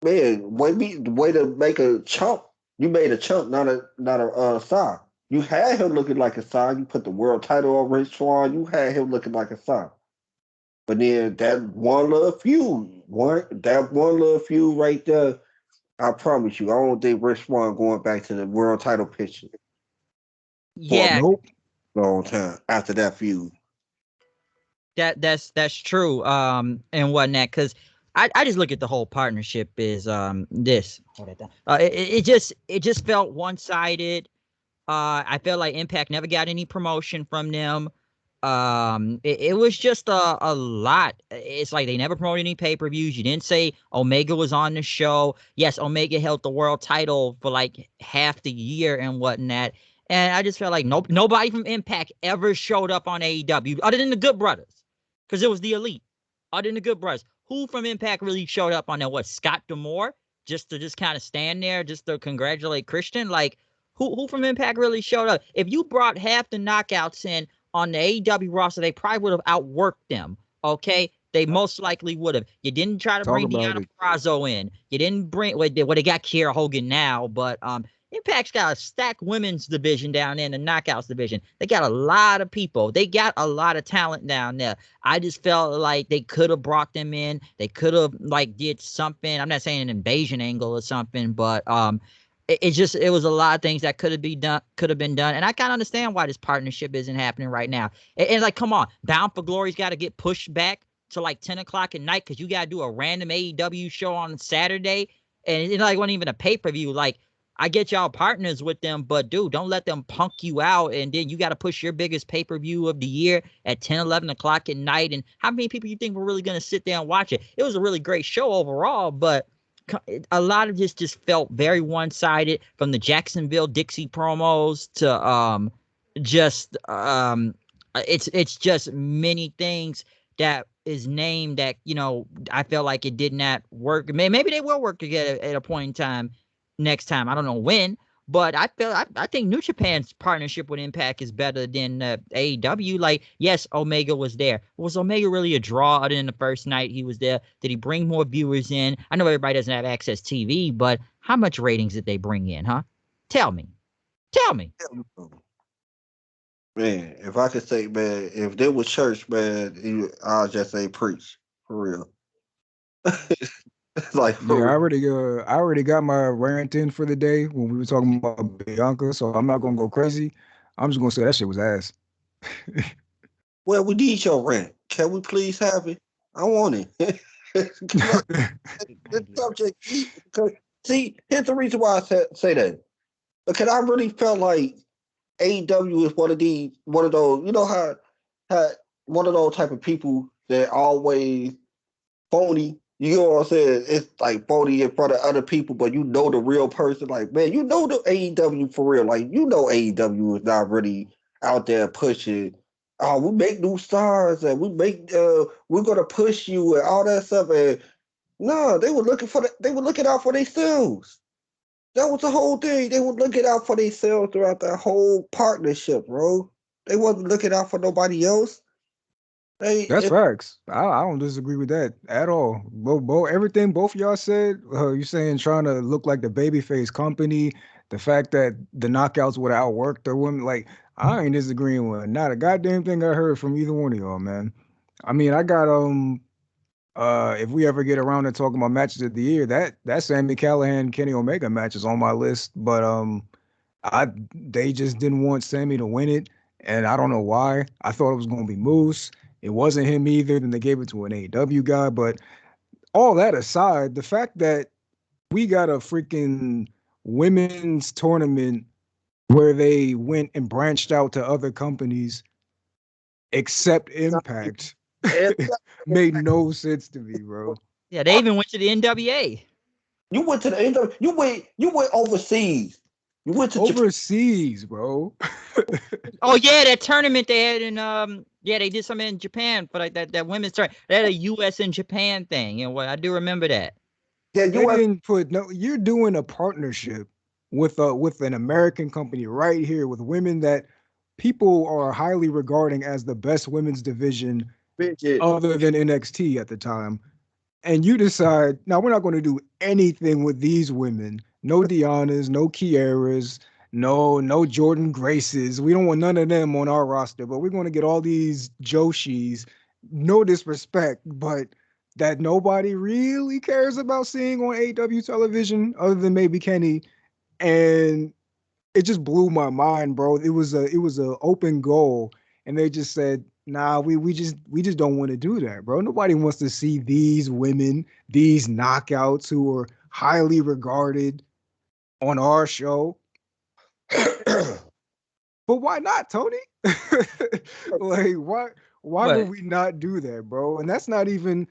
Man, way to make a chump. You made a chump, not a star. You had him looking like a star. You put the world title on Rich Swann. You had him looking like a star. But then that one little feud right there. I promise you, I don't think Rich Swann going back to the world title picture for Yeah, Nope. a long time after that feud. that's true. And whatnot, because I just look at the whole partnership is this. Hold it down. It just felt one sided. I felt like Impact never got any promotion from them. It was just a lot. It's like they never promoted any pay-per-views. You didn't say Omega was on the show. Yes, Omega held the world title for like half the year and whatnot. And I just felt like nobody from Impact ever showed up on AEW other than the Good Brothers, because it was the Elite. Other than the Good Brothers, who from Impact really showed up on there? What, Scott D'Amore? just to just kind of stand there, just to congratulate Christian? Like, who from Impact really showed up? If you brought half the knockouts in on the AEW roster, they probably would have outworked them. Okay, they most likely would have. You didn't try to Talk bring about Deanna it. Purrazzo in. You didn't bring they got Kiera Hogan now, but Impact's got a stacked women's division down there in the knockouts division. They got a lot of people. They got a lot of talent down there. I just felt like they could have brought them in. They could have like did something. I'm not saying an invasion angle or something, but it was a lot of things that could have been done. And I kind of understand why this partnership isn't happening right now. And like, come on, Bound for Glory's got to get pushed back to like 10 o'clock at night because you got to do a random AEW show on Saturday. And it like wasn't even a pay-per-view. Like, I get y'all partners with them, but dude, don't let them punk you out. And then you got to push your biggest pay-per-view of the year at 10, 11 o'clock at night. And how many people you think were really going to sit there and watch it? It was a really great show overall, but a lot of this just felt very one-sided, from the Jacksonville Dixie promos to it's just many things that is named that, you know, I felt like it did not work. Maybe they will work together at a point in time next time. I don't know when, but I think New Japan's partnership with Impact is better than AEW. Like, yes, Omega was there. Was Omega really a draw other than the first night he was there? Did he bring more viewers in? I know everybody doesn't have access TV, but how much ratings did they bring in, huh? Tell me. Tell me. Man, if I could say, man, if there was church, man, I'll just say preach for real. Like for Yeah, real. I already got my rant in for the day when we were talking about Bianca, so I'm not gonna go crazy. I'm just gonna say that shit was ass. Well, we need your rent. Can we please have it? I want it. Come on, this subject. Because, see, here's the reason why I say that. Because I really felt like AEW is one of those, you know how one of those type of people that always phony. You know what I'm saying? It's like phony in front of other people, but you know the real person. Like, man, you know the AEW for real. Like, you know AEW is not really out there pushing. Oh, we make new stars and we're gonna push you and all that stuff. And no, they were looking out for themselves. That was the whole thing. They were looking out for themselves throughout that whole partnership, bro. They wasn't looking out for nobody else. That's facts. I don't disagree with that at all. Everything both of y'all said, you saying trying to look like the babyface company, the fact that the knockouts would outwork the women, like I ain't disagreeing with not a goddamn thing I heard from either one of y'all, man. I mean, I got if we ever get around to talking about matches of the year, that Sami Callihan Kenny Omega match is on my list, but they just didn't want Sammy to win it, and I don't know why. I thought it was going to be Moose. It wasn't him either. Then they gave it to an AEW guy. But all that aside, the fact that we got a freaking women's tournament where they went and branched out to other companies except Impact made no sense to me, bro. Yeah, they even went to the NWA. You went to the end of you went overseas. You went to Japan. Overseas, bro. Oh yeah, that tournament they had in yeah, they did something in Japan for like that women's tournament. They had a US and Japan thing, and what I do remember that. Yeah, They you went didn't put no. You're doing a partnership with an American company right here with women that people are highly regarding as the best women's division bitch. other than NXT at the time. And you decide, now we're not going to do anything with these women. No Deannas, no Kiaras, no Jordan Graces. We don't want none of them on our roster, but we're going to get all these Joshis. No disrespect, but that nobody really cares about seeing on AW television other than maybe Kenny. And it just blew my mind, bro. It was a open goal, and they just said, "Nah, we just don't want to do that, bro. Nobody wants to see these women, these knockouts who are highly regarded on our show." But why not, Tony? Like, why would What? we not do that, bro? And that's not even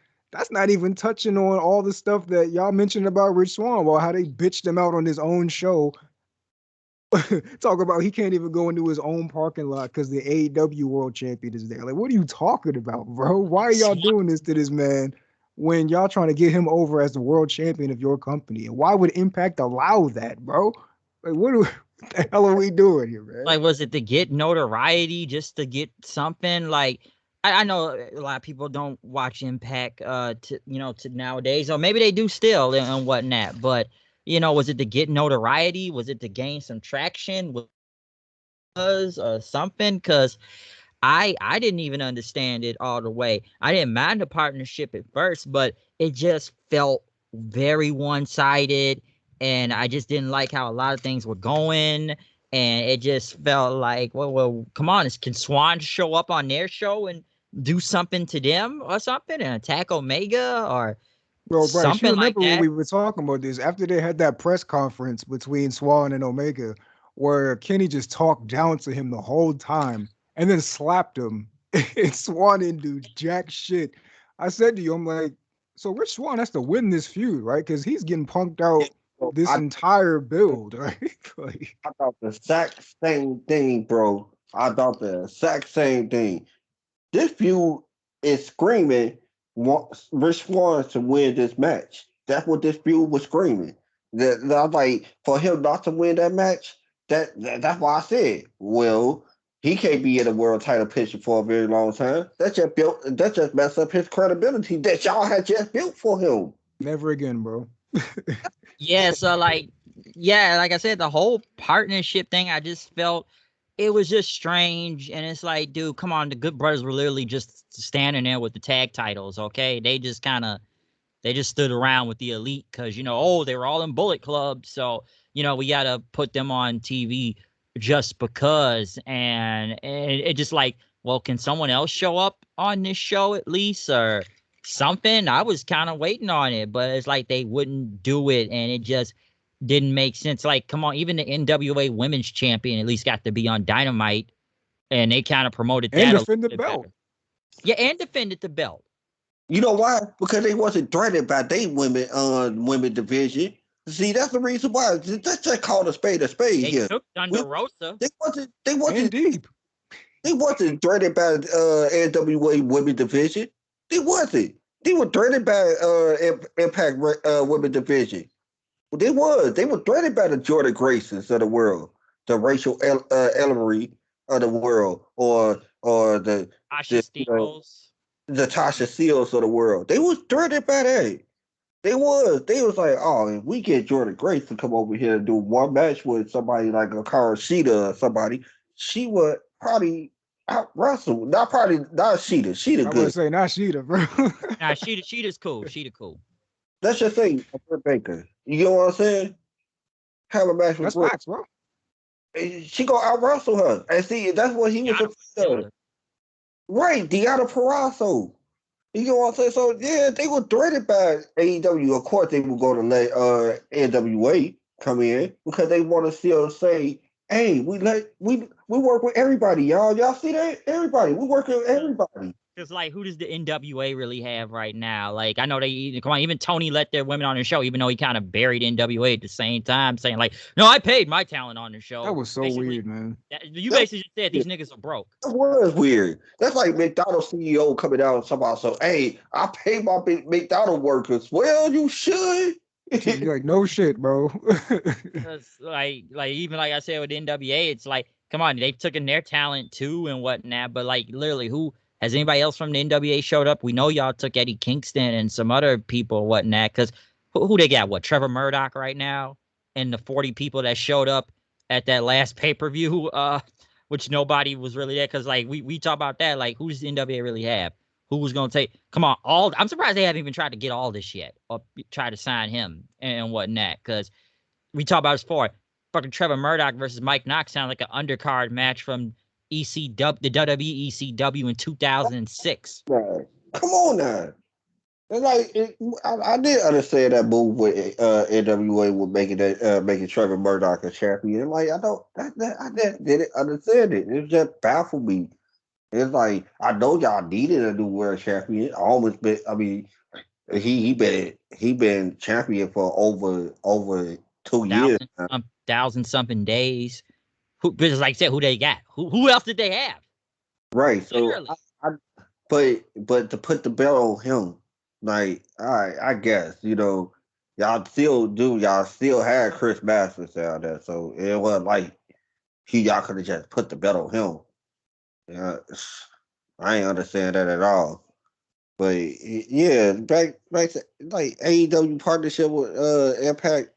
touching on all the stuff that y'all mentioned about Rich Swann, about how they bitched him out on his own show. Talk about he can't even go into his own parking lot because the AEW World Champion is there. Like, what are you talking about, bro? Why are y'all doing this to this man when y'all trying to get him over as the world champion of your company? And why would Impact allow that, bro? Like, what the hell are we doing here, man? Like, was it to get notoriety, just to get something? Like, I know a lot of people don't watch Impact, to nowadays, or maybe they do still and whatnot. But was it to get notoriety? Was it to gain some traction? Was something? Because I didn't even understand it all the way. I didn't mind the partnership at first, but it just felt very one-sided, and I just didn't like how a lot of things were going. And it just felt like, well, come on, can Swan show up on their show and do something to them or something and attack Omega or Bro, Bryce, you something like remember when that? we were talking about this after they had that press conference between Swan and Omega, where Kenny just talked down to him the whole time and then slapped him, and Swan didn't do jack shit. I said to you, I'm like, so Rich Swan has to win this feud, right? Because he's getting punked out So this entire build, right? Like, I thought the exact same thing, bro. I thought the exact same thing. This feud is screaming Rich Swann to win this match. That's what this feud was screaming. I'm like, for him not to win that match, that's why I said, well, he can't be in a world title picture for a very long time. That just messed up his credibility that y'all had just built for him. never again, bro. Yeah, so like I said, the whole partnership thing, I just felt it was just strange. And it's like, dude, come on, the Good Brothers were literally just standing there with the tag titles, okay? They just stood around with the Elite because, they were all in Bullet Club. So, we gotta put them on TV just because. And it just like, well, can someone else show up on this show at least or something? I was kind of waiting on it, but it's like they wouldn't do it, and it just didn't make sense. Like, come on, even the NWA Women's Champion at least got to be on Dynamite, and they kind of promoted And that a defend little the bit belt. better. Yeah, and defended the belt. You know why? Because they wasn't threatened by they women division. See, that's the reason why. Let's just call a spade They here. took Thunder Rosa. They And deep. threatened by NWA women division. They wasn't. They were threatened by Impact women division. They were threatened by the Jordan Graces of the world, the Rachel Ellery of the world, or Asha the Steels. the Tasha Seals of the world. They was threatened by that. They was like, oh, if we get Jordan Grace to come over here and do one match with somebody like a Cara Sheeta or somebody, she would probably out wrestle. Not Sheeta. Sheeta I would good. say not Sheeta, bro. Nah, Sheeta's cool. Sheeta cool. Let's just say Britt Baker. You know what I'm saying? Have a match with That's Britt. facts, bro. She gonna out wrestle her. And see, that's what he was afraid of. Right, Deanna Purrazzo. You know what I'm saying? So yeah, they were threatened by AEW. Of course, they were going to let NWA come in because they want to still say, "Hey, we work with everybody, y'all. Y'all see that? Everybody, we work with everybody." Because, like, who does the NWA really have right now? Like, I know even Tony let their women on the show, even though he kind of buried NWA at the same time, saying, like, no, I paid my talent on the show. That was so weird, man. You basically just said these niggas are broke. That was weird. That's like McDonald's CEO coming out and talking about, so, hey, I pay my McDonald's workers. Well, you should. You're like, no shit, bro. Because, like even like I said with NWA, it's like, come on, they've taken their talent too and whatnot. But like, literally, who has anybody else from the NWA showed up? We know y'all took Eddie Kingston and some other people and whatnot. Because who they got? What, Trevor Murdoch right now, and the 40 people that showed up at that last pay-per-view, which nobody was really there. Because like we talk about that, like, who does the NWA really have? Who was gonna take? Come on, I'm surprised they haven't even tried to get all this yet, or try to sign him and whatnot. Because we talk about this before. Fucking Trevor Murdoch versus Mike Knox sound like an undercard match from the WWE ECW in 2006. Come on now. And like I did understand that move with NWA with making Trevor Murdoch a champion. Like I didn't understand it. It just baffled me. It's like I know y'all needed a new world champion. Almost been. I mean, he been champion for over 2 years now. Thousand something days. But like I said, who they got? Who else did they have? Right. So Literally. but to put the belt on him Like, all right, I guess, y'all still had Chris Masters down there, so it wasn't like y'all could have just put the bet on him. Yeah, I ain't understand that at all. But yeah, back to like AEW partnership with Impact,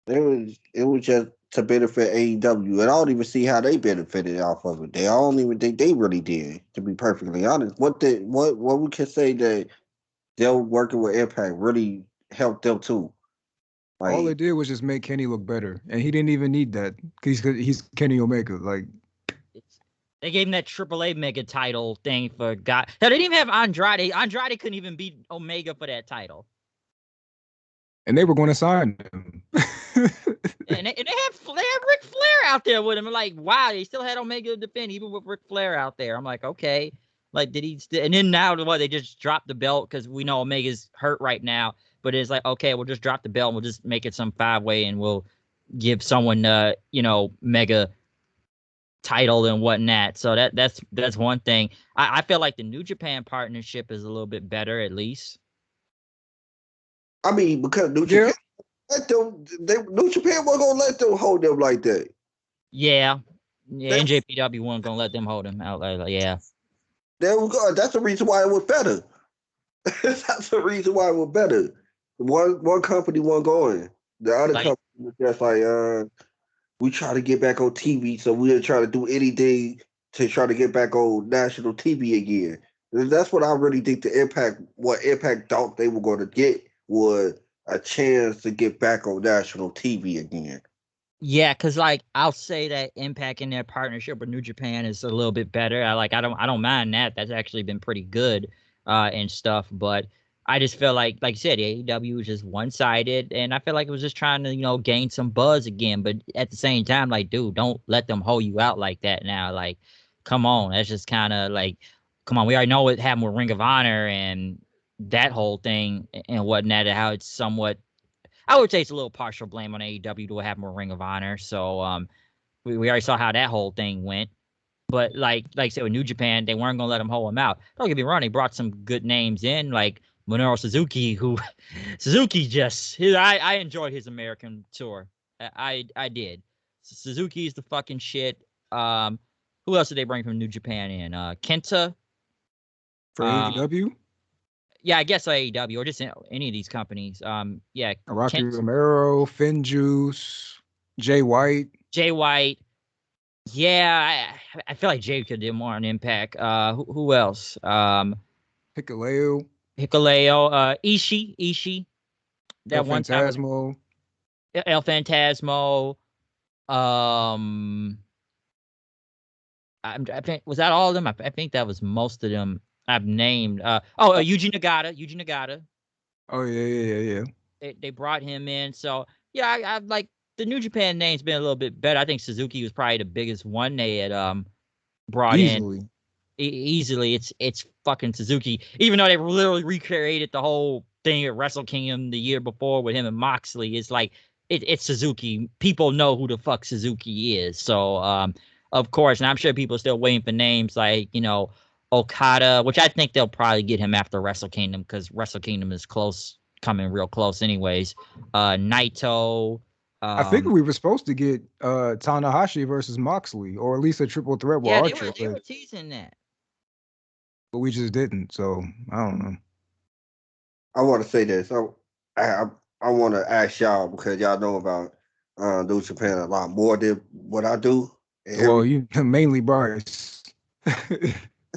it was just to benefit AEW, and I don't even see how they benefited off of it. I don't even think they really did, to be perfectly honest. What we can say that them working with Impact really helped them too. All they Like, did was just make Kenny look better, and he didn't even need that. He's Kenny Omega. Like, It's, they gave him that AAA mega title thing for God. Now, they didn't even have Andrade. Andrade couldn't even beat Omega for that title. and they were going to sign him. And they had Ric Flair out there with him. I'm like, wow, they still had Omega to defend even with Ric Flair out there. I'm like, okay. Like, did he and then now what, they just dropped the belt because we know Omega's hurt right now. But it's like, okay, we'll just drop the belt and we'll just make it some 5-way and we'll give someone mega title and whatnot. So that's one thing. I feel like the New Japan partnership is a little bit better, at least. I mean, because New Yeah. Japan New Japan wasn't gonna let them hold them like that. Yeah. NJPW wasn't gonna let them hold him out. Yeah. There we go. That's the reason why it was better. That's the reason why it was better. One company wasn't going. The other Like, company was just like, we try to get back on TV, so we'll try to do anything to try to get back on national TV again. And that's what I really think what Impact thought they were going to get was a chance to get back on national TV again. yeah, because like I'll say that Impact in their partnership with New Japan is a little bit better. I don't mind that. That's actually been pretty good and stuff. But I just feel like you said, AEW was just one sided, and I feel like it was just trying to gain some buzz again. But at the same time, like, dude, don't let them hold you out like that now. Like, come on, that's just kind of like, come on. We already know what happened with Ring of Honor and that whole thing and whatnot, and how it's somewhat. I would say it's a little partial blame on AEW to have more Ring of Honor. So we already saw how that whole thing went. But like I said, with New Japan, they weren't gonna let him hold him out. Don't get me wrong, they brought some good names in, like Minoru Suzuki, who Suzuki I enjoyed his American tour. I did. Suzuki's the fucking shit. Who else did they bring from New Japan in? Kenta. For AEW, Yeah, I guess AEW or just any of these companies. Yeah, Rocky Kent, Romero, Finn Juice, Jay White. Jay White. Yeah, I feel like Jay could do more on Impact. Who else? Hikuleo, Hikuleo, Ishii. El That one time with Phantasmo. El Phantasmo. Um, I think was that all of them? I think that was most of them I've named. Yuji Nagata. Yuji Nagata. Oh yeah. They brought him in. So yeah, I like the New Japan name's been a little bit better. I think Suzuki was probably the biggest one they had brought in. Easily. Easily. It's fucking Suzuki. Even though they literally recreated the whole thing at Wrestle Kingdom the year before with him and Moxley, it's like it's Suzuki. People know who the fuck Suzuki is. So of course, and I'm sure people are still waiting for names like Okada, which I think they'll probably get him after Wrestle Kingdom because Wrestle Kingdom is coming real close anyways. Naito. I think we were supposed to get Tanahashi versus Moxley, or at least a triple threat with Yeah, Archer, they were teasing that. but we just didn't. So I don't know. I want to say this. I want to ask y'all because y'all know about New Japan a lot more than what I do. Well, you mainly Bryce.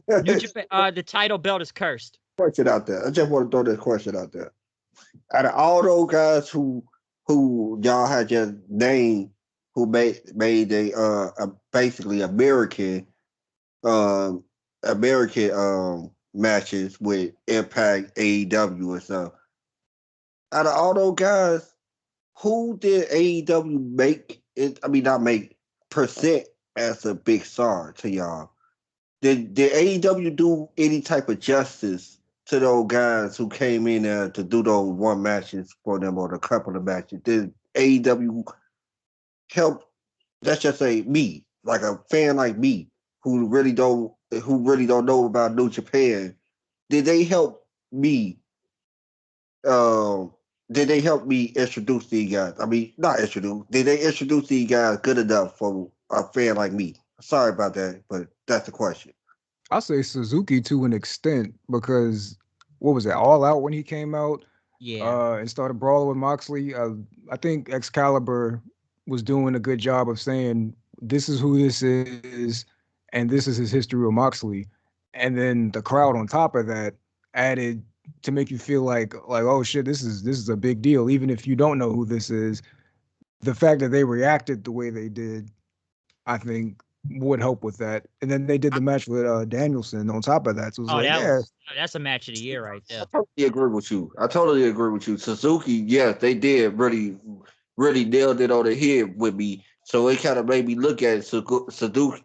New Japan, the title belt is cursed. Question out there. I just want to throw this question out there. Out of all those guys who y'all had just named, who made a basically American matches with Impact, AEW, and stuff. Out of all those guys, who did AEW make it? I mean, not make present as a big star to y'all. Did AEW do any type of justice to those guys who came in there to do those one matches for them or a couple of matches? Did AEW help? Let's just say me, like a fan like me, who really don't know about New Japan. Did they help me did they help me introduce these guys? I mean, not introduce. Did they introduce these guys good enough for a fan like me? Sorry about that, but that's the question. I'll say Suzuki to an extent because what was it? All Out when he came out Yeah. and started brawling with Moxley. I think Excalibur was doing a good job of saying this is who this is, and this is his history with Moxley, and then the crowd on top of that added to make you feel like oh shit, this is a big deal, even if you don't know who this is. The fact that they reacted the way they did, I think, would help with that. And then they did the match with Danielson on top of that. So it was Oh, like, yeah, that's a match of the year right I there. totally agree with you. I totally agree with you. Suzuki, yes, they did really nailed it on the head with me. So it kind of made me look at Suzuki.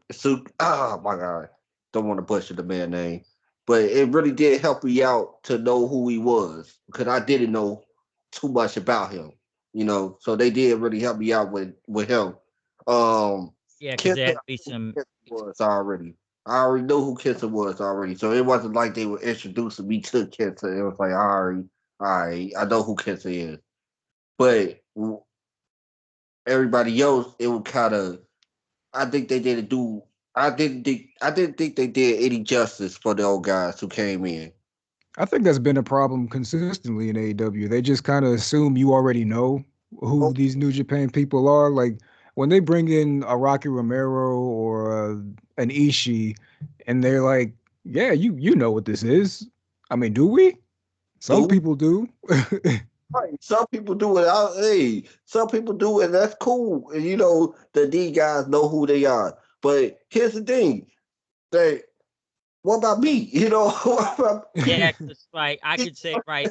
Oh my God, don't want to butcher the man name, but it really did help me out to know who he was because I didn't know too much about him. So they did really help me out with him. Yeah, because there Kenta, had to be some. was already. I already knew who Kenta was already, so it wasn't like they were introducing me to Kenta. It was like I know who Kenta is, but everybody else, it was kind of. I think they didn't do. I didn't think they did any justice for the old guys who came in. I think that's been a problem consistently in AEW. They just kind of assume you already know who Oh, these New Japan people are. Like when they bring in a Rocky Romero or an Ishii, and they're like, "Yeah, you know what this is." I mean, do we? Some dude, people do. right. Some people do it. Hey, some people do it. That's cool. And that these guys know who they are. But here's the thing: they what about me? What about Yeah, 'cause, like I could say, right.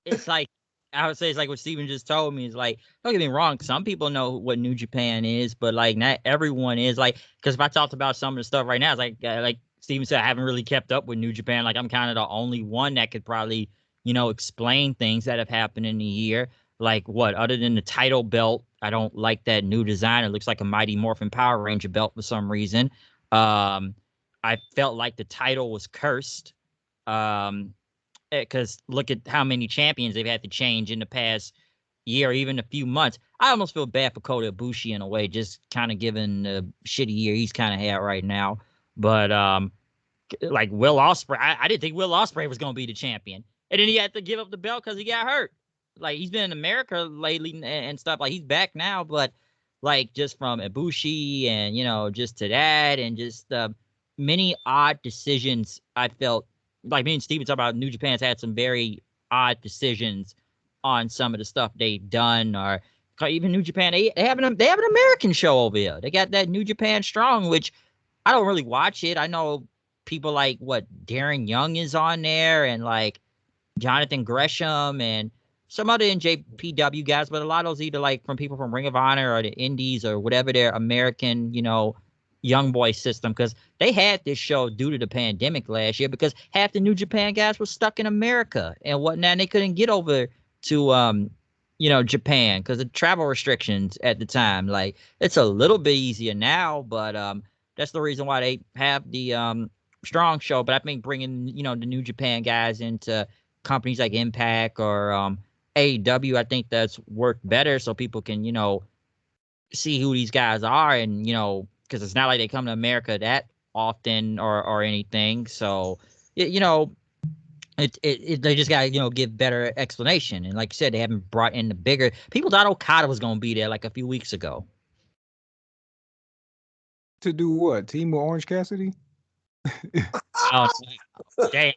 It's like I would say it's like what Steven just told me. Is like, don't get me wrong. Some people know what New Japan is, but like not everyone is. Like, because if I talked about some of the stuff right now, it's like Steven said, I haven't really kept up with New Japan. Like I'm kind of the only one that could probably explain things that have happened in the year. Like what other than the title belt, I don't like that new design. It looks like a Mighty Morphin Power Ranger belt for some reason. Um, I felt like the title was cursed. Um, because look at how many champions they've had to change in the past year, or even a few months. I almost feel bad for Kota Ibushi in a way, just kind of given the shitty year he's kind of had right now. But like Will Ospreay, I didn't think Will Ospreay was gonna be the champion, and then he had to give up the belt because he got hurt. Like he's been in America lately and stuff. Like he's back now, but like just from Ibushi and just to that and just many odd decisions I felt like me and Steven talk about New Japan's had some very odd decisions on some of the stuff they've done, or even New Japan. They have an American show over here. They got that New Japan Strong, which I don't really watch it. I know people like what Darren Young is on there, and like Jonathan Gresham and some other NJPW guys, but a lot of those either like from people from Ring of Honor or the Indies or whatever their American, young boy system, because they had this show due to the pandemic last year because half the New Japan guys were stuck in America and whatnot. And they couldn't get over to Japan because of travel restrictions at the time. Like it's a little bit easier now, but that's the reason why they have the strong show. But I think bringing the New Japan guys into companies like Impact or AEW, I think that's worked better so people can see who these guys are, and because it's not like they come to America that often or anything. So they just gotta give better explanation. And like you said, they haven't brought in the bigger people. Thought Okada was gonna be there like a few weeks ago. To do what? Team with Orange Cassidy? Oh damn,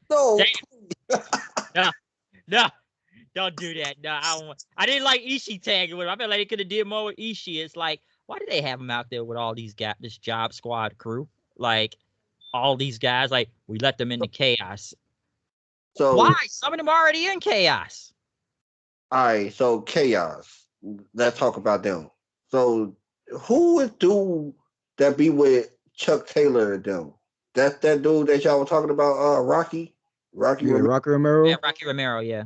no? damn, no, no, don't do that. No, I don't. I didn't like Ishii tagging with him. I felt like they could have did more with Ishii. It's like, why did they have him out there with all these guys, this Job Squad crew? Like all these guys, like we let them into chaos. Why? So, Some of them are already in chaos. all right. So chaos. Let's talk about them. So, who is dude that be with Chuck Taylor and them? That's that dude that y'all were talking about. Rocky. Rocky Yeah, Romero. Rocky Yeah, Romero. Rocky Romero. Yeah.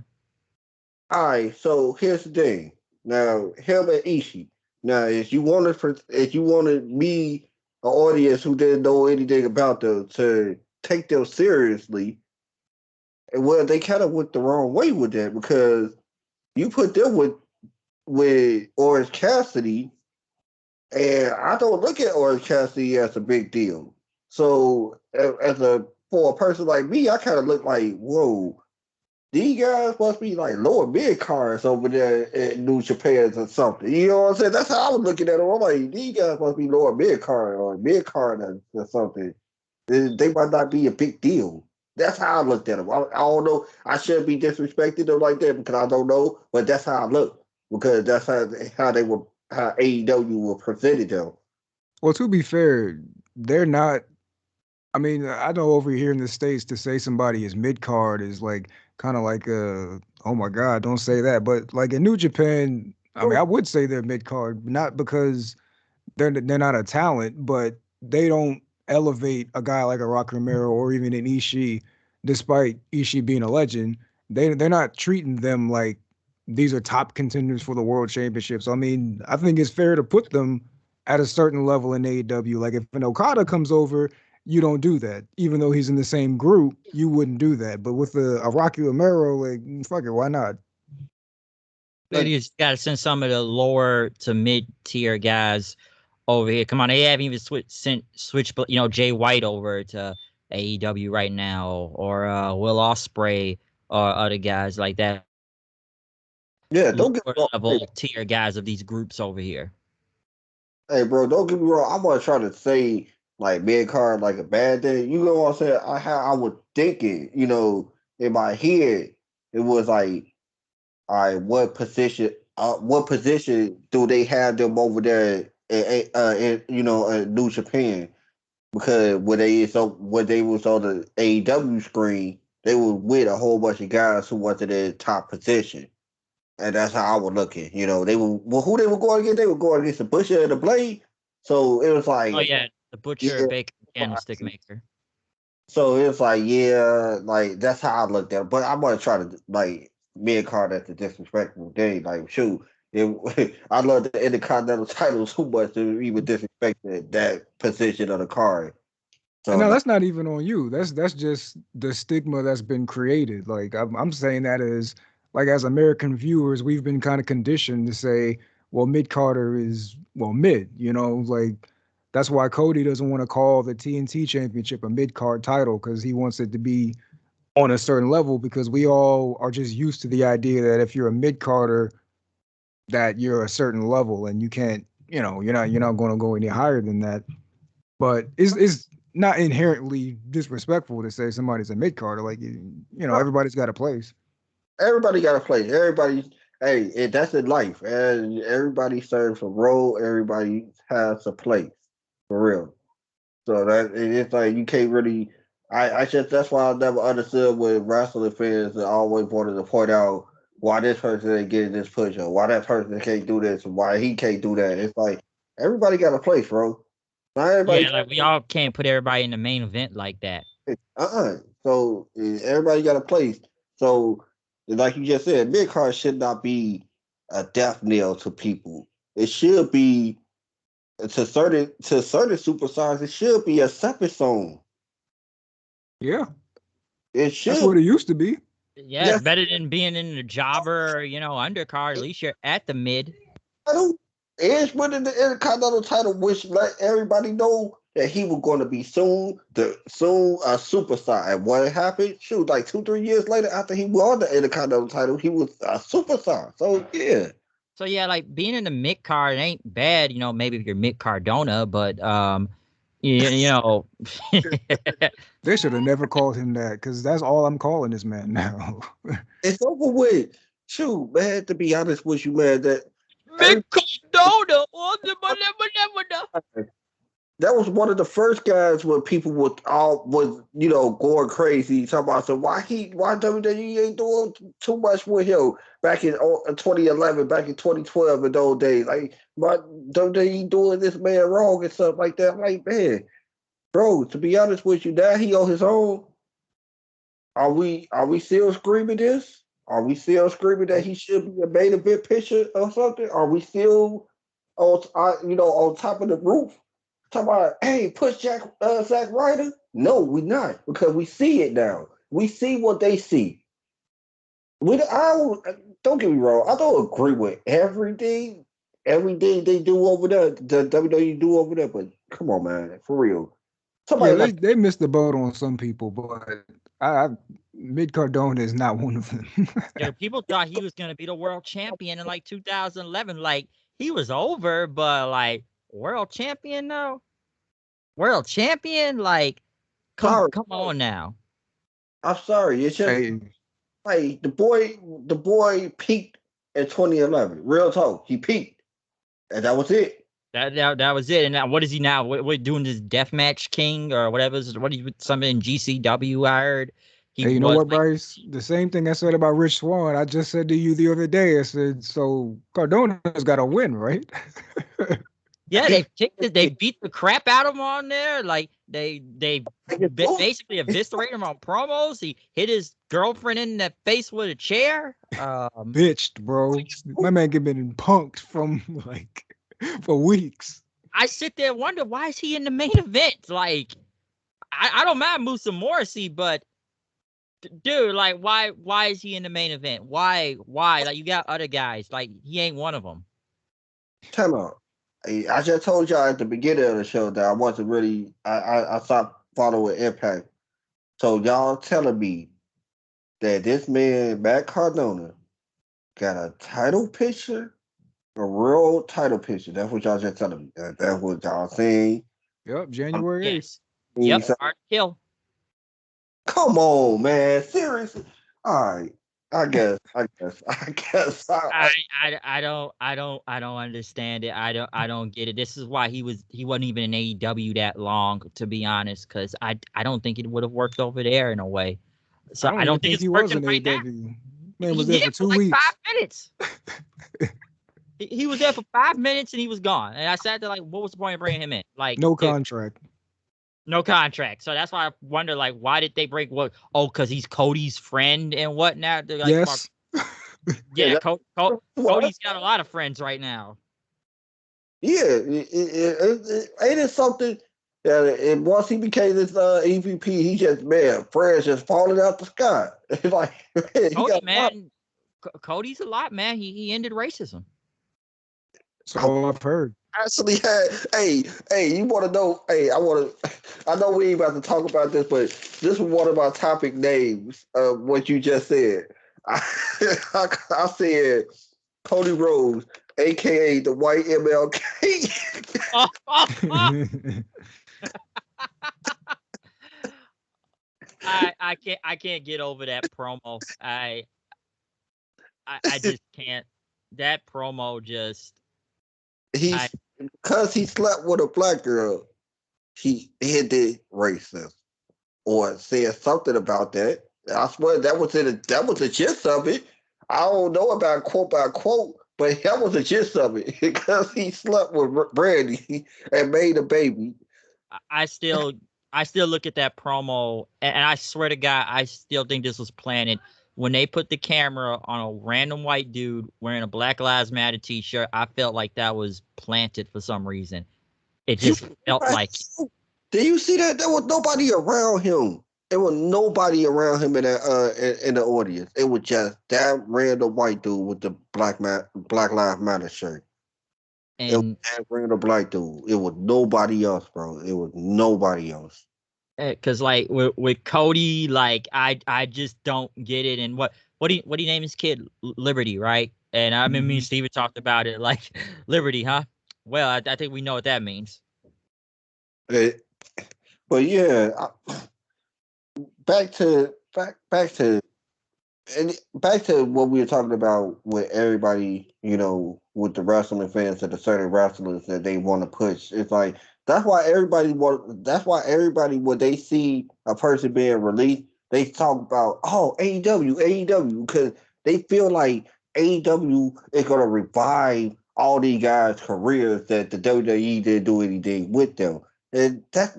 All right, so here's the thing. Now, him and Ishii. Now, if you wanted me, an audience who didn't know anything about them, to take them seriously, well, they kind of went the wrong way with that because you put them with Orange Cassidy, and I don't look at Orange Cassidy as a big deal. So for a person like me, I kind of look like, whoa, these guys must be like lower mid cards over there at New Japan or something. You know what I'm saying? That's how I was looking at them. I'm like, these guys must be lower mid card or mid card or something. They might not be a big deal. That's how I looked at them. I don't know. I shouldn't be disrespecting them like that because I don't know, but that's how I look because that's how they were, how AEW were presented them. Well, to be fair, they're not. I mean, I know over here in the States to say somebody is mid card is like kind of like oh my God, don't say that. But like in New Japan, I mean, I would say they're mid card, not because they're not a talent, but they don't elevate a guy like a Rocky Romero or even an Ishii, despite Ishii being a legend. They're not treating them like these are top contenders for the world championship. So I mean, I think it's fair to put them at a certain level in AEW. Like if an Okada comes over, you don't do that. Even though he's in the same group, you wouldn't do that. But with a Rocky Romero, like fuck it, why not? They just got to send some of the lower to mid tier guys over here. Come on, they haven't even switched, Jay White over to AEW right now, or Will Ospreay, or other guys like that. Yeah, don't get Lower me wrong. level tier guys of these groups over here. Hey, bro, don't get me wrong. I'm gonna try to say like mid card like a bad thing. You know what I'm saying? How I would think it. In my head, it was like, all right, what position do they have them over there in New Japan? Because when they was on the AEW screen, they was with a whole bunch of guys who wasn't in top position. And that's how I was looking. Who they were going against? They were going against the Butcher and the Blade. So it was like, Oh yeah, the Butcher, yeah. Baker, Candlestick Maker. So it's like, yeah, like that's how I looked at it. But I'm gonna try to like mid card at the disrespectful thing. Like, shoot, I love the Intercontinental title so much to even disrespect that position of the card. And So no, that's not even on you. That's just the stigma that's been created. Like I'm saying that as like as American viewers, we've been kind of conditioned to say, well, mid Carter is mid. Like that's why Cody doesn't want to call the TNT Championship a mid card title because he wants it to be on a certain level because we all are just used to the idea that if you're a mid Carter, that you're a certain level and you can't, you're not going to go any higher than that. But it's not inherently disrespectful to say somebody's a mid carder. Like everybody's got a place. everybody got a place. Hey, that's in life, and everybody serves a role. Everybody has a place for real. So it's like you can't really. I just that's why I never understood when wrestling fans always wanted to point out why this person ain't getting this push or why that person can't do this and why he can't do that. It's like everybody got a place, bro. Not everybody. Yeah, like we all can't put everybody in the main event like that. So everybody got a place. So like you just said, mid card should not be a death knell to people. It should be to certain superstars. It should be a separate zone. Yeah, It that's should. what it used to be. Yeah, it's Yes, better than being in the jobber, undercard. At least you're at the mid. title. Edge winning the Intercontinental title, which let everybody know that he was going to be soon a superstar. And what happened? Shoot, like 2-3 years later, after he won the Intercontinental title, he was a superstar. So yeah. So yeah, like being in the mid card ain't bad, maybe if you're mid cardona, but you know They should have never called him that because that's all I'm calling this man now. It's over with. Shoot, man, to be honest with you, man, mid cardona. that was one of the first guys where people was going crazy talking about, so why WWE ain't doing too much with him back in 2011, back in 2012 in those days. Like, why WWE doing this man wrong and stuff like that? I'm like, man, bro, to be honest with you, now he on his own. Are we still screaming this? Are we still screaming that he should be a main event pitcher or something? Are we still on top of the roof talking about, hey, push Zack Ryder? No, we not, because we see it now. We see what they see. Don't get me wrong. I don't agree with everything they do over there, the WWE do over there. But come on, man, for real. Yeah, Somebody like they missed the boat on some people, but I Mid Cardona is not one of them. Dude, people thought he was gonna be the world champion in like 2011. Like he was over, but like world champion though, world champion. Like sorry. come on now. I'm sorry. It's just Hey, like the boy peaked in 2011. Real talk, he peaked, and that was it. That was it. And now, what is he now? What doing this deathmatch king or whatever? What he something in GCW? I heard he hey, you know was what, like, Bryce? The same thing I said about Rich Swann. I just said to you the other day. I said, so Cardona's got to win, right? yeah, He, they beat the crap out of him on there. Like they basically eviscerated him on promos. He hit his girlfriend in the face with a chair. Bitched, bro. My man getting punked from like for weeks. I sit there and wonder why is he in the main event? Like I don't mind Musa Morrissey, but dude, like why is he in the main event? Why? Like you got other guys. Like he ain't one of them. time out. I just told y'all at the beginning of the show that I wasn't really. I stopped following Impact. So y'all telling me that this man Matt Cardona got a title picture, a real title picture. That's what y'all just telling me. That's what y'all saying. Yep, January 8th. Yes. Yep. Hard to kill. Come on, man. Seriously. All right. I guess. I don't understand it. I don't get it. This is why he wasn't even in AEW that long, to be honest, because I don't think it would have worked over there in a way. So I I don't don't even think think it's he was working in right now. AEW. Man He was there did for 2 like weeks. 5 minutes. He was there for 5 minutes and he was gone. And I sat there like, what was the point of bringing him in? Like, No dude, contract. no contract. So that's why I wonder, like, why did they break what? Oh, because he's Cody's friend and whatnot. They're like, Yes. yeah, What? Cody's got a lot of friends right now. Yeah. Ain't it something that once he became this EVP, he just, man, friends just falling out the sky. It's like, man, he Cody, got man, Cody's a lot, man. He ended racism. So I've heard. actually had. Hey, you want to know? Hey, I know we ain't about to talk about this, but this was one of my topic names of what you just said. I said Cody Rhodes, aka the white MLK. I can't get over that promo. I just can't. That promo just. Because he slept with a black girl, he did racist or said something about that. I swear that was the gist of it. I don't know about quote by quote, but that was the gist of it because he slept with Brandy and made a baby. I still look at that promo and I swear to God, I still think this was planted. When they put the camera on a random white dude wearing a Black Lives Matter t-shirt, I felt like that was planted for some reason. It just felt like. Did you see that? There was nobody around him. There was nobody around him in the audience. It was just that random white dude with the Black Lives Matter shirt. And it was that random black dude. It was nobody else, bro. It was nobody else. because like with Cody, like I just don't get it. And what do you name his kid? Liberty, right? And I mean, me and Steven talked about it. Like Liberty, huh? Well, I think we know what that means. But yeah, back to what we were talking about with everybody, with the wrestling fans and the certain wrestlers that they want to push. It's like that's why everybody when they see a person being released, they talk about AEW, because they feel like AEW is gonna revive all these guys' careers that the WWE didn't do anything with them. And that's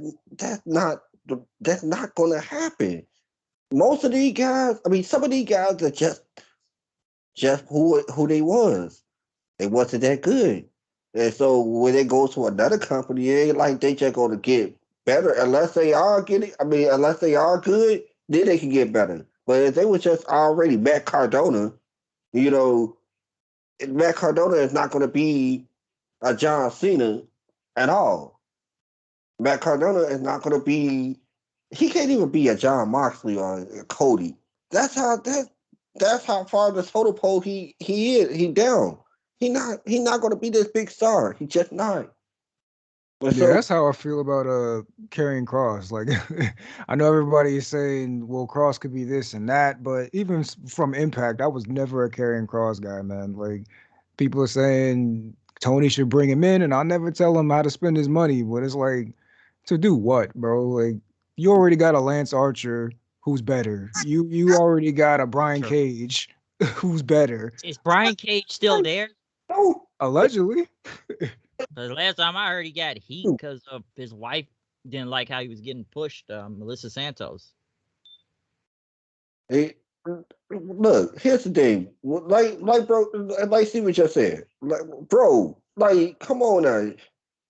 not gonna happen. Most of these guys, I mean, some of these guys are just who they was. They wasn't that good. And so when they go to another company, it ain't like they just gonna get better unless they are good. then they can get better. But if they were just already Matt Cardona, you know, Matt Cardona is not going to be a John Cena at all. Matt Cardona is not going to be. He can't even be a John Moxley or a Cody. That's how far the total pole he is. He down. He not going to be this big star. He just not. But Yeah, so that's how I feel about carrying Cross. Like, I know everybody is saying, well, Cross could be this and that, but even from Impact, I was never a carrying Cross guy, man. Like, people are saying Tony should bring him in, and I'll never tell him how to spend his money. But it's like, to do what, bro? Like, you already got a Lance Archer who's better. You already got a Brian True. Cage who's better. Is Brian Cage still there? no, Allegedly. The last time I heard, he got heat because of his wife didn't like how he was getting pushed, Melissa Santos. Hey, look, here's the thing. Bro, like, see what you said. Like, bro, like, come on now.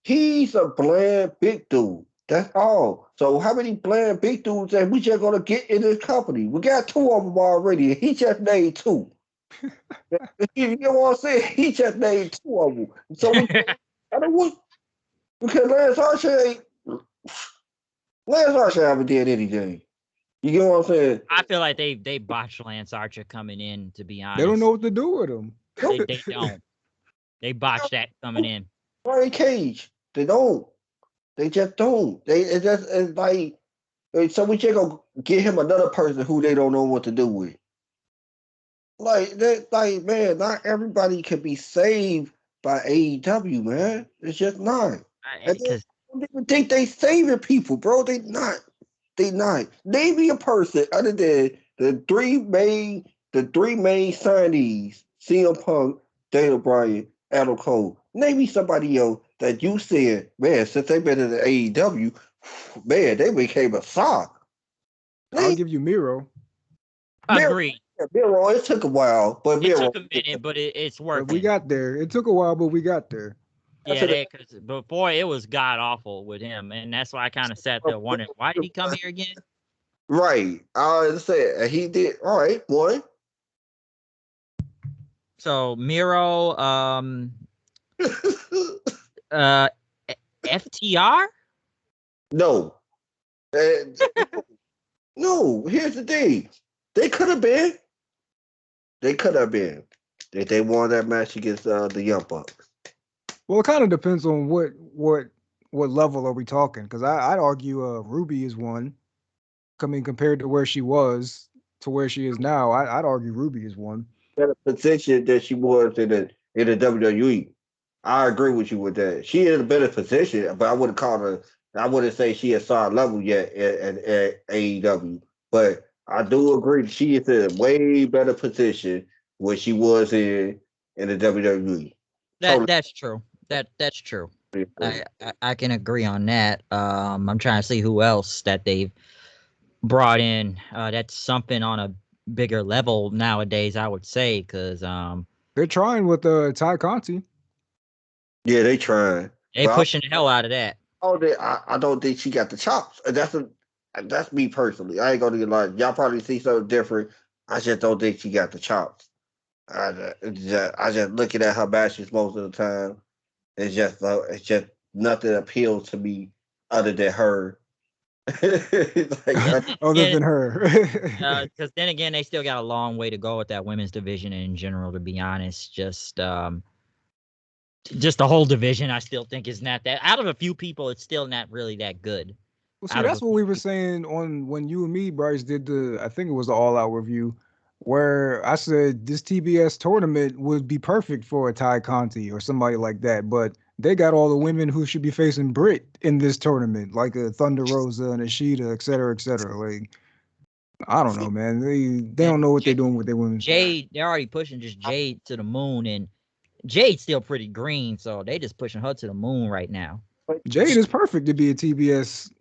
He's a bland big dude. That's all. So how many bland big dudes that we just gonna get in this company? We got two of them already. He just named two. You know what I'm saying? He just named two of them. So we I don't want because Lance Archer haven't did anything. You get what I'm saying? I feel like they botched Lance Archer coming in, to be honest. They don't know what to do with him. They don't. They botched that coming in. Brian Cage. They don't. They just don't. It's like so we just gonna get him another person who they don't know what to do with. Like that, like man, not everybody can be saved by AEW, man. It's just not. And they Because don't even think they saving people, bro. They not. They not. Name me a person other than the three main signees: CM Punk, Daniel Bryan, Adam Cole. Name me somebody else that you said, man, since they've been in the AEW, man, they became a star. I'll Name give you Miro. Miro. agreed. Miro, it took a while, but It Miro. took a minute, but it's But we working. got there. It took a while, but we got there. Yeah, because before it was god awful with him, and that's why I kind of sat there wondering why did he come here again? Right. I said he did. All right, one. So Miro, uh, FTR. No. No. Here's the thing. They could have been. They could have been if they won that match against the Young Bucks. Well, it kind of depends on what level are we talking? Because I'd argue Ruby is one. I mean, compared to where she was to where she is now, I'd argue Ruby is one. Better position that she was in the WWE. I agree with you with that. She is in a better position, but I wouldn't call her. I wouldn't say she is solid level yet at AEW. But I do agree she is in a way better position where she was in the WWE. Totally That's true. That's true. agree. I can agree on that. I'm trying to see who else that they've brought in. That's something on a bigger level nowadays, I would say, because They're trying with Ty Conti. Yeah, they trying. they But pushing the hell out of that. I don't think she got the chops. That's me personally. I ain't gonna get like y'all probably see something different. I just don't think she got the chops. I just looking at her matches most of the time. It's just nothing appeals to me other than her. And Other than her. because then again, they still got a long way to go with that women's division in general. To be honest, just the whole division, I still think is not that. Out of a few people, it's still not really that good. Well, see, that's what we were saying on when you and me, Bryce, did I think it was the All Out review, where I said this TBS tournament would be perfect for a Ty Conti or somebody like that, but they got all the women who should be facing Brit in this tournament, like a Thunder Rosa and a Sheeta, et cetera, et cetera. Like, I don't know, man. They don't know what they're doing with their women. Jade, they're already pushing just Jade to the moon, and Jade's still pretty green, so they just pushing her to the moon right now. Jade is perfect to be a TBS,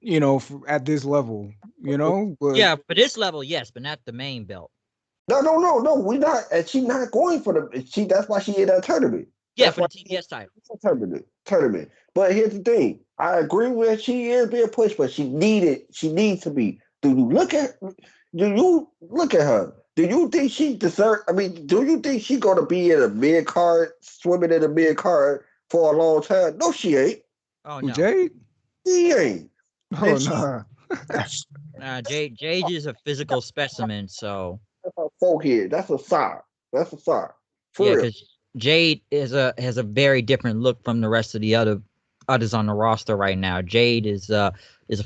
at this level, But Yeah, for this level, yes, but not the main belt. No. We not. And she not going for the. That's why she in that tournament. Yeah, That's for why the TBS title. Tournament. But here's the thing. I agree with she is being pushed, but she needs to be. Do you look at do you look at her? Do you think she deserve? I mean, do you think she gonna be in a mid card, swimming in a mid card for a long time? No, she ain't. Oh Who, no. Jade? She ain't. Oh And she, nah. that's Jade is a physical specimen, so a folk here. That's a sock. That's a sock. For yeah, real. because Jade has a very different look from the rest of the others on the roster right now. Jade is a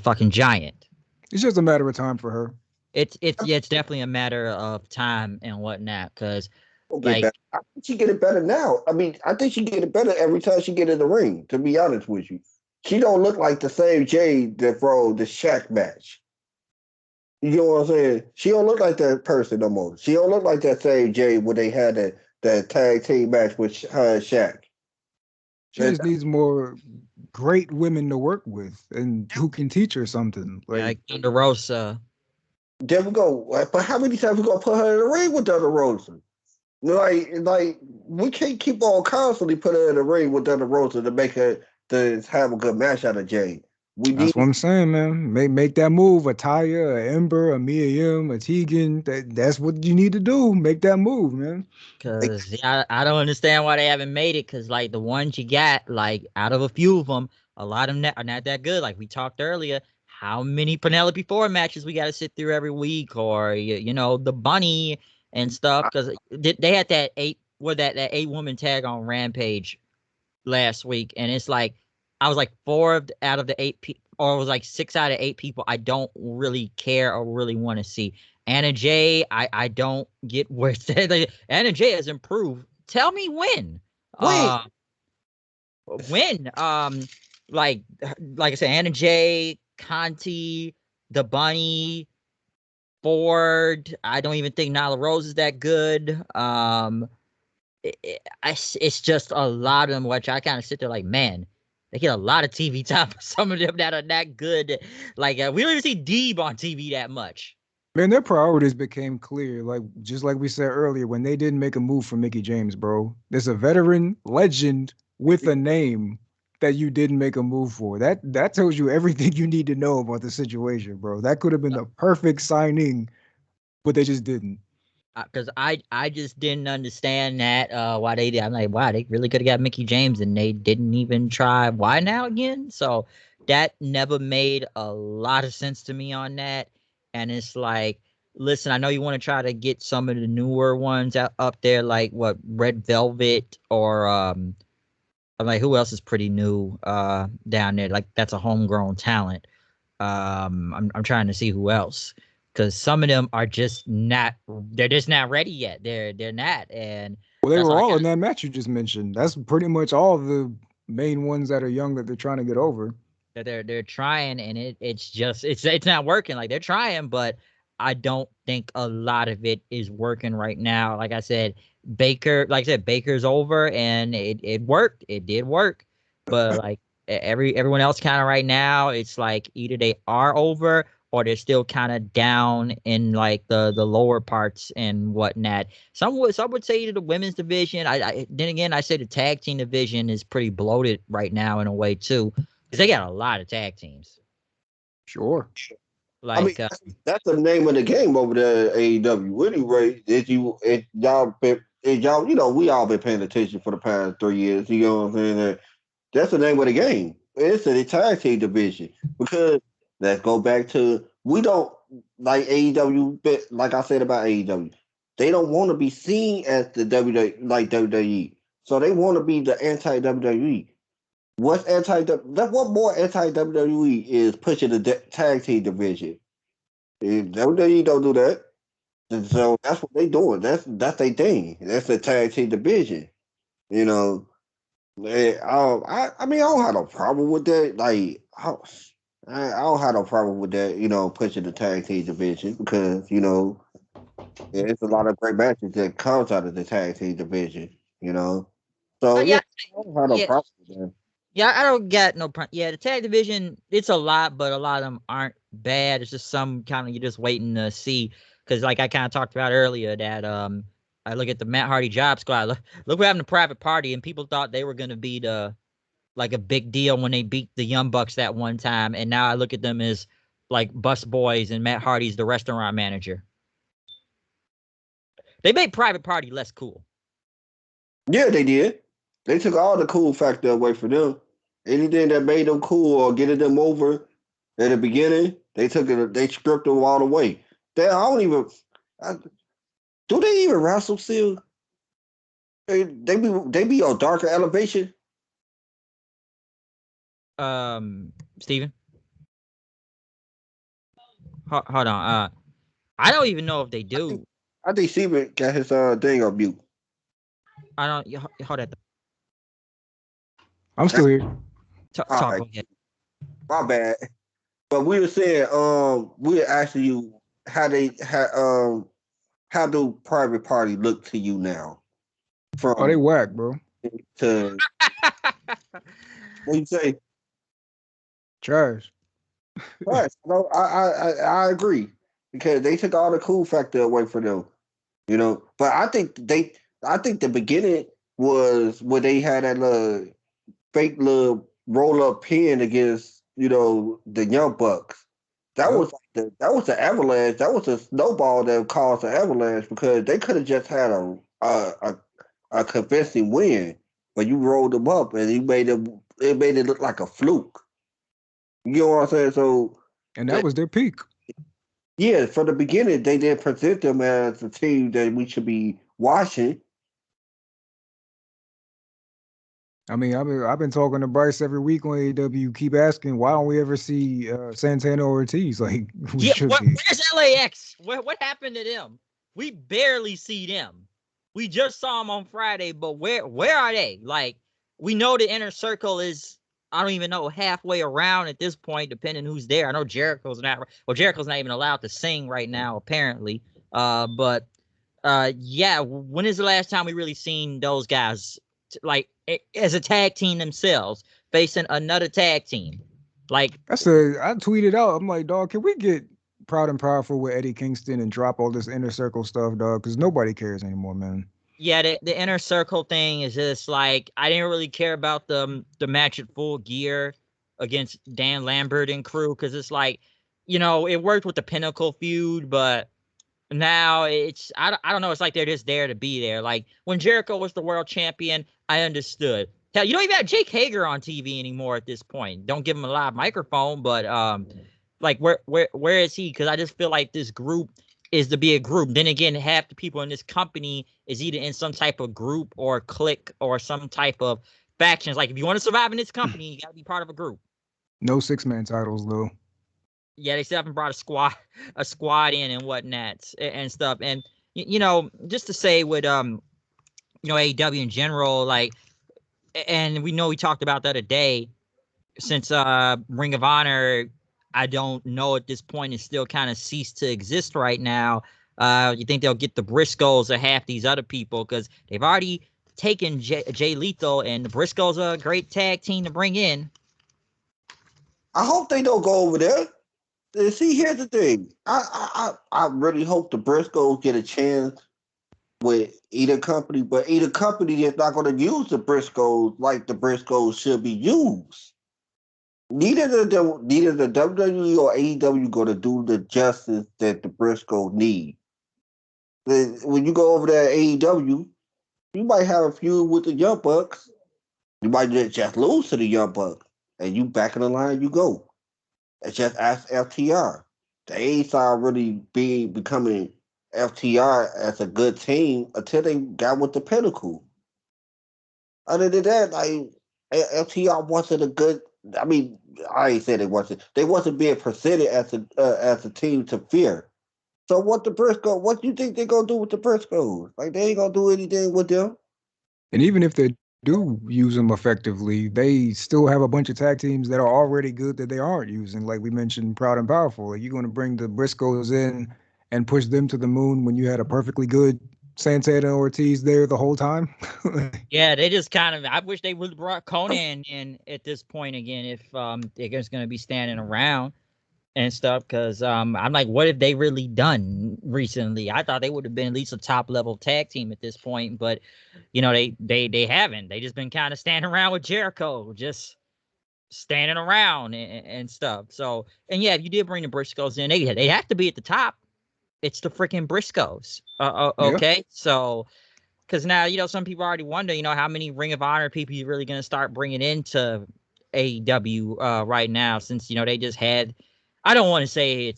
fucking giant. It's just a matter of time for her. It's definitely a matter of time and whatnot. Because She'll get like better. I think she get it better now. I mean, I think she get it better every time she get in the ring. To be honest with you, she don't look like the same Jade that for the Shaq match. You know what I'm saying? She don't look like that person no more. She don't look like that same Jade when they had that tag team match with her and Shaq. She just needs more great women to work with and who can teach her something. Like, Thunder Rosa. There we go. But how many times we gonna put her in the ring with Thunder Rosa? Like we can't keep on constantly putting her in the ring with Thunder Rosa to make her to have a good match out of Jade. We that's need what I'm saying, man. Make that move. A Taya, a Ember, a Mia Yim, a Tegan. That's what you need to do. Make that move, man. Cause I don't understand why they haven't made it. Cause like the ones you got, like out of a few of them, a lot of them are not that good. Like we talked earlier, how many Penelope Ford matches we got to sit through every week, or the Bunny and stuff. Cause they had that that 8-woman tag on Rampage last week, and it's like I was like out of the 8 people, or it was like 6 out of 8 people I don't really care or really want to see. Anna Jay, I don't get where Anna Jay has improved. Tell me when. wait. When? Like I said, Anna Jay, Conti, the Bunny, Ford. I don't even think Nyla Rose is that good. It's just a lot of them, which I kind of sit there like, man, they get a lot of TV time for some of them that are that good. Like we don't even see Deeb on TV that much. Man, their priorities became clear. Like just like we said earlier, when they didn't make a move for Mickey James, bro. There's a veteran legend with a name that you didn't make a move for. That tells you everything you need to know about the situation, bro. That could have been the perfect signing, but they just didn't. Because I just didn't understand that why they did. I'm like, wow, they really could have got Mickey James and they didn't even try. Why now again? So that never made a lot of sense to me on that. And it's like, listen, I know you want to try to get some of the newer ones up there, like what Red Velvet or I'm like, who else is pretty new down there? Like that's a homegrown talent. I'm trying to see who else, because some of them are just not. They're just not ready yet. They're not, and Well, they that's were all I all got. in that match you just mentioned. That's pretty much all of the main ones that are young that they're trying to get over. That they're trying, and it's just it's not working. Like they're trying, but I don't think a lot of it is working right now. Like I said, Baker's over, and it worked. It did work, but like everyone else kind of right now, it's like either they are over or they're still kind of down in like the lower parts and whatnot. Some would say the women's division. Then again, I say the tag team division is pretty bloated right now in a way too, because they got a lot of tag teams. Sure. I mean, Like that's the name of the game over there at AEW. Anyway, y'all, we all been paying attention for the past 3 years. You know what I'm saying? That's the name of the game. It's the tag team division. Because let's go back to we don't like AEW, but like I said about AEW, they don't want to be seen as the WWE. So they want to be the anti WWE. What more anti WWE is pushing the tag team division? WWE don't do that. And so that's what they doing. That's their thing. That's the tag team division. You know, I mean, I don't have no problem with that. Like, I don't have no problem with that. Pushing the tag team division because it's a lot of great matches that comes out of the tag team division. So yeah, yeah, I don't have no yeah, problem with that. yeah. I don't get no problem. Yeah, the tag division, it's a lot, but a lot of them aren't bad. It's just some kind of you're just waiting to see. Because like I kind of talked about earlier, that I look at the Matt Hardy Job Squad. Look what happened to Private Party, and people thought they were gonna be a big deal when they beat the Young Bucks that one time, and now I look at them as like Bus Boys and Matt Hardy's the restaurant manager. They made Private Party less cool. Yeah, they did. They took all the cool factor away from them. Anything that made them cool or getting them over at the beginning, they took it. They stripped them all away. I don't even. Do they even wrestle still? They be on Darker Elevation. Steven? Hold on. I don't even know if they do. I think Steven got his thing on mute. I don't. Hold on. I'm still here. Talk. Right. Okay. My bad. But we were saying, we were asking you how do Private Party look to you now? Oh, they whack, bro. To what you say? Trash. Right. No, I agree because they took all the cool factor away from them. But I think the beginning was where they had that little fake little roll up pin against the Young Bucks. That was the avalanche. That was a snowball that caused the avalanche because they could have just had a convincing win, but you rolled them up and it made it look like a fluke. You know what I'm saying? So, and that was their peak. Yeah, from the beginning, they didn't present them as a team that we should be watching. I mean, I've been talking to Bryce every week on AEW. Keep asking, why don't we ever see Santana or Ortiz? Like, we should be. Where's LAX? What happened to them? We barely see them. We just saw them on Friday, but where are they? Like, we know the Inner Circle is, I don't even know, halfway around at this point, depending who's there. I know Jericho's not even allowed to sing right now, apparently. But yeah, when is the last time we really seen those guys like as a tag team themselves facing another tag team? Like, I tweeted out, I'm like, dog, can we get Proud and Powerful with Eddie Kingston and drop all this Inner Circle stuff, dog? Because nobody cares anymore, man. Yeah, the Inner Circle thing is just like, I didn't really care about the match at Full Gear against Dan Lambert and crew, because it's like, it worked with the Pinnacle feud, but now it's I don't know. It's like they're just there to be there. Like when Jericho was the world champion, I understood. Hell, you don't even have Jake Hager on TV anymore at this point. Don't give him a live microphone, but like where is he? Because I just feel like this group is to be a group. Then again, half the people in this company is either in some type of group or clique or some type of factions. Like if you want to survive in this company, you got to be part of a group. No 6-man titles though. Yeah, they still haven't brought a squad in and whatnot and stuff. And just to say with AEW in general, like, and we know we talked about the other day, since Ring of Honor, I don't know at this point, it's still kind of ceased to exist right now. You think they'll get the Briscoes or half these other people, because they've already taken Jay Lethal, and the Briscoes are a great tag team to bring in. I hope they don't go over there. See, here's the thing. I really hope the Briscoes get a chance with either company, but either company is not going to use the Briscoes like the Briscoes should be used. Neither the WWE or AEW going to do the justice that the Briscoes need. When you go over there at AEW, you might have a feud with the Young Bucks. You might just lose to the Young Bucks, and you back in the line you go. It's just ask FTR. They started really becoming FTR as a good team until they got with the Pinnacle. Other than that, like FTR wasn't a good. I mean, I ain't said they wasn't. They wasn't being presented as a team to fear. So what do you think they're gonna do with the Briscoes? Like they ain't gonna do anything with them. And even if they do use them effectively, they still have a bunch of tag teams that are already good that they aren't using. Like we mentioned, Proud and Powerful. Are you going to bring the Briscoes in and push them to the moon when you had a perfectly good Santana and Ortiz there the whole time? Yeah, they just kind of. I wish they would have brought Conan in at this point again if they're just going to be standing around and stuff. Because I'm like, what have they really done recently? I thought they would have been at least a top level tag team at this point, but they haven't. They just been kind of standing around with Jericho, just standing around and stuff. So, and yeah, if you did bring the Briscoes in, they have to be at the top. It's the freaking Briscoes. Okay, so because now some people already wonder, how many Ring of Honor people you really gonna start bringing into AEW right now, since they just had. I don't want to say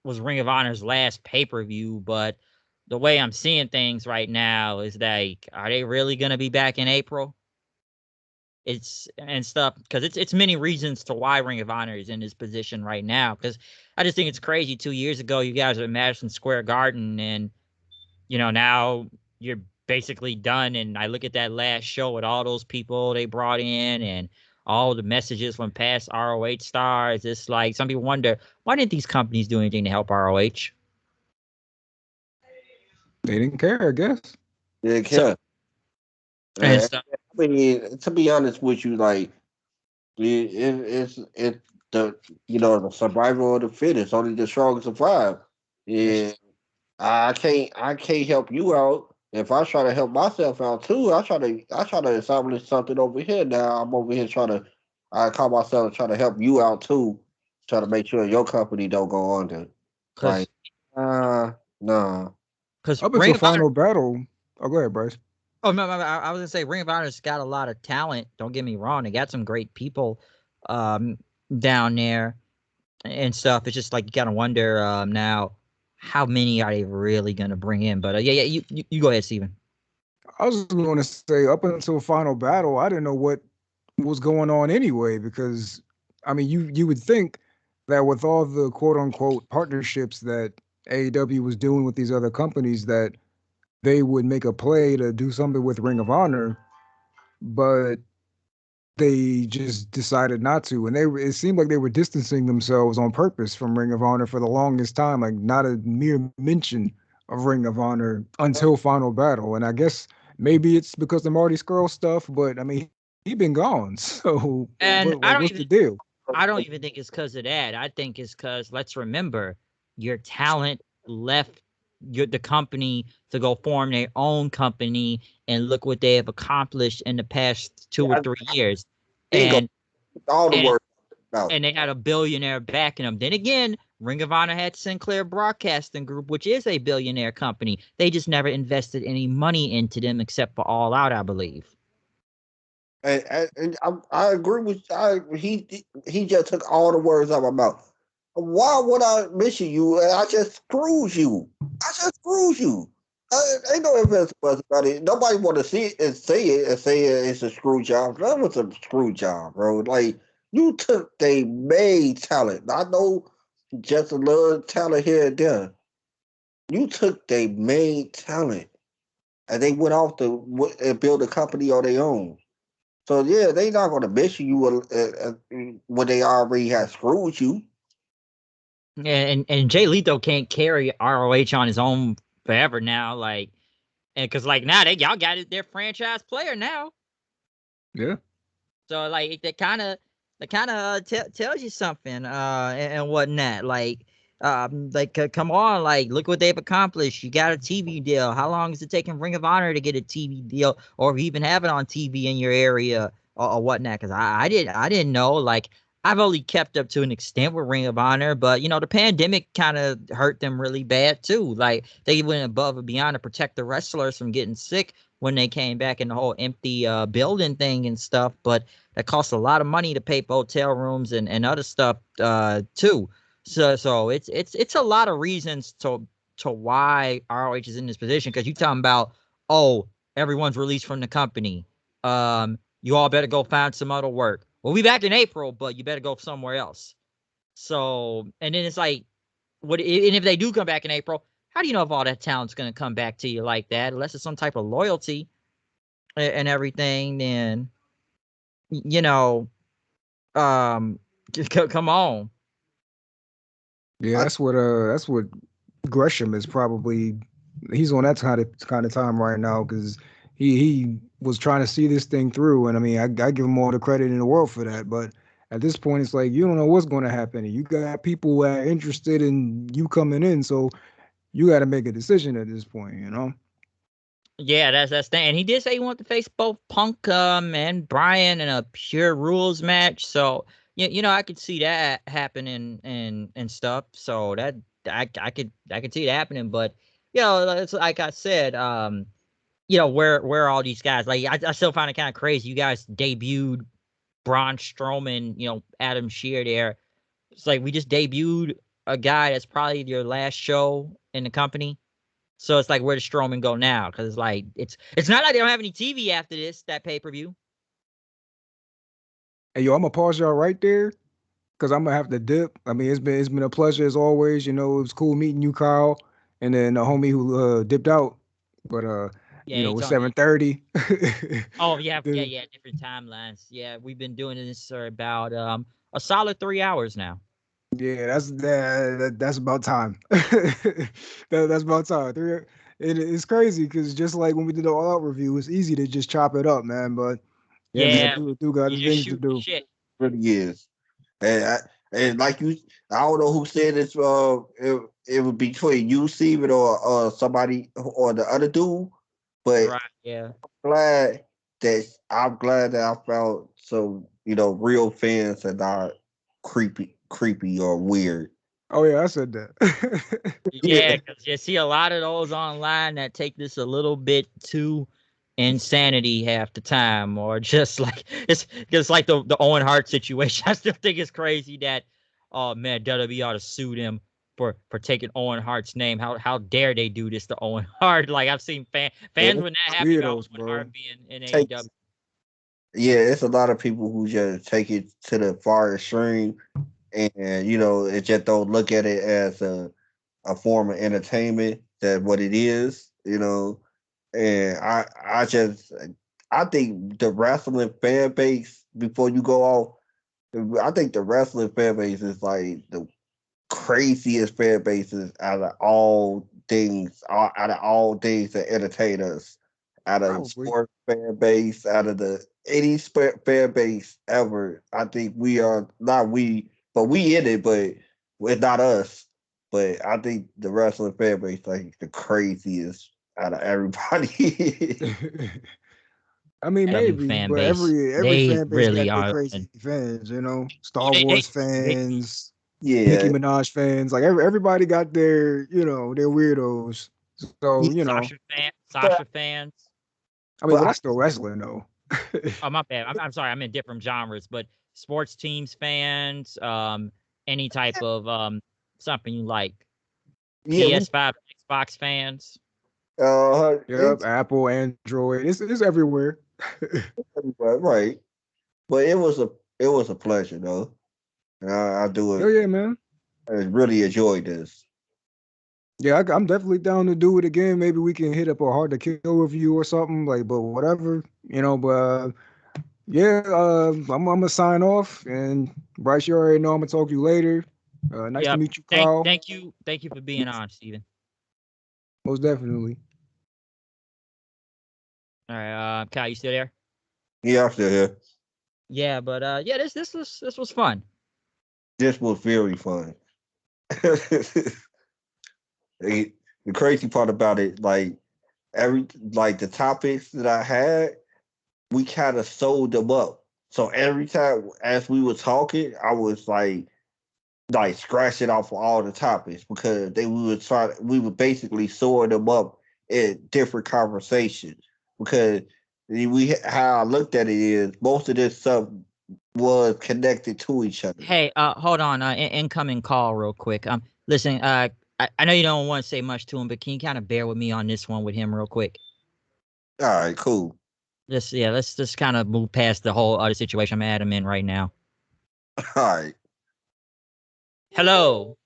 was Ring of Honor's last pay-per-view, but the way I'm seeing things right now is like, are they really gonna be back in April? It's and stuff, because it's many reasons to why Ring of Honor is in this position right now. Because I just think it's crazy. 2 years ago, you guys were at Madison Square Garden, and now you're basically done. And I look at that last show with all those people they brought in and all the messages from past ROH stars. It's like some people wonder, why didn't these companies do anything to help ROH? They didn't care, I guess. They didn't care. And stuff. I mean, to be honest with you, like it's the the survival of the fittest, only the strong survive. Yeah, I can't help you out. If I try to help myself out too, I try to establish something over here. Now I'm over here I call myself trying to help you out too, try to make sure your company don't go under. Like, no. Because Up until Final Battle. Oh, go ahead, Bryce. Oh no, I was gonna say Ring of Honor's got a lot of talent. Don't get me wrong; they got some great people down there and stuff. It's just like you gotta wonder now, how many are they really gonna bring in? But yeah, you go ahead, Steven. I was going to say, up until Final Battle, I didn't know what was going on anyway, because I mean, you would think that with all the quote unquote partnerships that AEW was doing with these other companies, that they would make a play to do something with Ring of Honor, but they just decided not to. And it seemed like they were distancing themselves on purpose from Ring of Honor for the longest time, like not a mere mention of Ring of Honor until Final Battle. And I guess maybe it's because of Marty Scurll stuff, but I mean, he been gone. So And what's the deal? I don't even think it's because of that. I think it's because, let's remember, your talent left the company to go form their own company, and look what they have accomplished in the past 2 or 3 years. And all the work. And they had a billionaire backing them. Then again, Ring of Honor had Sinclair Broadcasting Group, which is a billionaire company. They just never invested any money into them except for All Out, I believe. And I agree with he just took all the words out of my mouth. Why would I mention you? I just screwed you. Ain't no ifs about it. Nobody want to see it and say it's a screw job. That was a screw job, bro. Like, you took the main talent. I know just a little talent here and there. You took the main talent, and they went off and build a company on their own. So yeah, they not gonna mention you when they already have screwed you. And Jay Lethal can't carry ROH on his own forever now, like, and because like now y'all got their franchise player now. Yeah. So like that kind of tells you something and whatnot. Like come on, like look what they've accomplished. You got a TV deal. How long is it taking Ring of Honor to get a TV deal, or even have it on TV in your area or whatnot? Because I didn't know. Like, I've only kept up to an extent with Ring of Honor, but the pandemic kind of hurt them really bad too. Like, they went above and beyond to protect the wrestlers from getting sick when they came back in the whole empty building thing and stuff. But that costs a lot of money to pay for hotel rooms and other stuff too. So it's a lot of reasons to why ROH is in this position, because you talking about, oh, everyone's released from the company. You all better go find some other work. We'll be back in April, but you better go somewhere else. So, and then it's like, and if they do come back in April, how do you know if all that talent's going to come back to you like that? Unless it's some type of loyalty and everything, then, just come on. Yeah, that's what Gresham is probably. He's on that kind of time right now, because he was trying to see this thing through, and I mean, I give him all the credit in the world for that. But at this point, it's like, you don't know what's going to happen. You got people who are interested in you coming in, so you got to make a decision at this point, Yeah, that's thing. And he did say he wanted to face both Punk and Bryan in a pure rules match. So I could see that happening and stuff. So that I could see it happening. But it's like I said, where are all these guys? Like I still find it kind of crazy. You guys debuted Braun Strowman, Adam Shear there. It's like we just debuted a guy that's probably your last show in the company. So it's like, where does Strowman go now? Because it's not like they don't have any TV after that pay-per-view. Hey, yo, I'm gonna pause y'all right there because I'm gonna have to dip. I mean, it's been a pleasure as always. It was cool meeting you, Kyle, and then the homie who dipped out. But Yeah, he's it's on. 7:30. Oh yeah, different timelines. Yeah, we've been doing this for about a solid 3 hours now. Yeah, that's about time. That's about time. It's crazy because just like when we did the All Out review, it's easy to just chop it up, man. But yeah, man, Yeah, do got you just things to shoot the do. shit. Really is. And like you, I don't know who said this. It would be between you, Steven, or somebody or the other dude. But Right. Yeah. I'm glad that I found some real fans that are creepy or weird. Oh yeah, I said that. Yeah, because you see a lot of those online that take this a little bit too insanity half the time, or just like it's like the Owen Hart situation. I still think it's crazy that, oh man, WWE ought to sue them for taking Owen Hart's name. How dare they do this to Owen Hart? Like, I've seen fans were not happy about Weirdos, Owen bro. Hart being in Take AEW. Yeah, it's a lot of people who just take it to the far extreme, and it just don't look at it as a form of entertainment that what it is. And I think the wrestling fan base, before you go off, I think the wrestling fan base is like the craziest fan bases out of all things that entertain us, out of Probably. sports fan base, out of the any fan base ever. I think we are not we, but we in it, but it's not us. But I think the wrestling fan base like the craziest out of everybody. I mean, W maybe, fan but base. every They fan base really got their are. crazy fans. Oh, Star Wars they fans, Nicki Yeah, Minaj fans. Like everybody got their weirdos. So Sasha fans. I mean, but but that's still wrestling though. Oh, my bad. I'm sorry. I'm in different genres, but sports teams fans, any type of something you like. yeah, PS5, Xbox fans. Yep, it's Apple, Android. It's everywhere. right. But it was a pleasure though. And I do Hell it. yeah, man. I really enjoyed this. Yeah, I'm definitely down to do it again. Maybe we can hit up a Hard to Kill review or something. Like, but whatever. But yeah, I'm gonna sign off. And Bryce, you already know I'm gonna talk to you later. Nice to Yep. meet you, Kyle. Thank you for being on, Steven. Most definitely. All right, Kyle, you still there? Yeah, I'm still here. Yeah, but yeah, this was fun. This was very fun. the crazy part about it, like the topics that I had, we kind of sold them up. So every time as we were talking, I was like scratching off all the topics because we were basically sorting them up in different conversations because how I looked at it is most of this stuff was connected to each other. Hey, hold on, incoming call real quick. Listen, I know you don't want to say much to him, but can you kind of bear with me on this one with him real quick? All right, cool. Let's just kind of move past the whole other situation I'm at him in right now. All right. Hello.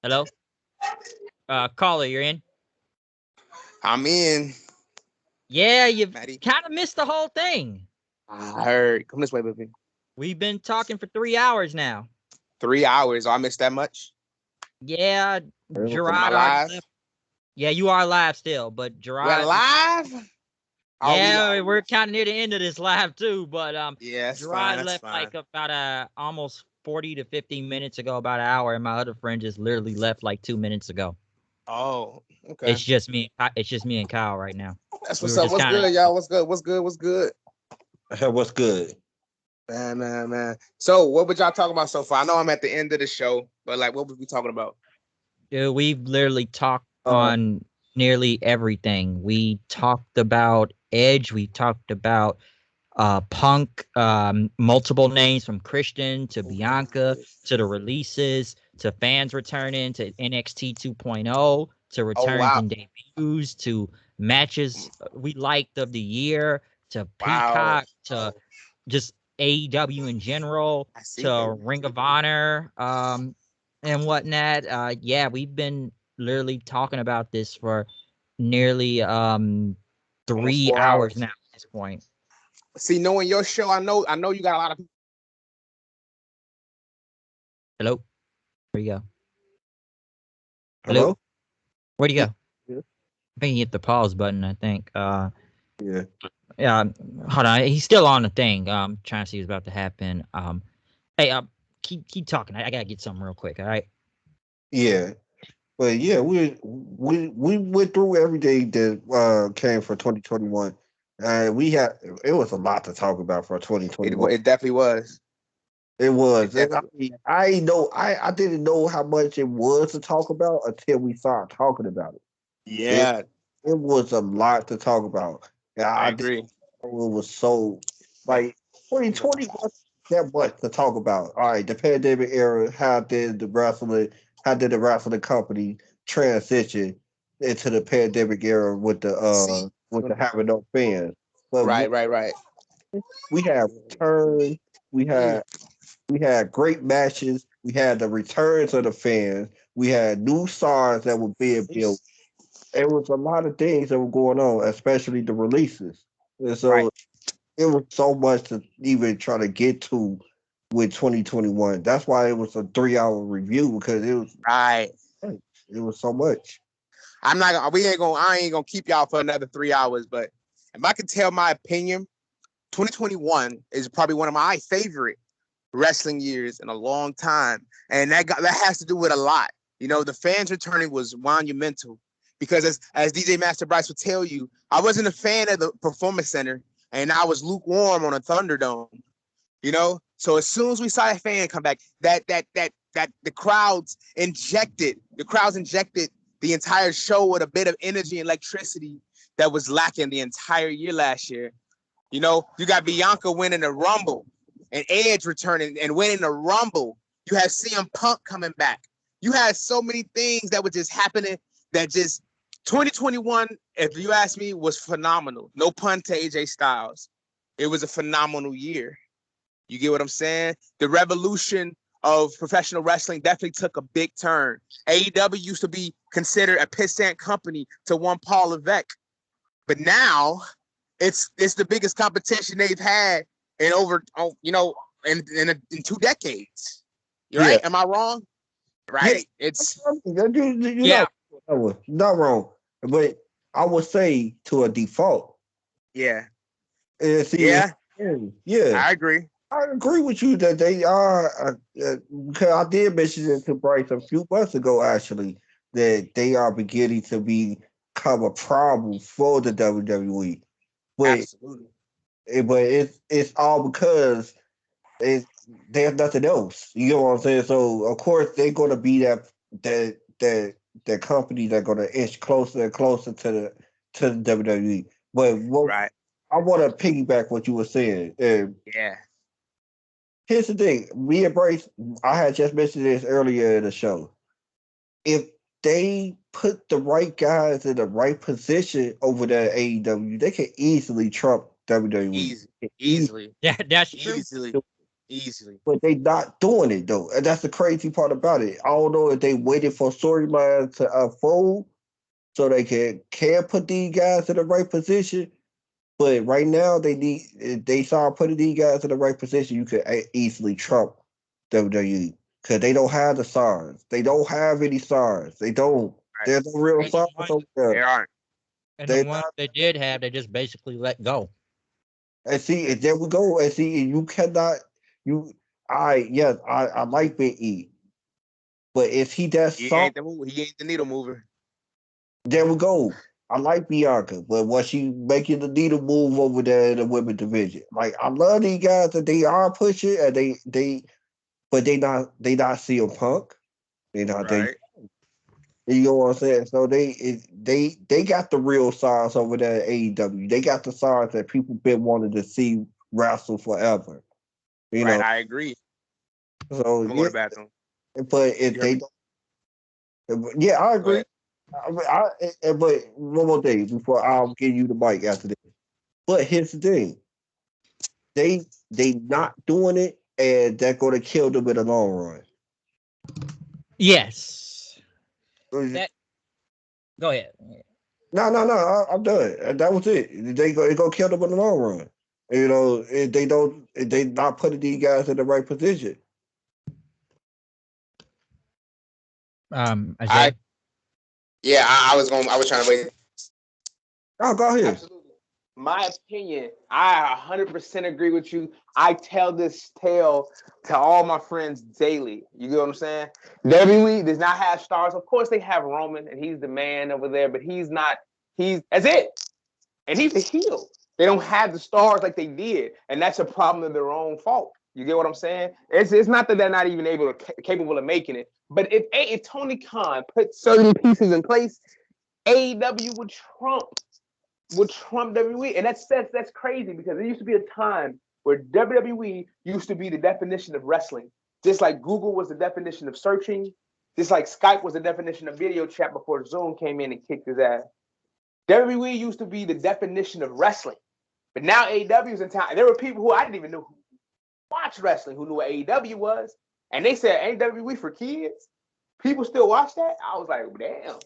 Hello? Caller, you're in? I'm in. Yeah, you Maddie. kind of missed the whole thing. I heard. Come this way, baby. We've been talking for 3 hours now. 3 hours. Oh, I missed that much. Yeah, Am Jrod I already live? left. Yeah, you are live still, but We're Jrod. live? Yeah, we're kind of near the end of this live too, but Yeah, that's Jrod fine. That's left fine. like about almost 40 to 50 minutes ago, about an hour, and my other friend just literally left like 2 minutes ago. Oh, okay. It's just me. It's just me and Kyle right now. That's We what's were up. just What's kinda- good, y'all? What's good? What's good? What's good? What's good? Man. So, what would y'all talk about so far? I know I'm at the end of the show, but like, what would we talking about? Dude, we've literally talked on nearly everything. We talked about Edge. We talked about Punk, multiple names from Christian to Bianca to the releases to fans returning to NXT 2.0 to returns wow. and debuts to matches we liked of the year to Wow. Peacock to just AEW in general I see to that. Ring of Honor and whatnot. Yeah, we've been literally talking about this for nearly Almost 3 4 hours hours. now at this point. See, knowing your show, I know you got a lot of. Hello? Where you go? Hello? Where'd you Yeah. go? I think he hit the pause button, I think. Yeah. Yeah, hold on. He's still on the thing. Trying to see what's about to happen. Hey, keep talking. I gotta get something real quick, all right? Yeah. But yeah, we went through everything that came for 2021. It was a lot to talk about for 2021. It definitely was. It was. It I mean, I didn't know how much it was to talk about until we started talking about it. Yeah, It was a lot to talk about. Yeah, I I didn't agree. know it was so like 2020 wasn't that much to talk about. All right, the pandemic era, how did the wrestling company transition into the pandemic era with See, the having no fans? But right. we had returns, we had we had great matches, we had the returns of the fans, we had new stars that were being built. It was a lot of things that were going on, especially the releases. And so Right. it was so much to even try to get to with 2021. That's why it was a 3 hour review because Right. it was so much. I'm not gonna. I ain't gonna keep y'all for another 3 hours. But if I could tell my opinion, 2021 is probably one of my favorite wrestling years in a long time, and that has to do with a lot. You know, the fans returning was monumental because as DJ Master Bryce would tell you, I wasn't a fan of the Performance Center, and I was lukewarm on a Thunderdome. You know, so as soon as we saw that fan come back, that the crowds injected the entire show with a bit of energy and electricity that was lacking the entire year last year. You know, you got Bianca winning the Rumble and Edge returning and winning the Rumble. You had CM Punk coming back. You had so many things that were just happening that just 2021, if you ask me, was phenomenal. No pun to AJ Styles. It was a phenomenal year. You get what I'm saying? The revolution of professional wrestling definitely took a big turn. AEW used to be considered a pissant company to one Paul Levesque, but now it's the biggest competition they've had in over, in 2 decades. You're Yeah. right? Am I wrong? Yeah. Right. It's You Yeah. know, not wrong. But I would say to a default. yeah. And see, Yeah. yeah. I agree. I agree with you that they are, because I did mention it to Bryce a few months ago, actually, that they are beginning to become a problem for the WWE. But Absolutely. it's all because it, there's nothing else. You know what I'm saying? So of course they're gonna be that company that's gonna inch closer and closer to the WWE. But what Right. I want to piggyback what you were saying. Yeah. Here's the thing. Me and Bryce, I had just mentioned this earlier in the show. If they put the right guys in the right position over there at AEW, they can easily trump WWE. Easily. Yeah, that's true. Easily. But they not doing it though. And that's the crazy part about it. I don't know if they waited for storylines to unfold so they can put these guys in the right position. But right now, if they start putting these guys in the right position, you could easily trump WWE because they don't have the stars. They don't have any stars. They don't. Right. There's no real And the stars ones, over They there. aren't. and the They ones they did have, they just basically let go. and see, and there we go. And see, you cannot. You, I like Big E, but is he that He soft? ain't the move. He ain't the needle mover. There we go. I like Bianca, but was she making the needle move over there in the women's division? Like I love these guys that they are pushing, and but they not CM Punk. They not they. Right. You know what I'm saying? So they got the real stars over there at AEW. They got the stars that people been wanting to see wrestle forever. You Right. know. I agree. So I'm gonna go yeah, to the bathroom. but if You heard they me? don't, yeah, I Go agree. ahead. But one more thing before I'll give you the mic after this. But here's the thing: they not doing it, and that's going to kill them in the long run. Yes. No, That. Go ahead. no, I'm done. That was it. They gonna kill them in the long run. You know, if they don't, if they not putting these guys in the right position. I Ajay. yeah. I was trying to wait. Oh, go ahead. Absolutely. My opinion, I 100% agree with you. I tell this tale to all my friends daily. You get what I'm saying? WWE does not have stars. Of course, they have Roman, and he's the man over there, but he's not. That's it. And he's a heel. They don't have the stars like they did, and that's a problem of their own fault. You get what I'm saying? It's not that they're not even capable of making it, but if Tony Khan put certain pieces in place, AEW would trump WWE, and that's crazy because there used to be a time where WWE used to be the definition of wrestling, just like Google was the definition of searching, just like Skype was the definition of video chat before Zoom came in and kicked his ass. WWE used to be the definition of wrestling, but now AEW is in town. There were people who I didn't even know who watched wrestling who knew what AEW was, and they said AEW for kids. People still watch that. I was like, damn.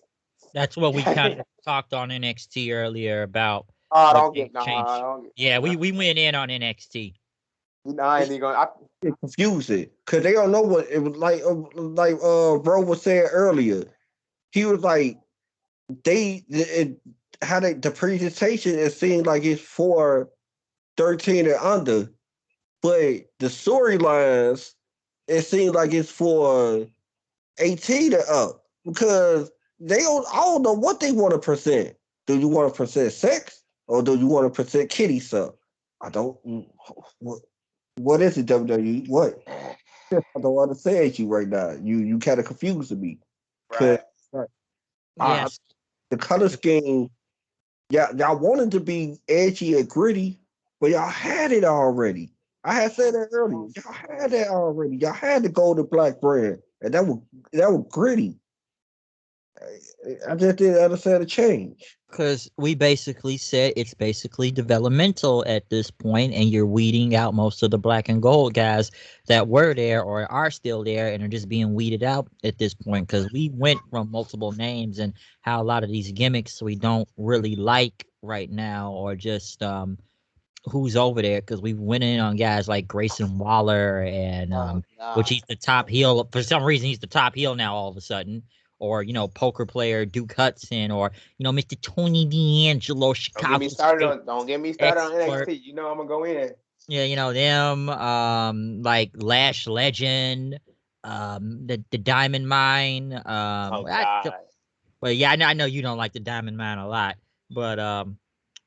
That's what we kind of talked on NXT earlier about Oh, what don't they get no, changed. don't get. Yeah, we went in on NXT. I ain't even gonna. It confusing because they don't know what it was like. Bro was saying earlier, he was like how the presentation it seemed like it's for 13 and under, but the storylines it seems like it's for 18 and up because they don't. I don't know what they want to present. Do you want to present sex or do you want to present kitty stuff? I don't. What is it, WWE? What? I don't understand you right now. You kind of confusing me because Right. uh, Yes. the color scheme. Yeah, y'all wanted to be edgy and gritty, but y'all had it already. I had said that earlier. Y'all had that already. Y'all had the golden black brand, and that was gritty. I just didn't understand the change. Because we basically said it's basically developmental at this point, and you're weeding out most of the black and gold guys that were there or are still there and are just being weeded out at this point. Because we went from multiple names and how a lot of these gimmicks we don't really like right now, or just who's over there. Because we went in on guys like Grayson Waller and which he's the top heel for some reason. He's the top heel now all of a sudden. Or poker player Duke Hudson, or Mr. Tony D'Angelo, Don't get me Chicago started State on. Don't get me started on expert. NXT. You know I'm gonna go in. Yeah, them. Like Lash Legend, the Diamond Mine. Oh God. But yeah, I know you don't like the Diamond Mine a lot, but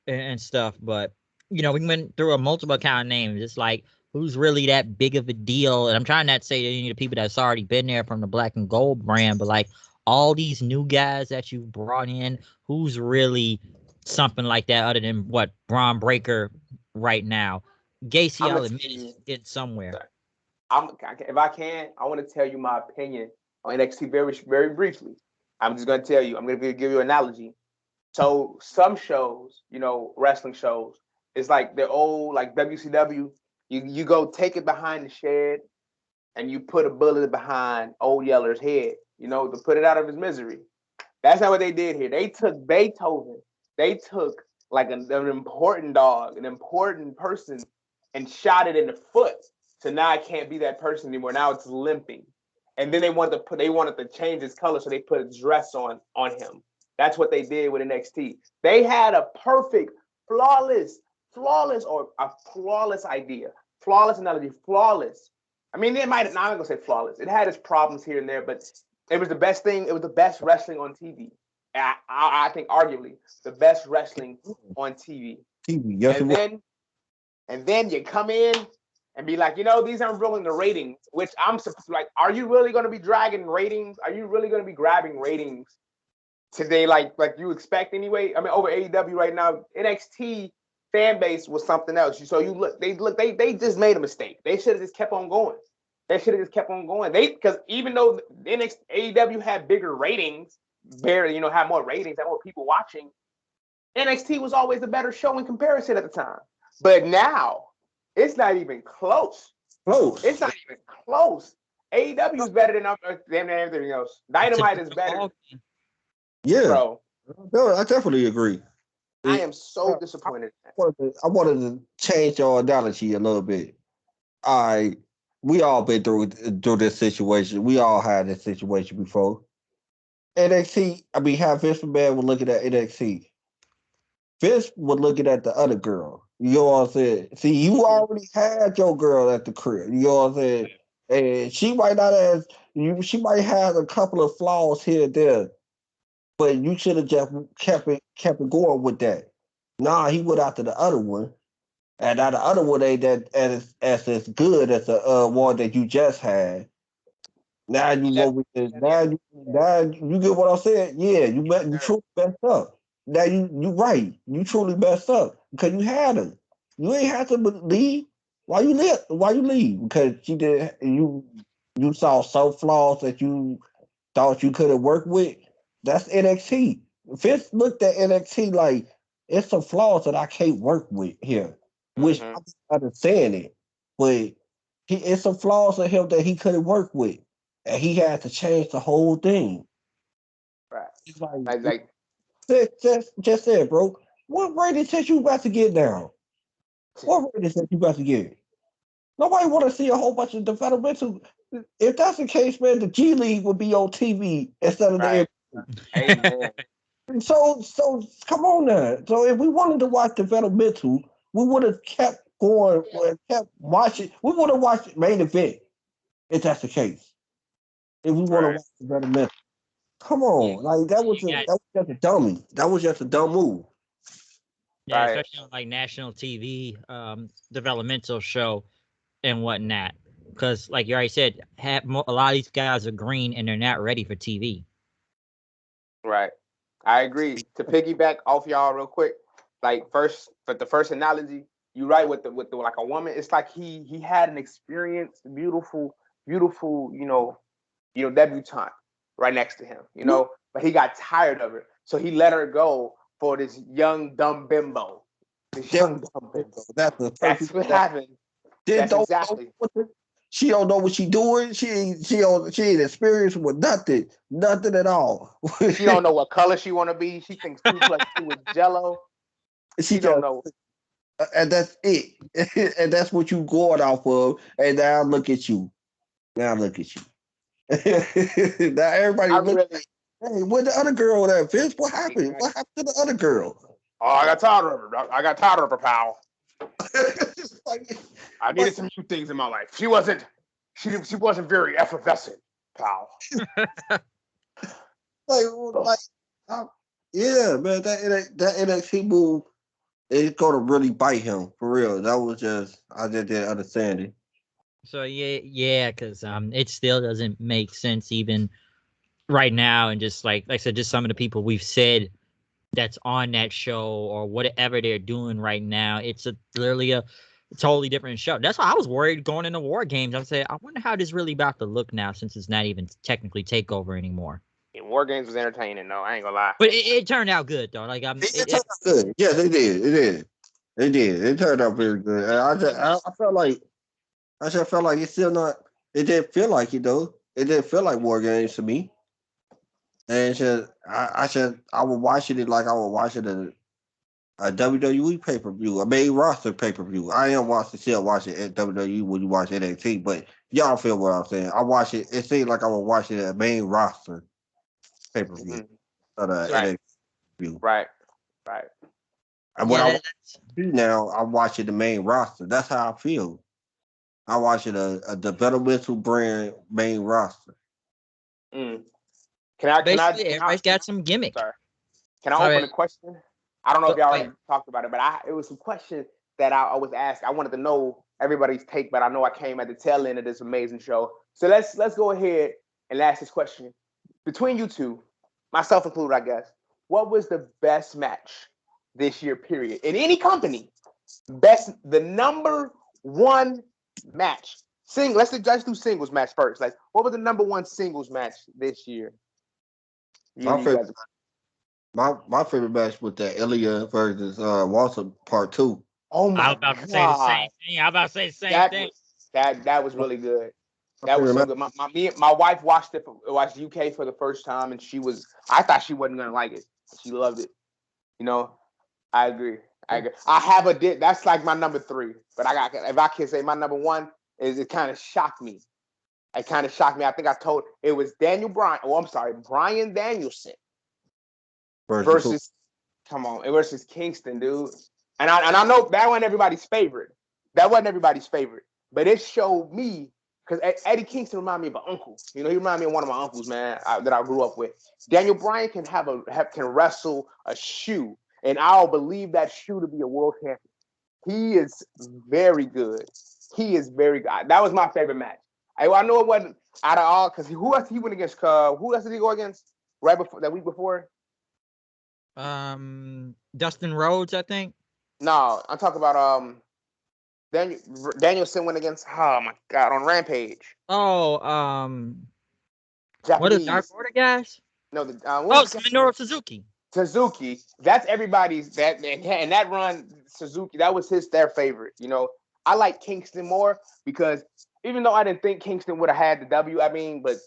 and stuff. But we went through a multiple kind of names. It's like who's really that big of a deal? And I'm trying not to say any of the people that's already been there from the Black and Gold brand, but like all these new guys that you've brought in, who's really something like that other than what Braun Breaker right now? Gacy, I'm I'll gonna tell admit, is you. in somewhere. Sorry. If I can, I want to tell you my opinion on NXT very very briefly. I'm just gonna tell you. I'm gonna give you an analogy. So some shows, wrestling shows, it's like they're old, like WCW. You go take it behind the shed and you put a bullet behind Old Yeller's head, to put it out of his misery. That's not what they did here. They took Beethoven. They took like an important dog, an important person, and shot it in the foot. So now it can't be that person anymore. Now it's limping. And then they wanted to change his color, so they put a dress on him. That's what they did with NXT. They had a perfect, flawless idea, flawless analogy, flawless. I mean, I'm not gonna say flawless. It had its problems here and there, but it was the best thing. It was the best wrestling on TV. I think arguably the best wrestling on TV. Yes, And then you come in and be like, these aren't rolling the ratings, which I'm like, are you really going to be dragging ratings? Are you really going to be grabbing ratings today like you expect anyway? I mean, over AEW right now, NXT fan base was something else. So they just made a mistake. They should have just kept on going. Because even though AEW had bigger ratings, barely, had more ratings, had more people watching, NXT was always a better show in comparison at the time. But now, it's not even close. It's not even close. AEW is better than everything else. Dynamite is better. Yeah, bro. No, I definitely agree. I am so disappointed. I wanted to change your analogy a little bit. We all been through this situation. We all had this situation before. NXT, how Vince McMahon was looking at NXT. Vince was looking at the other girl. You know what I'm saying? See, you already had your girl at the crib. You know what I'm saying? And she might not have, she might have a couple of flaws here and there, but you should have just kept it going with that. Nah, he went after the other one. And now the other one ain't that as good as the one that you just had. Now you go with this. Now you get what I'm saying? Yeah, you truly messed up. Now you right. You truly messed up because you had her. You ain't have to leave. Why you leave? Because you saw some flaws that you thought you couldn't work with. That's NXT. Vince looked at NXT like it's some flaws that I can't work with here, which I understand it, but it's some flaws in him that he couldn't work with, and he had to change the whole thing. Right. It's just said, bro. What rating that you about to get now? What rating that you about to get? Nobody want to see a whole bunch of developmental. If that's the case, man, the G League would be on TV instead of the. Amen. So come on now. So if we wanted to watch developmental, we would have kept going, kept watching. We would have watched main event if that's the case. If we want to watch developmental, come on, like that was just a dummy. That was just a dumb move. Yeah, especially on like national TV, developmental show and whatnot. Because, like you already said, a lot of these guys are green and they're not ready for TV. Right. I agree. To piggyback off y'all real quick, like for the first analogy, you're right with the like a woman. It's like he had an experienced, beautiful, debutante right next to him, but he got tired of her, so he let her go for this young dumb bimbo. That's what happened. That's exactly. She don't know what she doing. She ain't experienced with nothing at all. She don't know what color she want to be. She thinks 2 + 2 is Jello. She don't know. And that's it. And that's what you going off of. And now look at you. Now everybody look. Hey, where the other girl at, Vince? What happened? What happened to the other girl? Oh, I got tired of her. Pal. I needed some new things in my life. She wasn't very effervescent, pal. Yeah, man, that NXT move, it's gonna really bite him for real. That was I just didn't understand it. So yeah, because it still doesn't make sense even right now, and just like I said, just some of the people we've said that's on that show or whatever they're doing right now, it's literally a totally different show. That's why I was worried going into War Games. I said, I wonder how this really about to look now, since it's not even technically Takeover anymore. Yeah, War Games was entertaining, though. I ain't gonna lie. But it turned out good, though. Like it turned out good. Yeah, they did. It turned out very good. I just felt like it's still not. It didn't feel like it though. It didn't feel like War Games to me. And I would watch it like I would watch it a WWE pay-per-view, a main roster pay-per-view. I am still watching at WWE when you watch NXT, but y'all feel what I'm saying. I watch it. It seems like I would watch it at a main roster pay-per-view. Right. Right. And when I do now, I'm watching the main roster. That's how I feel. I watch it a developmental brand main roster. Everybody's got some gimmick. Sorry. Can I All open right. a question? I don't know if y'all already Wait. talked about it, but it was some question that I was asked. I wanted to know everybody's take, but I know I came at the tail end of this amazing show. So let's go ahead and ask this question. Between you two, myself included, I guess, what was the best match this year, period? In any company, the number one match. Let's do singles match first. Like, what was the number one singles match this year? My favorite match was the Ilya versus Walter Part 2. Oh I my was about to god! say the same thing. I was about to say the same That thing. that was really good. My That was favorite so match. good. My wife watched UK for the first time, and I thought she wasn't gonna like it. She loved it. You know, I agree. I have that's like my number 3, but if I can say my number 1 is, it kind of shocked me. It kind of shocked me. I think I told it was Bryan Danielson versus versus Kingston, dude. And I know that wasn't everybody's favorite. But it showed me, because Eddie Kingston reminded me of an uncle. You know, he reminded me of one of my uncles, man, that I grew up with. Daniel Bryan can wrestle a shoe, and I'll believe that shoe to be a world champion. He is very good. That was my favorite match. I know it wasn't out of all, because who else he went against? Who else did he go against right before that week before? Dustin Rhodes, I think. No, I'm talking about Danielson went against, oh my god, on Rampage. Oh, Japanese. what is Dark Order guys? No, Minoru Suzuki. Suzuki. That's everybody's and that run, Suzuki. That was their favorite. You know, I like Kingston more because even though I didn't think Kingston would have had the W, but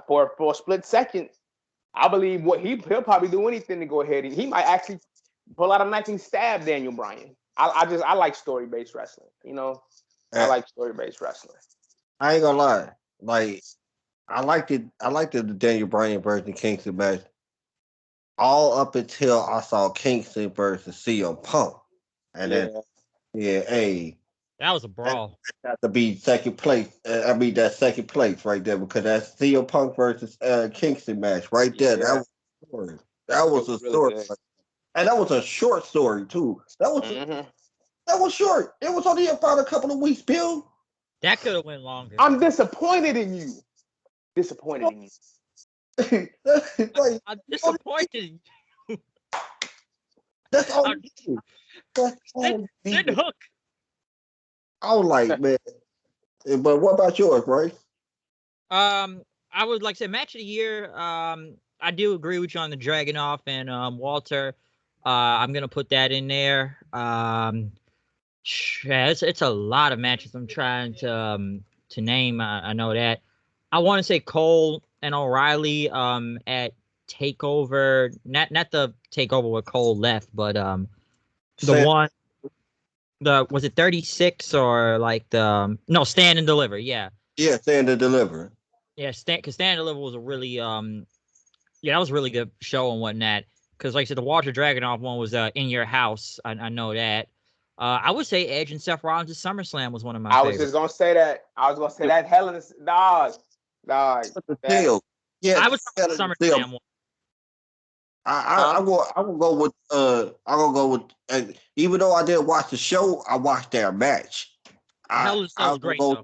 for a split second, I believe he'll probably do anything to go ahead. He might actually pull out a knife and stab Daniel Bryan. I like story-based wrestling. You know, I like story-based wrestling. I ain't gonna lie. Like, I liked the Daniel Bryan versus Kingston match all up until I saw Kingston versus CM Punk. And then, hey, that was a brawl. That had to be second place. That's second place right there, because that's CM Punk versus Kingston match right there. Yeah. That was a story. Really, and that was a short story too. That was short. It was only about a couple of weeks, Bill. That could have went longer. I'm disappointed in you. Like, I'm disappointed. That's all you do. Didn't hook. I was like, man. But what about yours, right? I would like to say match of the year. I do agree with you on the Dragunov and Walter. I'm gonna put that in there. It's a lot of matches I'm trying to name. I know that. I want to say Cole and O'Reilly at Takeover. Not the Takeover where Cole left, but was it 36 or like Stand and Deliver? Yeah, Stand and Deliver. Yeah, because Stand and Deliver was a really that was a really good show and whatnot. Because like I said, the Walter Dragunov one was in your house. I know that. I would say Edge and Seth Rollins' SummerSlam was one of my favorites. I was just gonna say that. That Hell in a dog. Yeah, I was SummerSlam one. I'm gonna go with even though I didn't watch the show, I watched their match. Hell in a Cell was great though.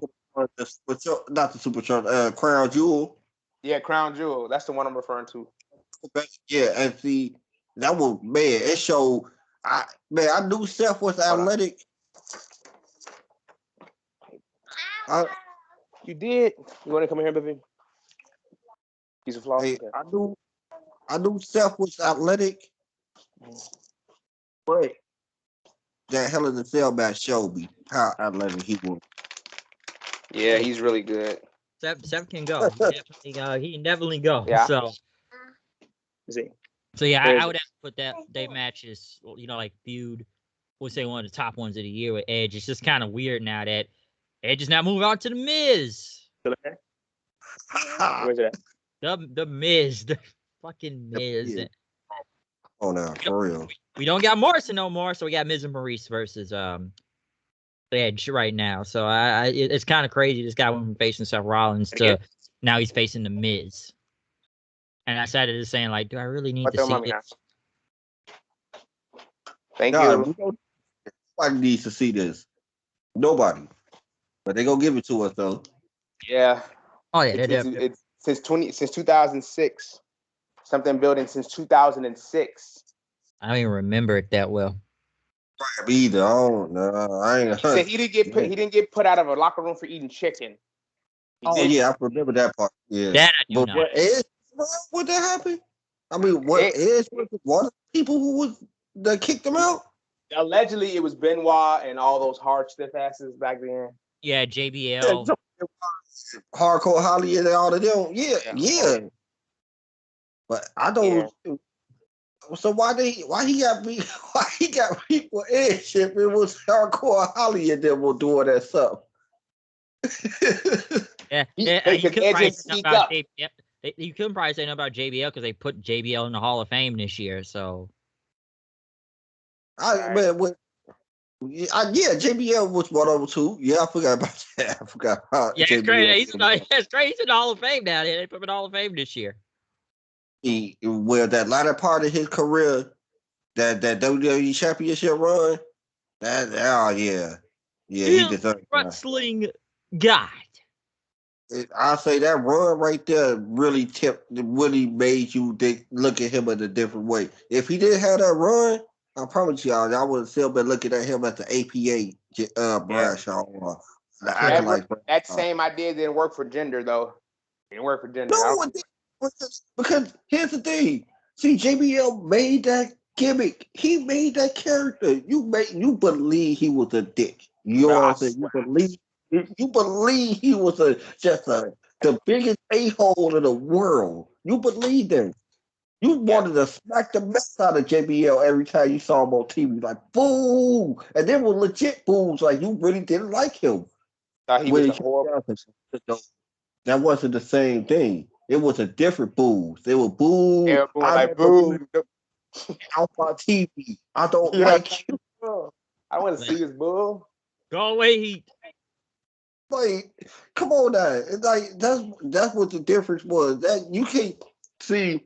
Not the Super Truck, Crown Jewel. Yeah, Crown Jewel. That's the one I'm referring to. Yeah, and see, that was, man, it showed. I knew Seth was athletic. You did. You want to come here, baby? Piece of floss. Hey, I knew Seth was athletic, but that Hell in a Cell match showed me how athletic he was. Yeah, he's really good. Seth can go. He can definitely go. Yeah. So yeah, I would have to put that they matches, like feud. Would say one of the top ones of the year with Edge. It's just kind of weird now that Edge is now moving on to the Miz. Where's it at? The Miz, the fucking Miz. Oh no, for real. We don't got Morrison no more, so we got Miz and Maurice versus Edge right now. So it's kind of crazy. This guy went from facing Seth Rollins to now he's facing the Miz. And I started just saying, like, do I really need to see this? Thank Nah, you. nobody needs to see this. Nobody. But they gonna give it to us though. Yeah. Oh yeah, they're definitely. It's since 2006. Something building since 2006. I don't even remember it that well. Me either. I don't know. I ain't. He said he didn't get put out of a locker room for eating chicken. Yeah, I remember that part. Yeah. That I do But not. what Edge? What that happened? I mean, what Edge was one of the people who was that kicked him out? Allegedly, it was Benoit and all those hard stiff asses back then. Yeah, JBL. Hardcore Holly and all of them. Yeah. But I don't. So why he got beat with Edge if it was Hardcore Holly and them were doing that stuff? Yeah, you could probably say about JBL. You couldn't probably say nothing about JBL because they put JBL in the Hall of Fame this year. So, JBL was 102. Yeah, I forgot about that. I forgot about yeah, JBL. It's great. He's in the Hall of Fame now. They put him in the Hall of Fame this year. That latter part of his career, that WWE Championship run, he deserves wrestling God. I say that run right there really made you look at him in a different way. If he didn't have that run, I promise y'all, I would have still been looking at him as the APA Bradshaw. That same idea didn't work for Gender though. It didn't work for Gender. No, because here's the thing. See, JBL made that gimmick. He made that character. You believe he was a dick. You know what I'm saying? You believe he was the biggest a-hole in the world. You believe that. You wanted to smack the mess out of JBL every time you saw him on TV. Like, boo! And they were legit boos. Like, you really didn't like him. Thought he was a horrible. That wasn't the same thing. It was a different booze. They were boo. They were like boo. Off my TV. I don't like you. I want to see this bull. Go away, Heat. Like, come on now. It's like that's what the difference was. That you can't see.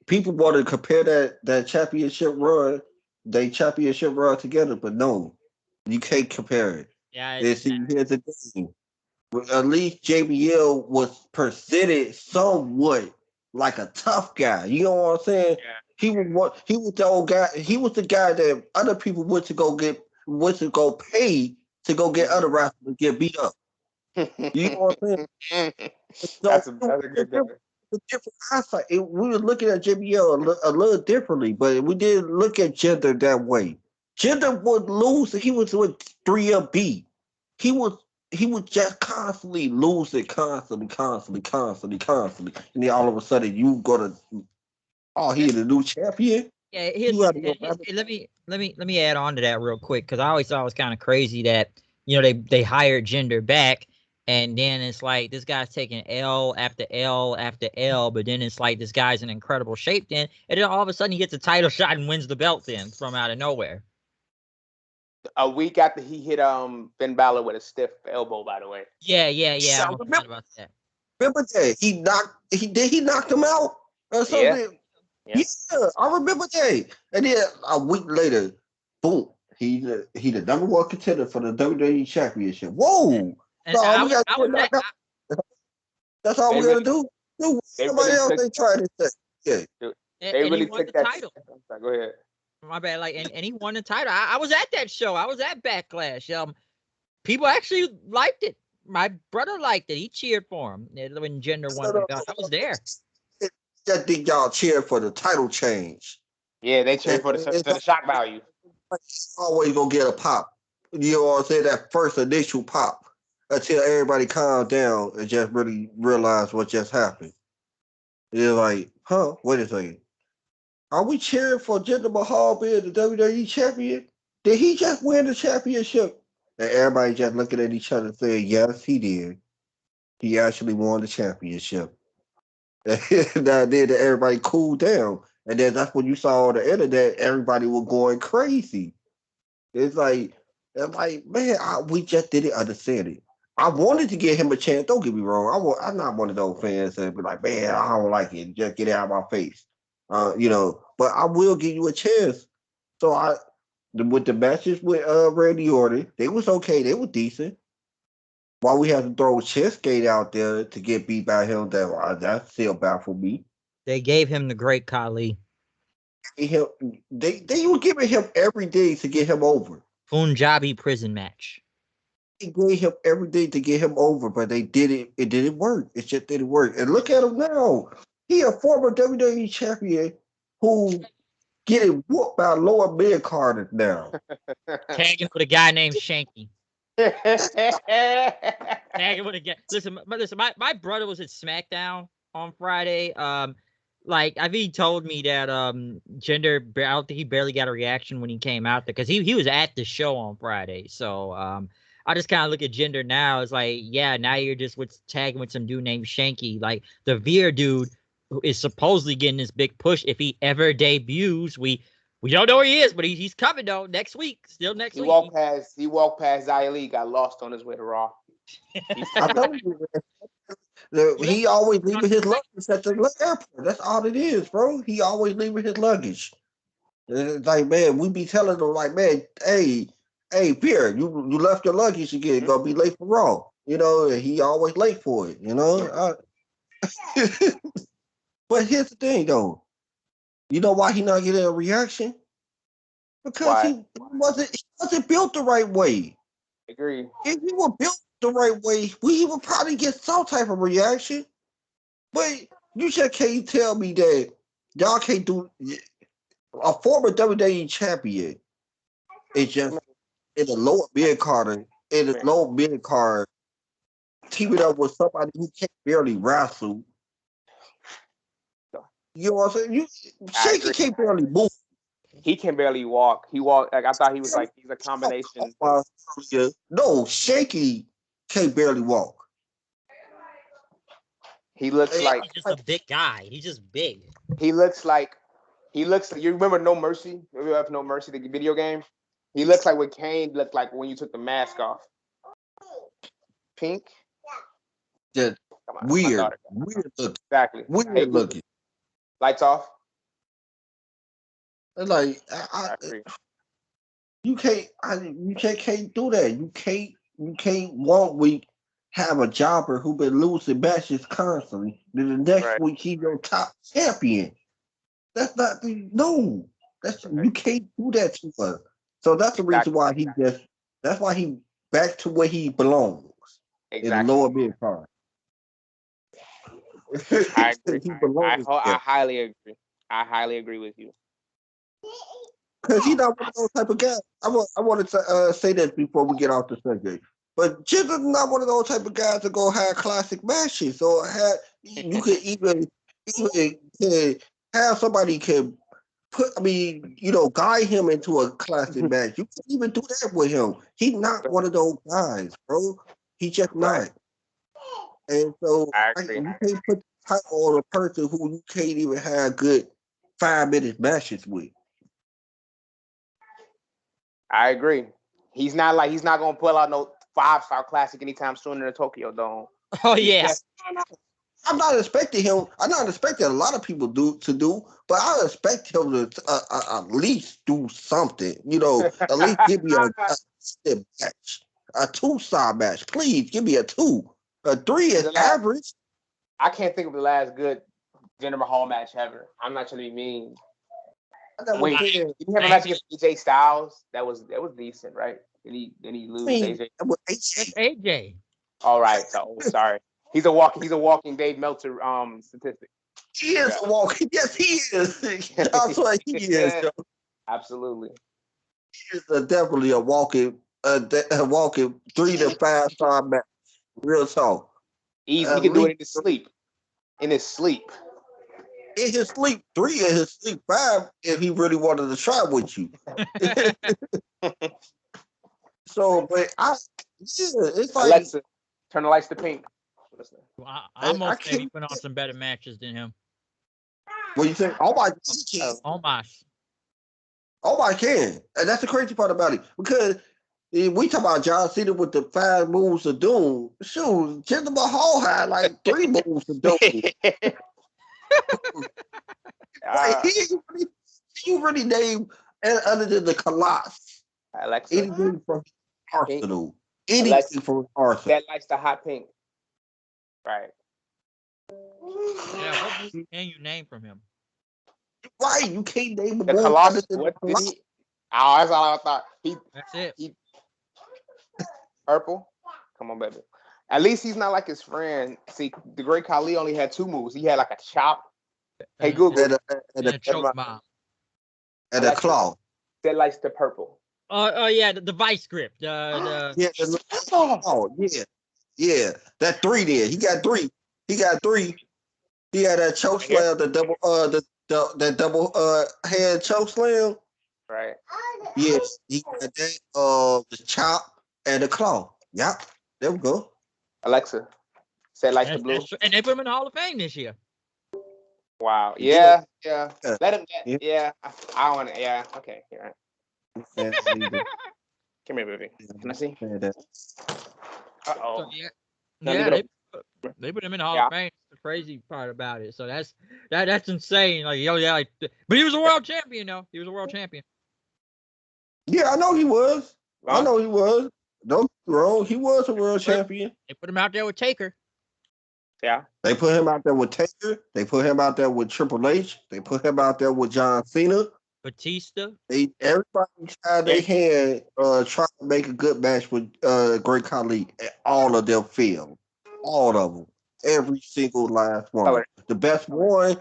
People want to compare that championship run, together, but no, you can't compare it. Yeah. Here's the thing. At least JBL was presented somewhat like a tough guy. You know what I'm saying? Yeah. He was the old guy. He was the guy that other people went to go pay to go get other wrestlers to get beat up. You know what I'm saying? That's a good guy. A different eyesight. We were looking at JBL a little differently, but we didn't look at Gender that way. Gender would lose. He was with 3MB. He would just constantly lose it, constantly. And then all of a sudden you go to, he's the new champion. Yeah, let me add on to that real quick because I always thought it was kind of crazy that they hired Gender back. And then it's like this guy's taking L after L after L, but then it's like this guy's in incredible shape then. And then all of a sudden he gets a title shot and wins the belt then from out of nowhere. A week after he hit Finn Balor with a stiff elbow, by the way. Yeah. I forgot about that. Remember that? He knocked him out or something? Yeah, I remember that. And then a week later, boom, he the number one contender for the WWE Championship. Whoa! That's all we gotta do. Somebody else ain't trying to say. Yeah. They really took that title. Go ahead. My bad. And he won the title. I was at that show. I was at Backlash. People actually liked it. My brother liked it. He cheered for him when Gender won the belt. I was there. I think y'all cheered for the title change. Yeah, they cheered for the shock value. Always gonna get a pop. You know what I'm saying? That first initial pop. Until everybody calmed down and just really realized what just happened. They're like, wait a second. Are we cheering for Jinder Mahal being the WWE champion? Did he just win the championship? And everybody just looking at each other saying, yes, he did. He actually won the championship. And then everybody cooled down. And then that's when you saw on the internet, everybody was going crazy. It's like, man, we just didn't understand it. I wanted to give him a chance. Don't get me wrong. I'm not one of those fans that be like, man, I don't like it. Just get it out of my face. But I will give you a chance. So with the matches with Randy Orton, they was okay. They were decent. Why we had to throw Shxggy out there to get beat by him? That still baffled me. They gave him the great Khali. They were giving him every day to get him over. Punjabi prison match. They gave him every day to get him over, but they did it. It didn't work. It just didn't work. And look at him now. He a former WWE champion who getting whooped by lower mid carders now. Tagging with a guy named Shxggy. Tagging with a guy. Listen, my brother was at SmackDown on Friday. Like he told me that Jinder, I don't think he barely got a reaction when he came out there because he was at the show on Friday. So I just kind of look at Jinder now. It's like, yeah, now you're just tagging with some dude named Shxggy, like the Veer dude who is supposedly getting this big push if he ever debuts. We don't know where he is, but he's coming though next week. Still next week. He walked past Xia Li, got lost on his way to Raw. I told you, he always leaving his luggage at the airport. That's all it is, bro. He always leaving his luggage. It's like, man, we be telling them, like, man, hey, Pierre, you left your luggage again. Gonna be late for Raw. You know, and he always late for it. You know. But here's the thing, though. You know why he not getting a reaction? Because he wasn't built the right way. Agree. If he were built the right way, we would probably get some type of reaction. But you just can't tell me that y'all can't do a former WWE champion is just in the lower mid card, teaming up with somebody who can't barely wrestle. You know what I'm saying? Shxggy can't barely move. He can barely walk. He walked like I thought he was like he's a combination. No, Shxggy can't barely walk. He looks like he's just a big guy. He's just big. He looks like you remember No Mercy? You have No Mercy, the video game? He looks like what Kane looked like when you took the mask off. Pink? Just weird looking. Exactly. Weird looking. Lights off. Like you can't do that. You can't 1 week have a jobber who been losing matches constantly. Then the next week he's your top champion. That's not you can't do that to us. So that's the reason why that's why he back to where he belongs. In the lower mid card. I agree. I highly agree. I highly agree with you. Because he's not one of those type of guys. I wanted to say that before we get off the subject. But Jizza's not one of those type of guys to go have classic matches. Or you could even have somebody can guide him into a classic match. You can even do that with him. He's not one of those guys, bro. He's just not. And so you can't put the title on a person who you can't even have good 5-minute matches with. I agree. He's not gonna pull out no 5-star classic anytime soon in the Tokyo Dome. Oh yeah. I'm not expecting him. I'm not expecting a lot of people to do, but I expect him to at least do something. You know, at least give me a match, a 2-star match. Please give me a 2. A 3 is average. I can't think of the last good Jinder Mahal match ever. I'm not trying to be mean. Wait, did he have a match against AJ Styles? That was decent, right? Did he lose AJ? AJ. All right, so sorry. He's a walking Dave Meltzer statistic. He is a walking. Yes, he is. That's what he is. Absolutely. He is definitely a walking 3 to 5-star match. Real talk. Easy. He can do it in his sleep. In his sleep. 3 in his sleep, 5 if he really wanted to try with you. So, but it's like Alexa, turn the lights to pink. Well, I almost think he put on some better matches than him. What you think? Almost can. And that's the crazy part about it. Because we talk about John Cena with the 5 moves of doom. Shoot, Jinder Mahal had like 3 moves of doom. He really named And other than the Colossus, Alexa, anything from pink. Arsenal, Alexa, anything from Arsenal. that likes the hot pink. Right. Yeah, what movie can you name from him? Right, you can't name a The movie other Colossus. than the What did Colossus. he? Oh, that's all I thought. That's it. He purple. Come on, baby. At least he's not like his friend. See, the Great Khali only had 2 moves. He had like a chop. Hey Google. And And a choke bomb. And a claw. That likes the purple. Oh yeah, the vice grip. Yeah, yeah. That 3 there. He got 3. He had that choke slam, the double that double hand choke slam. Right. Yes, he got that the chop and the claw. Yep. There we go. Alexa, say likes the blue. And they put him in the Hall of Fame this year. Wow. Yeah. Let him. Yeah. Yeah. I want to. Yeah. Okay. Yeah. Come here, baby. Can I see? Uh-oh. So, yeah. They put him in the Hall of Fame. That's the crazy part about it. So that's insane. Like but he was a world champion though. He was a world champion. Yeah, I know he was. Don't be wrong. He was a world champion. They put him out there with Taker. Yeah. They put him out there with Taker. They put him out there with Triple H. They put him out there with John Cena. Batista. Everybody tried their hand trying to make a good match with Great Khali. And all of them failed. All of them. Every single last one. The best one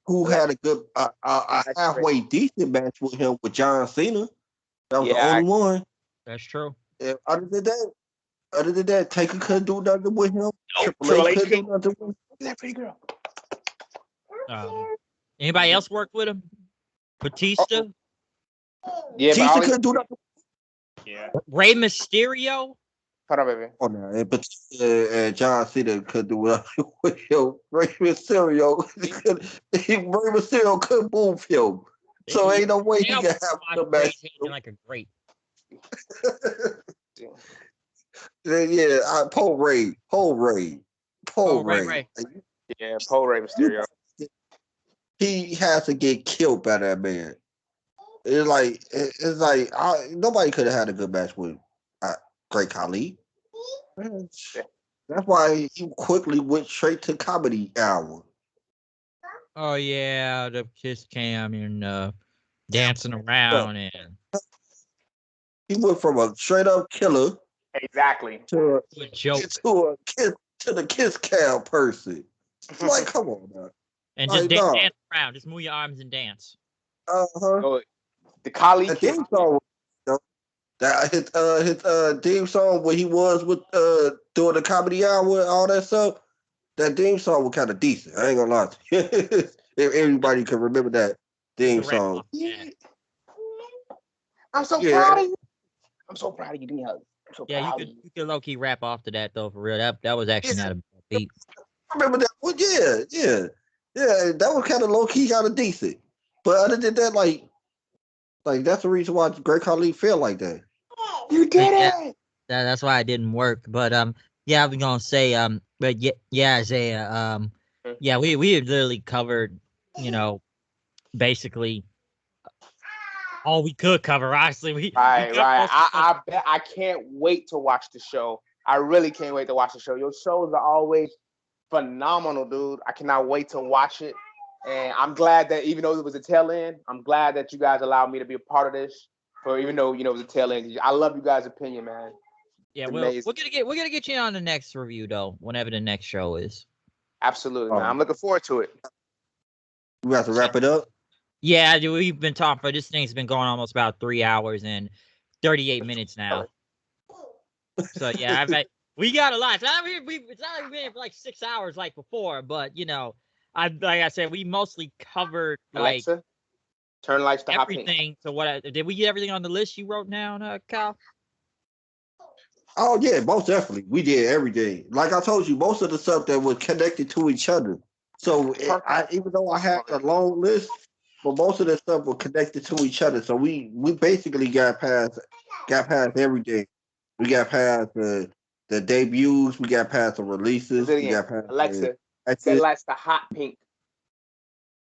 who had a good a halfway decent match with him with John Cena. That was the only one. That's true. Other than that, Taker couldn't do nothing with him. Triple H couldn't do nothing with him. That pretty girl. Anybody else work with him? Batista? Yeah, Batista couldn't do nothing. Yeah. Rey Mysterio? Hold on, baby. Oh no, and John Cena could do nothing with him. Rey Mysterio couldn't move him. So ain't no way he can have the match. Like a great. Yeah, Paul Ray. Yeah, Paul Ray Mysterio. He has to get killed by that man. It's like nobody could have had a good match with Great Khali. That's why he quickly went straight to comedy hour. Oh yeah, the kiss cam and dancing around and he went from a straight up killer to a joke to the kiss cam person. Like, come on, man. And just dance around, just move your arms and dance. So, the Khali theme song, his theme song when he was with doing the comedy hour and all that stuff. That theme song was kind of decent. I ain't gonna lie to you. If everybody could remember that theme song. I'm so proud of you. I'm so proud of you, D-Hug. You could low key rap off to that though, for real. That was actually not a beat. I remember that. Well, yeah. That was kind of low key, kind of decent. But other than that, like that's the reason why Great Khali felt like that. You did it. That's why it didn't work. But yeah, I was gonna say but yeah, Isaiah, yeah, we had literally covered, basically all we could cover. Honestly, right. I can't wait to watch the show. I really can't wait to watch the show. Your shows are always phenomenal, dude. I cannot wait to watch it. And I'm glad that even though it was a tail end, I'm glad that you guys allowed me to be a part of this. For even though it was a tail end, I love you guys' opinion, man. Yeah, we're gonna get you on the next review though, whenever the next show is. Absolutely, man. I'm looking forward to it. We have to wrap it up. Yeah, we've been talking for this thing's been going almost about 3 hours and 38 minutes now. So yeah, we got a lot. It's not like we've been for like 6 hours like before, but like I said, we mostly covered Alexa, turn lights to everything. So did we get everything on the list you wrote down, Kyle? Oh yeah, most definitely. We did everything. Like I told you, most of the stuff that was connected to each other. So even though I had a long list, but most of the stuff was connected to each other. So we basically got past everything. We got past the debuts. We got past the releases. We got past Alexa, that likes the hot pink.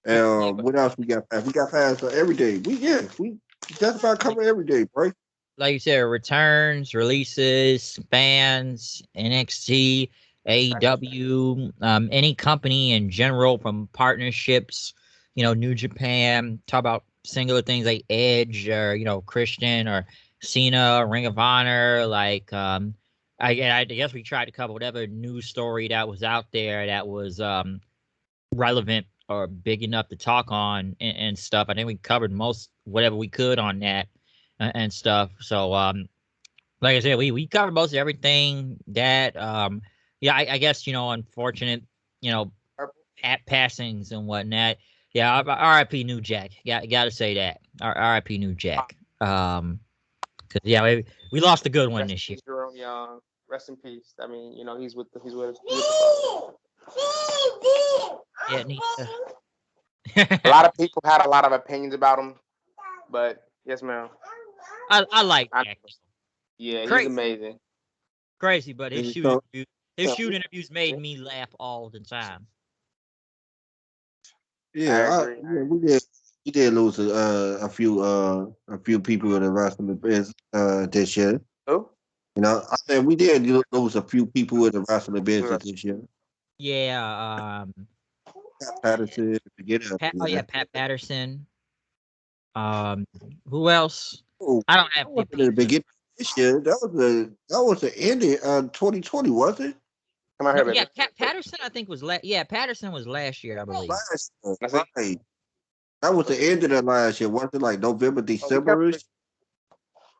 And what else we got past? We got past every day. We just about cover every day, bro. Like you said, returns, releases, fans, NXT, AEW, any company in general, from partnerships, New Japan, talk about singular things like Edge or, Christian or Cena, Ring of Honor. Like, I guess we tried to cover whatever news story that was out there that was relevant or big enough to talk on and stuff. I think we covered most whatever we could on that and stuff. So, like I said, we covered most of everything that, yeah, I guess, unfortunate, passings and whatnot. Yeah, R.I.P. New Jack. Got to say that. R.I.P. New Jack. Cause yeah, we lost a good one this year. Jerome Young, rest in peace. I mean, he's with us. Yeah, it needs to. A lot of people had a lot of opinions about him, but yes, ma'am. I like Jack. Yeah, Crazy. he's amazing. Crazy, but his So- shoot interviews made me laugh all the time. Yeah, I agree. we did lose a few people in the wrestling business this year. Who? I said we did lose a few people in the wrestling business this year. Yeah, Pat Patterson, Pat Patterson. Who else? Oh, I don't have at the beginning of this year. That was the ending of 2020, was it? Come on here, baby. Yeah, Patterson. I think was Patterson was last year, I believe. Last year, right? That was the end of the last year. Was it like November, December?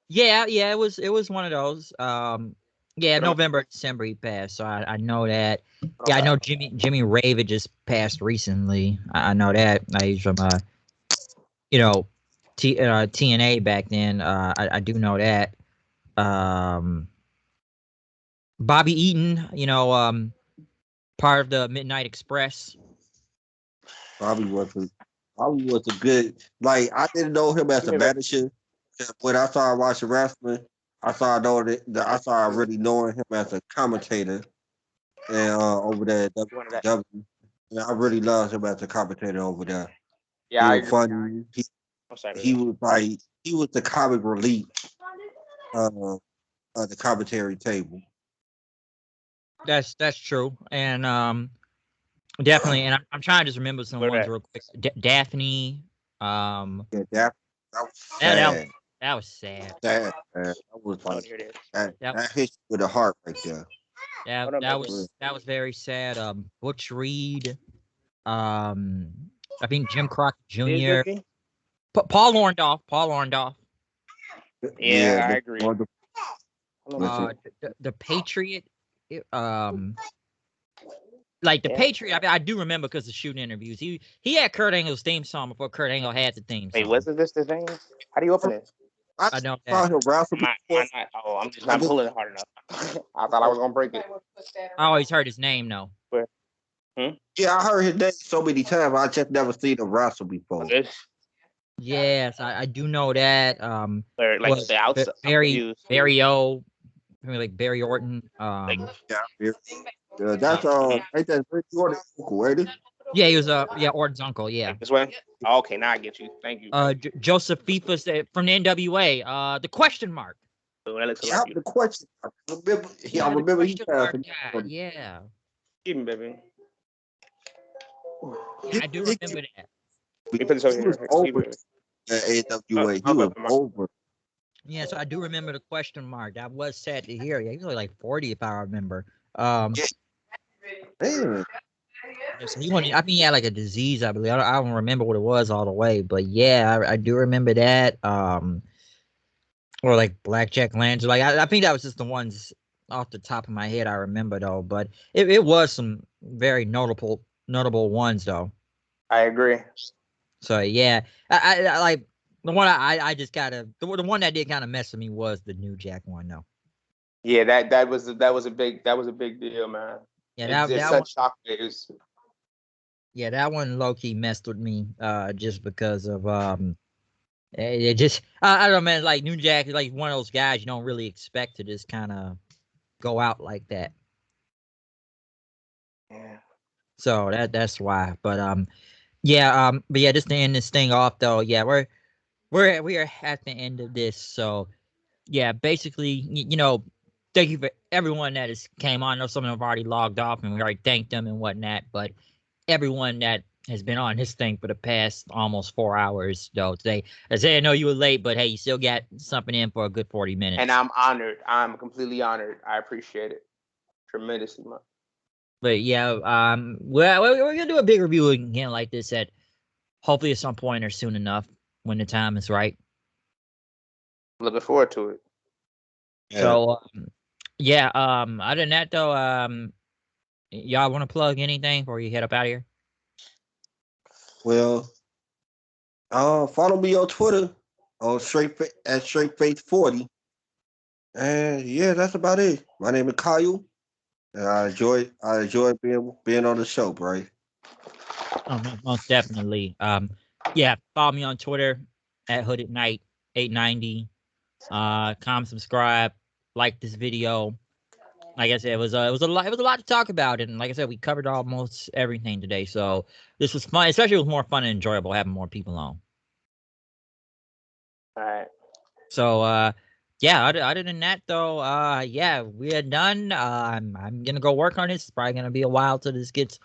Yeah, it was one of those. Yeah, November, December he passed, so I know that. Yeah, I know Jimmy Raven just passed recently. I know that. He's from TNA back then. I do know that. Bobby Eaton, part of the Midnight Express. Probably was a good. Like I didn't know him as a manager. When I started watching wrestling, I started really knowing him as a commentator, and over there at WWE. And I really loved him as a commentator over there. Yeah, he was funny. He was the comic relief of the commentary table. That's true, and definitely. And I'm trying to just remember some ones real quick. Daphne. Yeah, that was sad. That was sad. Sad. That was like that hit you with a heart right there. That was very sad. Butch Reed. I think Jim Crockett Jr. Paul Orndorff. Yeah, I agree. The Patriot. Like the Patriot, I do remember because of shooting interviews. He had Kurt Angle's theme song before Kurt Angle had the theme song. Wait, wasn't this the thing? How do you open it? I know that. I'm just not pulling it hard enough. I thought I was gonna break it. I always heard his name though. Yeah, I heard his name so many times. I just never seen him wrestle before. Yes, I do know that. Like the outside, Barry O, like Barry Orton. That's ain't that Barry Orton's uncle, ain't it? Yeah, he was Orton's uncle. Yeah. This way. Oh, okay, now I get you. Thank you. Joseph Fifas from the NWA. The question mark. The question. I remember he passed. Yeah. Give me, baby. Yeah, I do remember that. He was over at AWA. He was over. Yeah, so I do remember the question mark. That was sad to hear. Yeah, he was only like 40 if I remember. Man. So he had like a disease, I believe. I don't remember what it was all the way, but yeah, I do remember that. Or like Blackjack Lancer. Like I think that was just the ones off the top of my head I remember though. But it was some very notable ones though. I agree. So yeah, I like the one I just gotta the one that did kind of mess with me was the New Jack one though. Yeah, that was a big deal, man. Yeah, that such shock news. Yeah, that one low key messed with me, just because of it just I don't know, man. Like New Jack is like one of those guys you don't really expect to just kind of go out like that. Yeah. So that's why. But Yeah, but yeah, just to end this thing off though, yeah, we are at the end of this, so yeah, basically, thank you for everyone that has came on. I know some of them have already logged off, and we already thanked them and whatnot, but everyone that has been on this thing for the past almost 4 hours, though, today. I say I know you were late, but hey, you still got something in for a good 40 minutes. And I'm honored. I'm completely honored. I appreciate it tremendously much. But yeah, we're gonna do a big review again like this at hopefully at some point or soon enough when the time is right. Looking forward to it. Yeah. So yeah, other than that though, y'all want to plug anything before you head up out of here? Well, follow me on Twitter on at straightface40. And yeah, that's about it. My name is Kyle. And I enjoy being on the show, bro. Oh, most definitely. Yeah, follow me on Twitter at Hooded Knight 890. Comment, subscribe, like this video. Like I said, it was a lot to talk about, and like I said, we covered almost everything today. So this was fun, especially it was more fun and enjoyable having more people on. All right. So yeah, other than that though, yeah, we are done. I'm gonna go work on this. It's probably gonna be a while till this gets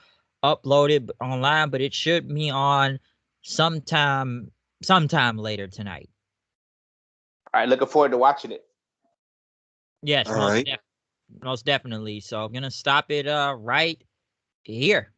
uploaded online, but it should be on sometime later tonight. All right. Looking forward to watching it. Yes, All right. most definitely. So I'm gonna stop it right here.